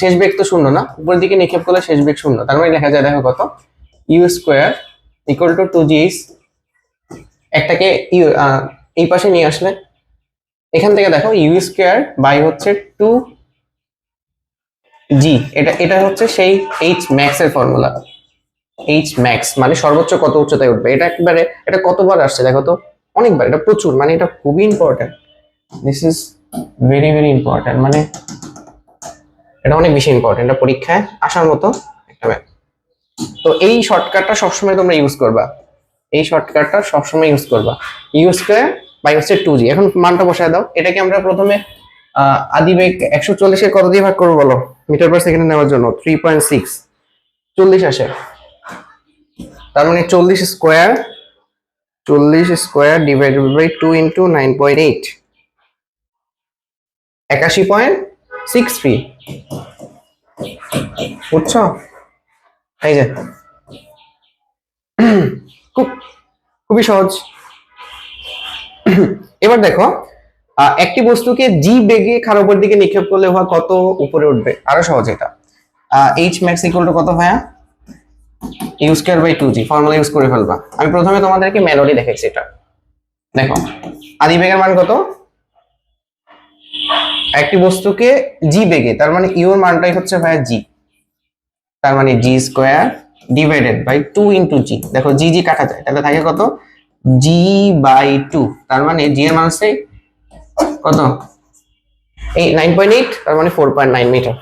শেষ বেগ তো 0 না, উপরের দিকে নিক্ষেপ করলে শেষ বেগ 0, তার মানে লেখা যায় দেখো কত, you square equal two 2gh। একটাকে এই পাশে নিয়ে আসলে এখান থেকে দেখো ইউ স্কোয়ার বাই হচ্ছে 2g, এটা হচ্ছে সেই এইচ ম্যাক্স এর ফর্মুলা। এইচ ম্যাক্স মানে সর্বোচ্চ কত উচ্চতায় উঠবে, এটা একবারে, এটা কতবার আসছে দেখো তো, অনেকবার, এটা প্রচুর, মানে এটা খুবই important. This is very very important, মানে এটা অনেক বেশি ইম্পর্টেন্ট, এটা পরীক্ষায় আসার মতো একটা ম্যাথ। তো এই শর্টকাটটা সবসময় তোমরা ইউজ করবা, এই শর্টকাটটা সবসময় ইউজ করবা, ইউ স্কোয়ার বাই হচ্ছে 2g। এখন মানটা বসায় দাও, এটাকে আমরা প্রথমে আদি বেগ 140 এর কত দিয়ে ভাগ করবো বলো, মিটার পার সেকেন্ডে নেওয়ার জন্য 3.6, 40 আসে, তার মানে 40 স্কোয়ার ডিভাইডেড বাই 2 ইন্টু 9.8, 81.63। বুঝছো? এই যে খুবই সহজ। এবার দেখো, একটি বস্তুকে জি বেগে খাড়া উপরের দিকে নিক্ষেপ করলে উহা কত উপরে উঠবে, আরো সহজ এটা। এইচ ম্যাক্স ইকুয়াল টু কত ভাইয়া, u square by 2g। Formula use করে ফেলবা। আমি প্রথমে তোমাদেরকে ম্যানুয়ালি দেখাইছি এটা। দেখো আদি বেগের মান কত, একটি বস্তুকে জি বেগে, তার মানে ইউ এর মানটাই হচ্ছে ভাইয়া জি, তার মানে জি স্কয়ার ডিভাইডেড বাই 2 ইনটু জি। দেখো জি জি কাটা যায়, তাহলে থাকে কত, জি বাই 2। তার মানে জি এর মান হচ্ছে কত, এই 9.8, তার মানে 4.9 মিটার।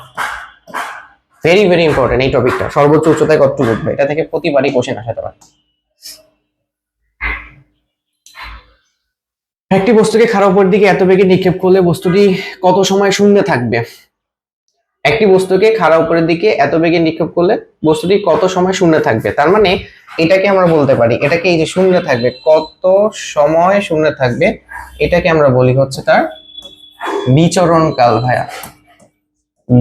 ভেরি ভেরি ইম্পর্টেন্ট এই টপিকটা। সর্বোচ্চ উচ্চতায় কতটুকু উঠবে, এটা থেকে প্রতিবারই কোশ্চেন আসতে পারে। একটি বস্তুকে খাড়া উপরের দিকে এত বেগে নিক্ষেপ করলে বস্তুটি কত সময় শূন্যে থাকবে। একটি বস্তুকে খাড়া উপরের দিকে এত বেগে নিক্ষেপ করলে বস্তুটি কত সময় শূন্যে থাকবে। তার মানে এটাকে আমরা বলতে পারি, এটাকে এই যে শূন্যে থাকবে, কত সময় শূন্যে থাকবে, এটাকে আমরা বলি হচ্ছে তার বিচরণ কাল ভাইয়া,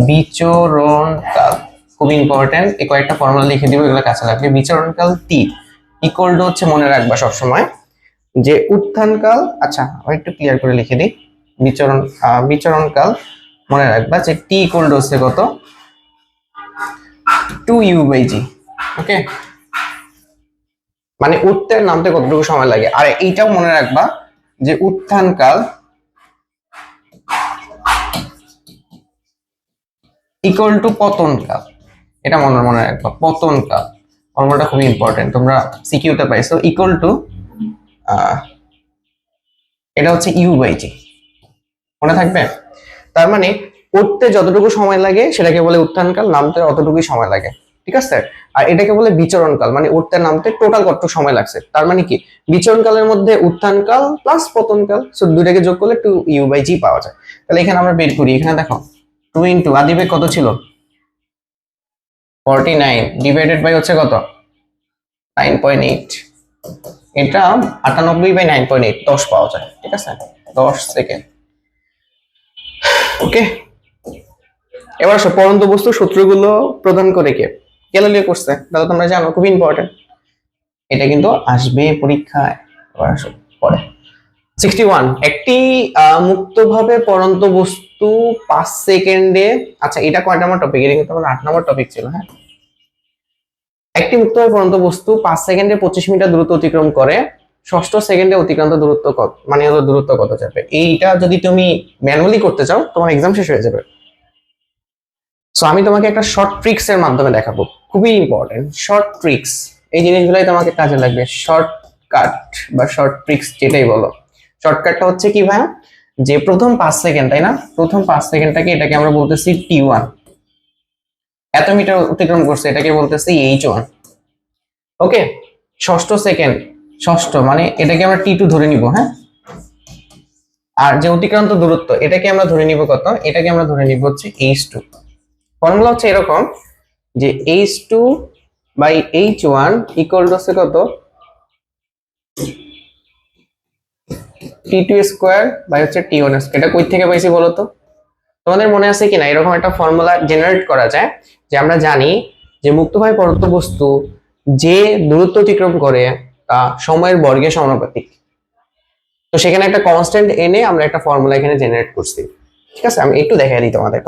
বিচরণ কাল। খুব ইম্পর্টেন্ট, এই কয়েকটা ফর্মুলা লিখে দিব, এগুলো কাছে রাখবে। বিচরণ কাল টি ইকুয়াল টু হচ্ছে, মনে রাখবা সবসময় যে উত্থান কাল, আচ্ছা একটু ক্লিয়ার করে লিখে দিই, বিচরণ কাল মনে রাখবা যে টি ইকুয়াল টু হচ্ছে কত, 2u/g। ওকে, মানে উঠতে নামতে কতটুকু সময় লাগে। আর এইটাও মনে রাখবা যে উত্থান কাল ইকুয়াল টু পতন কাল। এটা মনে রাখবা, পতন কাল ফর্মুলাটা খুবই ইম্পর্টেন্ট, তোমরা সিকিউতে পাইছো। ইকুয়াল টু এটা হচ্ছে u/g, মনে থাকবে। তার মানে উঠতে যতটুকু সময় লাগে সেটাকে বলে উত্থানকাল, নামতে অতটুকুই সময় লাগে, ঠিক আছে। আর এটাকে বলে বিচরণকাল, মানে উঠতে নামতে টোটাল কতটুকু সময় লাগছে। তার মানে কি, বিচরণকালের মধ্যে উত্থানকাল প্লাস পতনকাল, সো দুইটাকে যোগ করলে 2u/g পাওয়া যায়। তাহলে এখানে আমরা বের করি, এখানে দেখো 2 ইনটু আদিবেগ কত ছিল, 49 ডিভাইডেড বাই হচ্ছে কত, 9.8। এটা 98/9.8, 10 পাওয়া যায়, ঠিক আছে, 10 সেকেন্ড। ওকে, এবার আসো পরন্ত বস্তু সূত্রগুলো প্রদান করে কে, গ্যালিলিও করছে, তাহলে তোমরা জানো, খুব ইম্পর্টেন্ট, এটা কিন্তু আসবে পরীক্ষায়। এবার আসো পরে 61, একটি মুক্তভাবে পরন্ত বস্তু 5 সেকেন্ডে, আচ্ছা এটা কয় নম্বর টপিক, এটা কিন্তু আমার 8 নম্বর টপিক ছিল। হ্যাঁ, একটি মুক্তভাবে পরন্ত বস্তু 5 সেকেন্ডে 25 মিটার দূরত্ব অতিক্রম করে, ষষ্ঠ সেকেন্ডে অতিক্রান্ত দূরত্ব কত, মানে হলো দূরত্ব কত যাবে। এইটা যদি তুমি ম্যানুয়ালি করতে চাও তোমার এক্সাম শেষ হয়ে যাবে। সো আমি তোমাকে একটা শর্ট ট্রিক্স এর মাধ্যমে দেখাবো, খুবই ইম্পর্টেন্ট শর্ট ট্রিক্স, এই জিনিসগুলোই তোমাকে কাজে লাগবে। শর্টকাট বা শর্ট ট্রিক্স যেটাই বলো, শর্টকাটটা হচ্ছে কি ভাই, যে প্রথম 5 সেকেন্ড, তাই না, প্রথম 5 সেকেন্ডটাকে, এটাকে আমরা বলতেছি t1, এত মিটার অতিক্রম করছে, এটাকে বলতেছি h1। ওকে, ষষ্ঠ সেকেন্ড, ষষ্ঠ মানে এটাকে আমরা t2 ধরে নিব। হ্যাঁ, আর যে অতিক্রান্ত দূরত্ব এটাকে আমরা ধরে নিব কত, এটাকে আমরা ধরে নিব হচ্ছে h2। ফর্মুলা হচ্ছে এরকম যে h2/h1 ইকুয়াল টু হচ্ছে কত, t2 স্কয়ার বাই হচ্ছে t1 স্কয়ার। এটা কই থেকে পাইছি বলো তো, তোমাদের মনে আছে কিনা এরকম একটা ফর্মুলা জেনারেট করা যায়, যে আমরা জানি যে মুক্তভাবে পরন্ত বস্তু যে দূরত্ব অতিক্রম করে তা সময়ের বর্গের সমানুপাতিক। তো সেখানে একটা কনস্ট্যান্ট এনে আমরা একটা ফর্মুলা এখানে জেনারেট করছি, ঠিক আছে। আমি একটু দেখাই দিই তোমাদের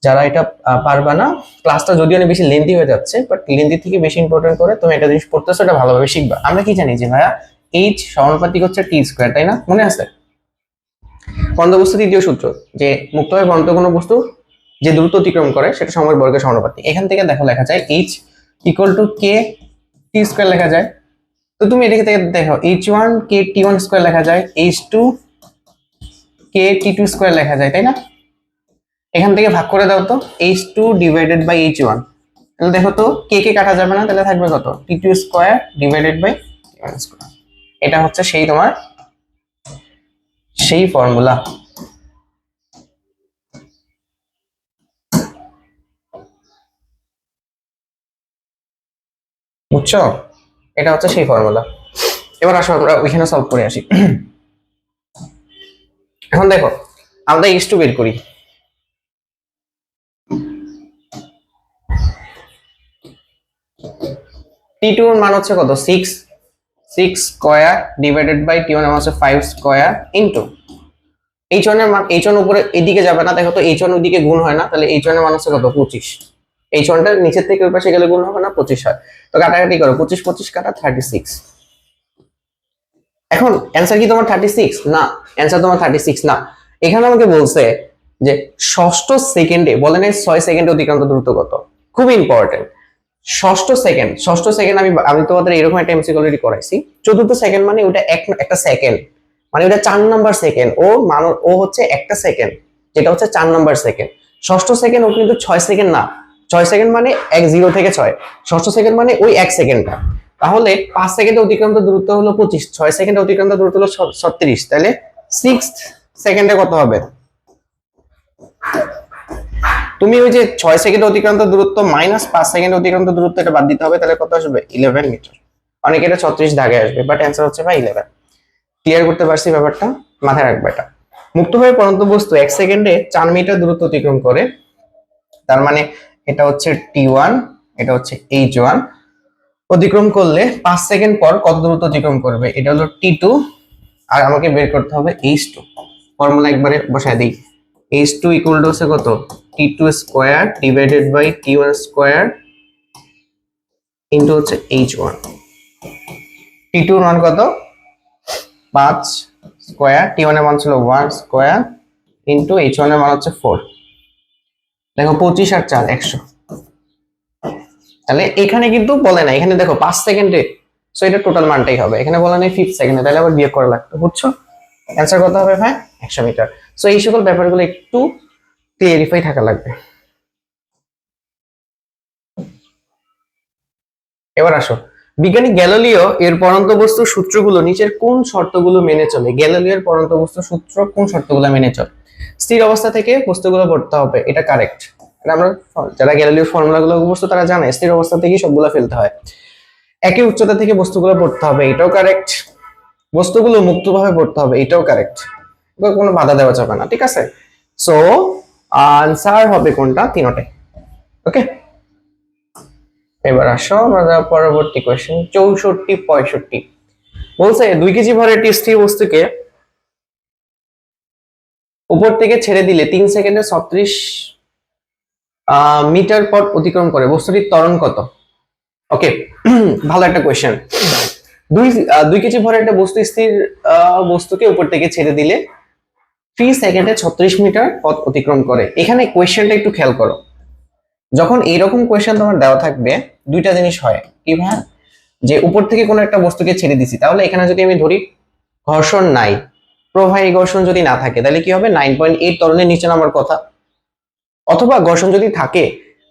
যারা এটা পারবা না, ক্লাসটা যদিও অনেক বেশি লেন্থি হয়ে যাচ্ছে, বাট লেন্থি থেকে বেশি ইম্পর্টেন্ট করে তুমি একটা জিনিস পড়তেছো, এটা ভালোভাবে শিখবা। আমরা কি জানি যে ভাইয়া এইচ সমানুপাতিক হচ্ছে টি স্কয়ার, তাই না, মনে আছে। পরন্ত বস্তু তৃতীয় সূত্র, যে মুক্তভাবে পরন্ত কোনো বস্তু যে দূরত্ব অতিক্রম করে সেটা সময়ের বর্গের সমানুপাতিক। এখান থেকে দেখো লেখা যায় এইচ ইকুয়াল টু কে টি স্কয়ার লেখা যায়। তো তুমি এটাকে দেখো h1 কে t1 স্কয়ার লেখা যায়, h2 কে t2 স্কয়ার লেখা যায়, তাই না। এখান থেকে ভাগ করে দাও তো, h2 ডিভাইডেড বাই h1, তাহলে দেখো তো কে কে কাটা যাবে না, তাহলে থাকবে কত, t2 square divided by t1 square. এটা হচ্ছে সেই তোমার সেই ফর্মুলা। বুঝছো, এটা হচ্ছে সেই ফর্মুলা। এবার আসো আমরা ওইখানে সলভ করে আসি। এখন দেখো আমরা h2 বের করি, t2 এর মান হচ্ছে কত, 6 স্কয়ার ডিভাইডেড বাই t1 এর মান হচ্ছে 5 স্কয়ার ইনটু h1 এর মান, h1 উপরে এদিকে যাবে না, দেখো তো h1 ওইদিকে গুণ হয় না, তাহলে h1 এর মান হচ্ছে কত, 25। h1টা নিচের থেকে ওই পাশে গেলে গুণ হবে না, 25 হয়। তো কাটাকাটি করো, 25 25 কাটা 36। এখন অ্যান্সার কি তোমার 36? না, অ্যান্সার তোমার 36 না। এখানে আমাকে বলছে যে ষষ্ঠ সেকেন্ডে, বলে নাই 6 সেকেন্ডে অতিক্রান্ত দূরত্ব কত। খুব ইম্পর্টেন্ট। ষষ্ঠ সেকেন্ড আমি তোমাদের এরকম একটা এমসিকিউ অলরেডি করাইছি। চতুর্থ সেকেন্ড মানে ওটা একটা সেকেন্ড, মানে ওটা 4 নাম্বার সেকেন্ড। ও হচ্ছে একটা সেকেন্ড, যেটা হচ্ছে 4 নাম্বার সেকেন্ড। ষষ্ঠ সেকেন্ড ও কিন্তু 6 সেকেন্ড না। 6 সেকেন্ড মানে 0 থেকে 6। ষষ্ঠ সেকেন্ড মানে ওই 1 সেকেন্ডটা। তাহলে 5 সেকেন্ডে অতিক্রান্ত দূরত্ব হলো 25, 6 সেকেন্ডে অতিক্রান্ত দূরত্ব হলো 36। তাহলে 6 সেকেন্ডে কত হবে? তুমি ওই যে 6 সেকেন্ড অতিক্রান্ত দূরত্ব মাইনাস 5 সেকেন্ড অতিক্রান্ত দূরত্ব, এটা বাদ দিতে হবে। তাহলে কত আসবে? 11 মিটার। অনেকে এটা 36 দাগে আসবে, বাট অ্যান্সার হচ্ছে ভাই 11। ক্লিয়ার করতে পারছি ব্যাপারটা? মাথায় রাখবে এটা। মুক্তভাবে পড়ন্ত বস্তু 1 সেকেন্ডে 4 মিটার দূরত্ব অতিক্রম করে। তার মানে এটা হচ্ছে T1, এটা হচ্ছে H1। অতিক্রম করলে 5 সেকেন্ড পর কত দূরত্ব অতিক্রম করবে? এটা হলো T2। আর আমাকে বের করতে হবে H2। ফর্মুলা একবারে বসায় দিই। H2 ইকুয়াল টু হচ্ছে কত? T2 square divided by T1 square into হচ্ছে H1। T2 এর মান কত? 5 স্কয়ার, T1 এর মান ছিল 1 স্কয়ার ইনটু H1 এর মান হচ্ছে 4। দেখো 25 আর 4 100। তাহলে এখানে কিন্তু বলে না, এখানে দেখো 5 সেকেন্ডে, সো এটা টোটাল মানটাই হবে। এখানে বলা নেই 5 সেকেন্ডে, তাহলে আবার বিয়োগ করা লাগতো। বুঝছো? অ্যান্সার কত হবে ভাই? 100 মিটার। সো এই সকল ব্যাপারগুলো একটু ক্লিয়ারিফাই থাকা লাগবে। এবার আসো, বিজ্ঞানী গ্যালিলিও এর পরন্ত বস্তুর সূত্রগুলো নিচের কোন শর্তগুলো মেনে চলে? গ্যালিলিওর পরন্ত বস্তুর সূত্র কোন শর্তগুলো মেনে চলে? স্থির অবস্থা থেকে বস্তুগুলো পড়তে হবে, এটা কারেক্ট। আমরা যারা গ্যালিলিওর ফর্মুলাগুলো মুখস্থ তারা জানে স্থির অবস্থা থেকেই সবগুলো ফেলতে হয়। একই উচ্চতা থেকে বস্তুগুলো পড়তে হবে, এটাও কারেক্ট। বস্তুগুলো মুক্তভাবে পড়তে হবে, এটাও কারেক্ট। কোনো বাধা দেওয়া যাবে না, ঠিক আছে? সো আনসার হবে কোনটা? তিনটাই। ওকে, এবার আসো আমরা পরবর্তী কোয়েশ্চেন 64-65 বলছে 2 কেজি ভরের একটি স্থির বস্তুকে উপর থেকে ছেড়ে দিলে 3 সেকেন্ডে 36 মিটার পথ অতিক্রম করে, বস্তুটির ত্বরণ কত? ওকে, ভালো একটা কোয়েশ্চেন। 2 কেজি ভরের একটা বস্তু স্থির বস্তুকে উপর থেকে ছেড়ে দিলে 3 সেকেন্ডে 36 মিটার পথ অতিক্রম করে। এখানে কোয়েশ্চেনটা একটু খেয়াল করো। যখন এইরকম কোয়েশ্চেন তোমার দেওয়া থাকবে, দুইটা জিনিস হয় কি ভাই, যে উপর থেকে কোনো একটা বস্তুকে ছেড়ে দিছি, তাহলে এখানে যদি আমি ধরি ঘর্ষণ নাই, প্রবাহী ঘর্ষণ যদি না থাকে, তাহলে কি হবে? 9.8 ত্বরণের নিচে নামার কথা। অথবা ঘর্ষণ যদি থাকে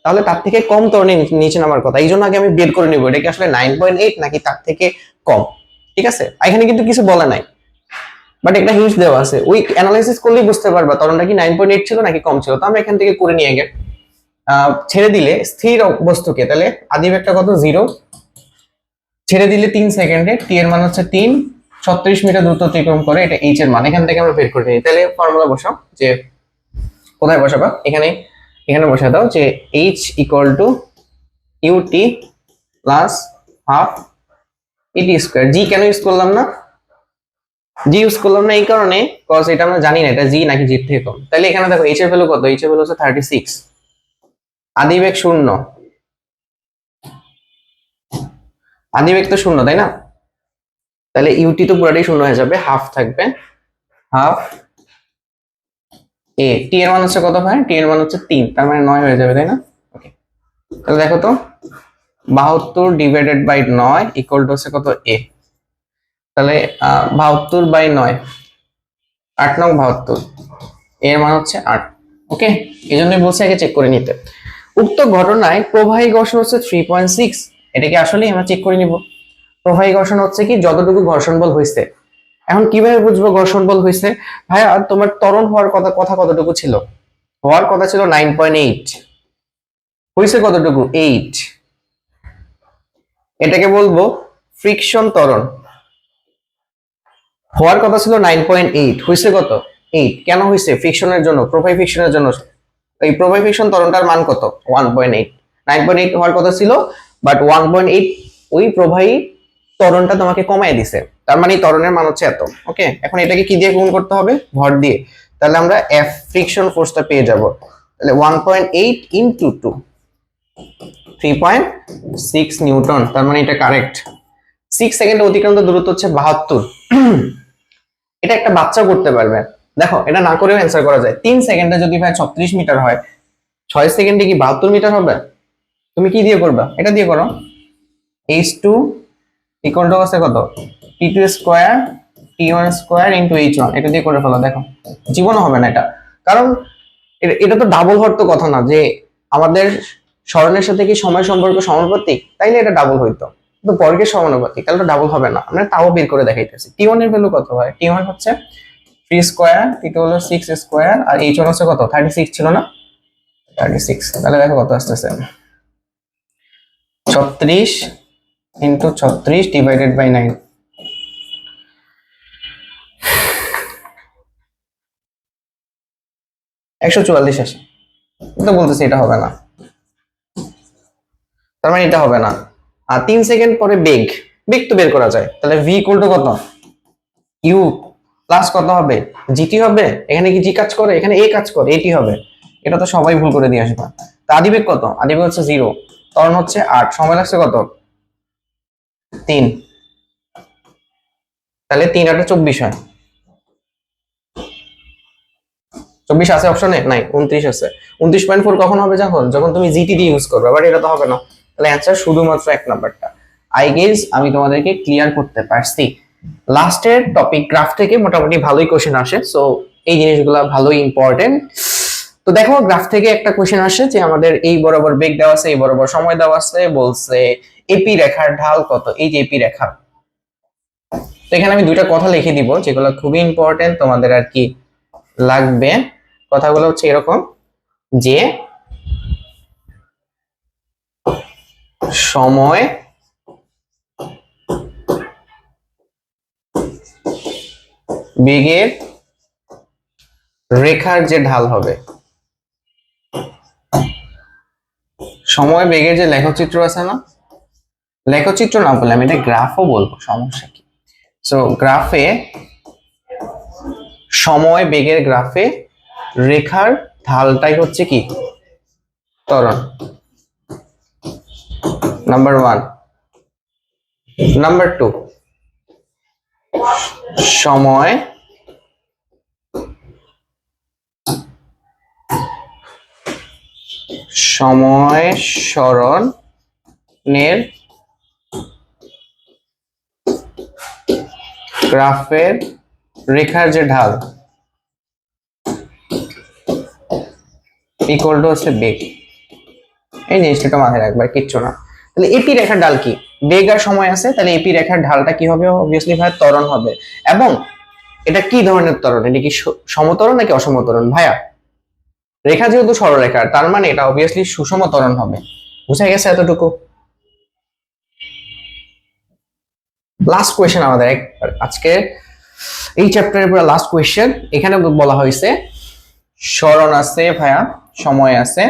তাহলে তার থেকে কম ত্বরণের নিচে নামার কথা। এই জন্য আগে আমি বের করে নিব এটা কি আসলে 9.8 নাকি তার থেকে কম। ঠিক আছে, এখানে কিন্তু কিছু বলা নাই, বাট একটা হিন্ট দেওয়া আছে। ওই অ্যানালাইসিস করলেই বুঝতে পারবা ত্বরণটা কি 9.8 ছিল নাকি কম ছিল। তো আমরা এখান থেকে করে নিয়ে গেলে ছেড়ে দিলে স্থির বস্তুকে, তাহলে আদি একটা কত? 0। ছেড়ে দিলে 3 সেকেন্ডে, টি এর মান হচ্ছে 3, 36 মিটার দ্রুত অতিক্রম করে, এটা এইচ এর মান। এখান থেকে আমরা বের করে নিই। তাহলে ফর্মুলা বসাও, যে কোথায় বসাবা? এখানে বসা দাও যে h equal to ut plus half gt square. G কেন ইউজ করলাম না? জি ইউজ করলাম না এই কারণে, কজ এটা আমরা জানি না এটা জি নাকি জি থেকে কম। তাহলে এখানে দেখো এইচ এর ভ্যালু কত? এইচ এর ভ্যালু হচ্ছে 36, আদিবেগ 0, আদিবেগ তো 0 তাই না? তাহলে ইউটি তো পুরোটাই 0 হয়ে যাবে, হাফ থাকবে, হাফ এ। টি এর মান হচ্ছে কত ভাই? টি এর মান হচ্ছে 3, তার মানে 9 হয়ে যাবে, তাই না? ওকে, তাহলে দেখো তো 72 ডিভাইডেড বাই 9 ইকুয়াল টু হচ্ছে কত? এ। তাহলে 72 বাই 9, 8 নং 72, এর মান হচ্ছে 8। ওকে, এই জন্যই বলছি আগে চেক করে নিতে। উক্ত ঘটনায় প্রবাহী ঘর্ষণ হচ্ছে 3.6। এটা কি আসলেই? আমরা চেক করে নিব। প্রবাহী ঘর্ষণ হচ্ছে কি? যতটুকু ঘর্ষণ বল হয়েছে। এখন কিভাবে বুঝবো ঘর্ষণ বল হয়েছে? ভাইয়া তোমার ত্বরণ হওয়ার কথা কতটুকু ছিল? হওয়ার কথা ছিল 9.8, হয়েছে কতটুকু? 8। এটাকে বলবো ফ্রিকশন ত্বরণ। হওয়ার কথা ছিল 9.8, হয়েছে কত? 8। কেন হয়েছে? ফ্রিকশনের জন্য, প্রবাহী ফ্রিকশনের জন্য। এই প্রবাহী ফ্রিকশন ত্বরণটার মান কত? 1.8। 9.8 হওয়ার কথা ছিল, বাট 1.8 ওই প্রবাহী ত্বরণটা তোমাকে কমায় দিছে। তার মানে ত্বরণের মান হচ্ছে এত। ওকে, এখন এটাকে কি দিয়ে গুণ করতে হবে? ভর দিয়ে। তাহলে আমরা এফ ফ্রিকশন ফোর্সটা পেয়ে যাব। তাহলে 1.8 ইনটু 2, 3.6 নিউটন, তার মানে এটা কারেক্ট। 6 সেকেন্ড অতিক্রান্ত দূরত্ব হচ্ছে 72। এটা একটা বাচ্চা করতে পারবে। দেখো এটা না করেও অ্যান্সার করা যায়। 3 সেকেন্ডে যদি ভাই 36 মিটার হয়, 6 সেকেন্ডে কি 72 মিটার হবে? তুমি কি দিয়ে করবা? এটা দিয়ে করো। h2 ইকুয়াল টু আছে কত? t2 square t1 square into h1, এটা দিয়ে করে ফেলো। দেখো জীবনও হবে না এটা, কারণ এটা তো ডাবল হওয়ার তো কথা না, যে আমাদের স্মরণের সাথে কি সময় সম্পর্ক সমানুপাতিক, তাইলে এটা ডাবল হইতো, কিন্তু বর্গের সমানুপাতিক, তাহলে তো ডাবল হবে না। আমরা তাও বের করে দেখাইতেছি। t1 এর ভ্যালু কত হয়? t1 হচ্ছে 3 স্কয়ার, t2 হলো 6 স্কয়ার, আর h1 হচ্ছে কত? 36 ছিল না? 36। তাহলে দেখো কত আসতেছে, 36 ইন্টু 36 ডিভাইডেড বাই 9। 144 আসে। তো বলতেছি এটা হবে না, তার মানে এটা হবে না। আর 3 সেকেন্ড পরে বেগ, বেগ তো বের করা যায়। তাহলে v ইকুয়াল টু কত? ইউ প্লাস কত হবে? জিটি হবে। এখানে কি জি কাজ করে? এখানে এ কাজ করে, এটি হবে। এটা তো সবাই ভুল করে দিয়ে আসবে। তা আদিবেগ কত? আদিবেগ হচ্ছে 0, ত্বরণ হচ্ছে 8, সময় লাগছে কত? 3। তাহলে 3 8 24 হয়। 24 আছে অপশনে? নাই, 29 আছে। 29.4 কখন হবে? যখন যখন তুমি জিটি দিয়ে ইউজ করবে। বাট এটা তো হবে না। তাহলে অ্যান্সার শুধুমাত্র 1 নাম্বারটা। আই গেস আমি তোমাদেরকে ক্লিয়ার করতে পারছি। লাস্টের টপিক গ্রাফ থেকে মোটামুটি ভালোই কোশ্চেন আসে, সো এই জিনিসগুলো ভালোই ইম্পর্টেন্ট। তো দেখো গ্রাফ থেকে একটা কোশ্চেন আসে যে আমাদের এই বরাবর বেগ দেওয়া আছে, এই বরাবর সময় দেওয়া আছে, বলছে এপি রেখার ঢাল কত? এই যে এপি রেখা। তো এখানে আমি দুইটা কথা লিখে দিব যেগুলো খুবই ইম্পর্টেন্ট তোমাদের আর কি লাগবে। কথাগুলো হচ্ছে এরকম যে সময় বেগের রেখার যে ঢাল হবে, সময় বেগের যে লেখচিত্র আছে না, লেখচিত্র না বলে আমি এটা গ্রাফও বলবো, সমস্যা কি? সো গ্রাফে, সময় বেগের গ্রাফে রেখার ঢালটাই হচ্ছে কি? ত্বরণ। নাম্বার 1। নাম্বার 2, সময় সরণের গ্রাফের রেখার যে ঢাল ইকুয়াল টু হচ্ছে বেগ। এই জিনিসটা মাথায় রাখবার কিচ্ছু না। তাহলে এপি রেখার ঢাল কি? বেগ আর সময় আছে, তাহলে এপি রেখার ঢালটা কি হবে? অবভিয়াসলি ভাই ত্বরণ হবে। এবং এটা কি ধরনের ত্বরণ? এটা কি সমত্বরণ নাকি অসমত্বরণ? ভাইয়া রেখা যেহেতু সরলরেখার, তার মানে এটা অবভিয়াসলি সুষম ত্বরণ হবে। বুঝা গেছে এতটুকু? লাস্ট কোয়েশ্চেন আমাদের আজকে এই চ্যাপ্টারের পুরো লাস্ট কোয়েশ্চেন। এখানে বলা হয়েছে সরণ আছে ভাইয়া, সময় আছে,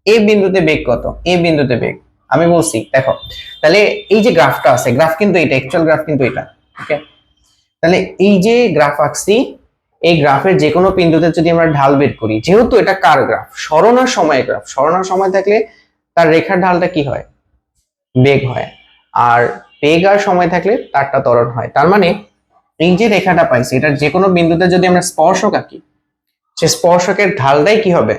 এই বিন্দুতে বেগ কত? এই বিন্দুতে বেগ আমি বলছি দেখো। তাহলে এই যে গ্রাফটা আছে, গ্রাফ কিন্তু এটা, অ্যাকচুয়াল গ্রাফ কিন্তু এটা, ওকে? তাহলে এই যে গ্রাফ আঁকছি, এই গ্রাফের যে কোনো বিন্দুতে যদি আমরা ঢাল বের করি, যেহেতু এটা কার গ্রাফ? সরণ আর সময় গ্রাফ। সরণ আর সময় থাকলে তার রেখার ঢালটা কি হয়? বেগ হয়। আর বেগ আর সময় থাকলে তারটা ত্বরণ হয়। তার মানে এই যে রেখাটা পাইছি, এটার যে কোনো বিন্দুতে যদি আমরা স্পর্শক আঁকি, সে স্পর্শকের ঢালটাই কি হবে?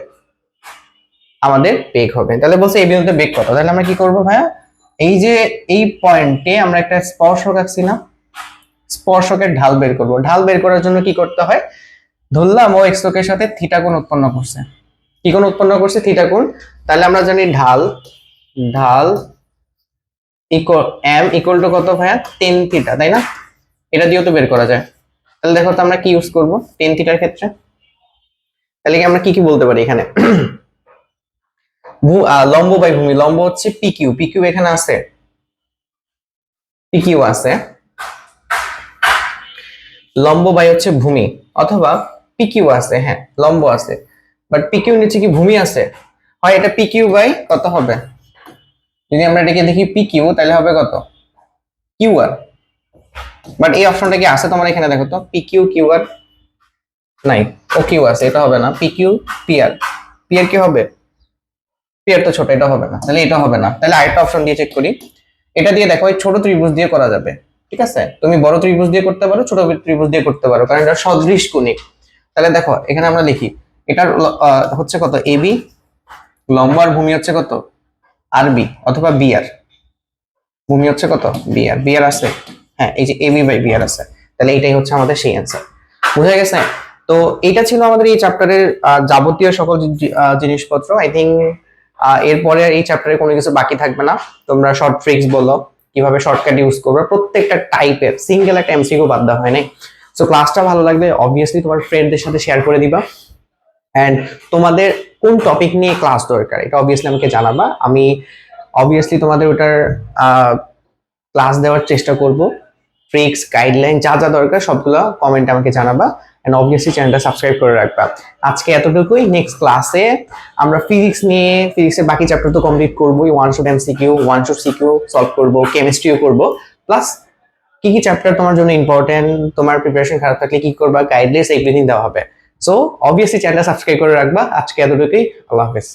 আমাদের বেগ হবে। তাহলে বলছে এই বিন্দুতে বেগ কত? তাহলে আমরা কি করব ভাইয়া? এই যে এই পয়েন্টে আমরা একটা স্পর্শক আঁকছিলাম, স্পর্শকের ঢাল বের করব। ঢাল বের করার জন্য কি করতে হয়? ধরলাম ও এক্স অক্ষের সাথে থিটা কোণ উৎপন্ন করছে। কি কোণ উৎপন্ন করছে? থিটা কোণ। তাহলে আমরা জানি ঢাল, ঢাল এম ইকুয়াল টু কত ভাইয়া? 10 থিটা, তাই না? এটা দিয়েও তো বের করা যায়। তাহলে দেখো তো আমরা কি ইউজ করব 10 থিটার ক্ষেত্রে? তাহলে কি আমরা কি বলতে পারি এখানে? লম্ব বাই ভূমি। লম্ব হচ্ছে পিকিউ, পিকিউ এখানে আছে, পিকিউ আছে। লম্ব বাই হচ্ছে ভূমি, অথবা পিকিউ আছে, হ্যাঁ লম্ব আছে, বাট পিকিউ নিচে কি ভূমি আছে? হয় এটা পিকিউ বাই কত হবে? যদি আমরা এটাকে দেখি পিকিউ, তাহলে হবে কত? Q R. বাট এই অপশনটা কি আছে তোমার এখানে? দেখো তো পিকিউ কিউ আর নাই, ও কিউ আছে, এটা হবে না। পিকিউ পিআর, পিআর কি হবে? পেয়ার তো ছোট, এটা হবে না, তাহলে এটা হবে না। তাহলে আরেকটা অপশন দিয়ে চেক করি। এটা দিয়ে দেখো, এই ছোট ত্রিভুজ দিয়ে করা যাবে, ঠিক আছে? তুমি বড় ত্রিভুজ দিয়ে করতে পারো, ছোট ত্রিভুজ দিয়ে করতে পারো, কারণ এটা সদৃশ কোণিক। তাহলে দেখো এখানে আমরা লিখি, এটার হচ্ছে কত এবি, লম্ব আর ভূমি হচ্ছে কত আরবি অথবা বিআর, ভূমি হচ্ছে কত বিআর, বিআর আছে, হ্যাঁ এই যে এবি বাই বিআর আছে। তাহলে এটাই হচ্ছে আমাদের সেই অ্যান্সার। বুঝা গেছে? তো এটা ছিল আমাদের এই চ্যাপ্টারের যাবতীয় সকল জিনিসপত্র। আই থিঙ্ক এরপরে এই চ্যাপ্টারে কোনো কিছু বাকি থাকবে না। তোমরা শর্ট ট্রিক্স বলো, কিভাবে শর্টকাট ইউজ করবে, প্রত্যেকটা টাইপের সিঙ্গেল একটা এমসিকিউ বাদ দেওয়া হয় নাই। সো ক্লাসটা ভালো লাগলে অবভিয়াসলি তোমার ফ্রেন্ডদের সাথে শেয়ার করে দিবা। অ্যান্ড তোমাদের কোন টপিক নিয়ে ক্লাস দরকার এটা অবভিয়াসলি আমাকে জানাবা। আমি অবভিয়াসলি তোমাদের ওটার ক্লাস দেওয়ার চেষ্টা করব। ট্রিক্স, গাইডলাইন যা যা দরকার সবগুলো কমেন্টে আমাকে জানাবা। এন্ড অবভিয়াসলি চ্যানেলটা সাবস্ক্রাইব করে রাখবা। আজকে এতটুকুই। নেক্সট ক্লাসে আমরা ফিজিক্স নিয়ে, ফিজিক্সের বাকি চ্যাপ্টার তো কমপ্লিট করবোই, one shot MCQ, one shot CQ solve করবো, কেমিস্ট্রিও করবো, প্লাস কি কি চ্যাপ্টার তোমার জন্য ইম্পর্টেন্ট, তোমার প্রিপারেশন খারাপ থাকলে কি করবা, গাইডলাইন্স এভরিথিং দেওয়া হবে। সো অবভিয়াসলি চ্যানেলটা সাবস্ক্রাইব করে রাখবা। আজকে এতটুকুই, আল্লাহ হাফেজ।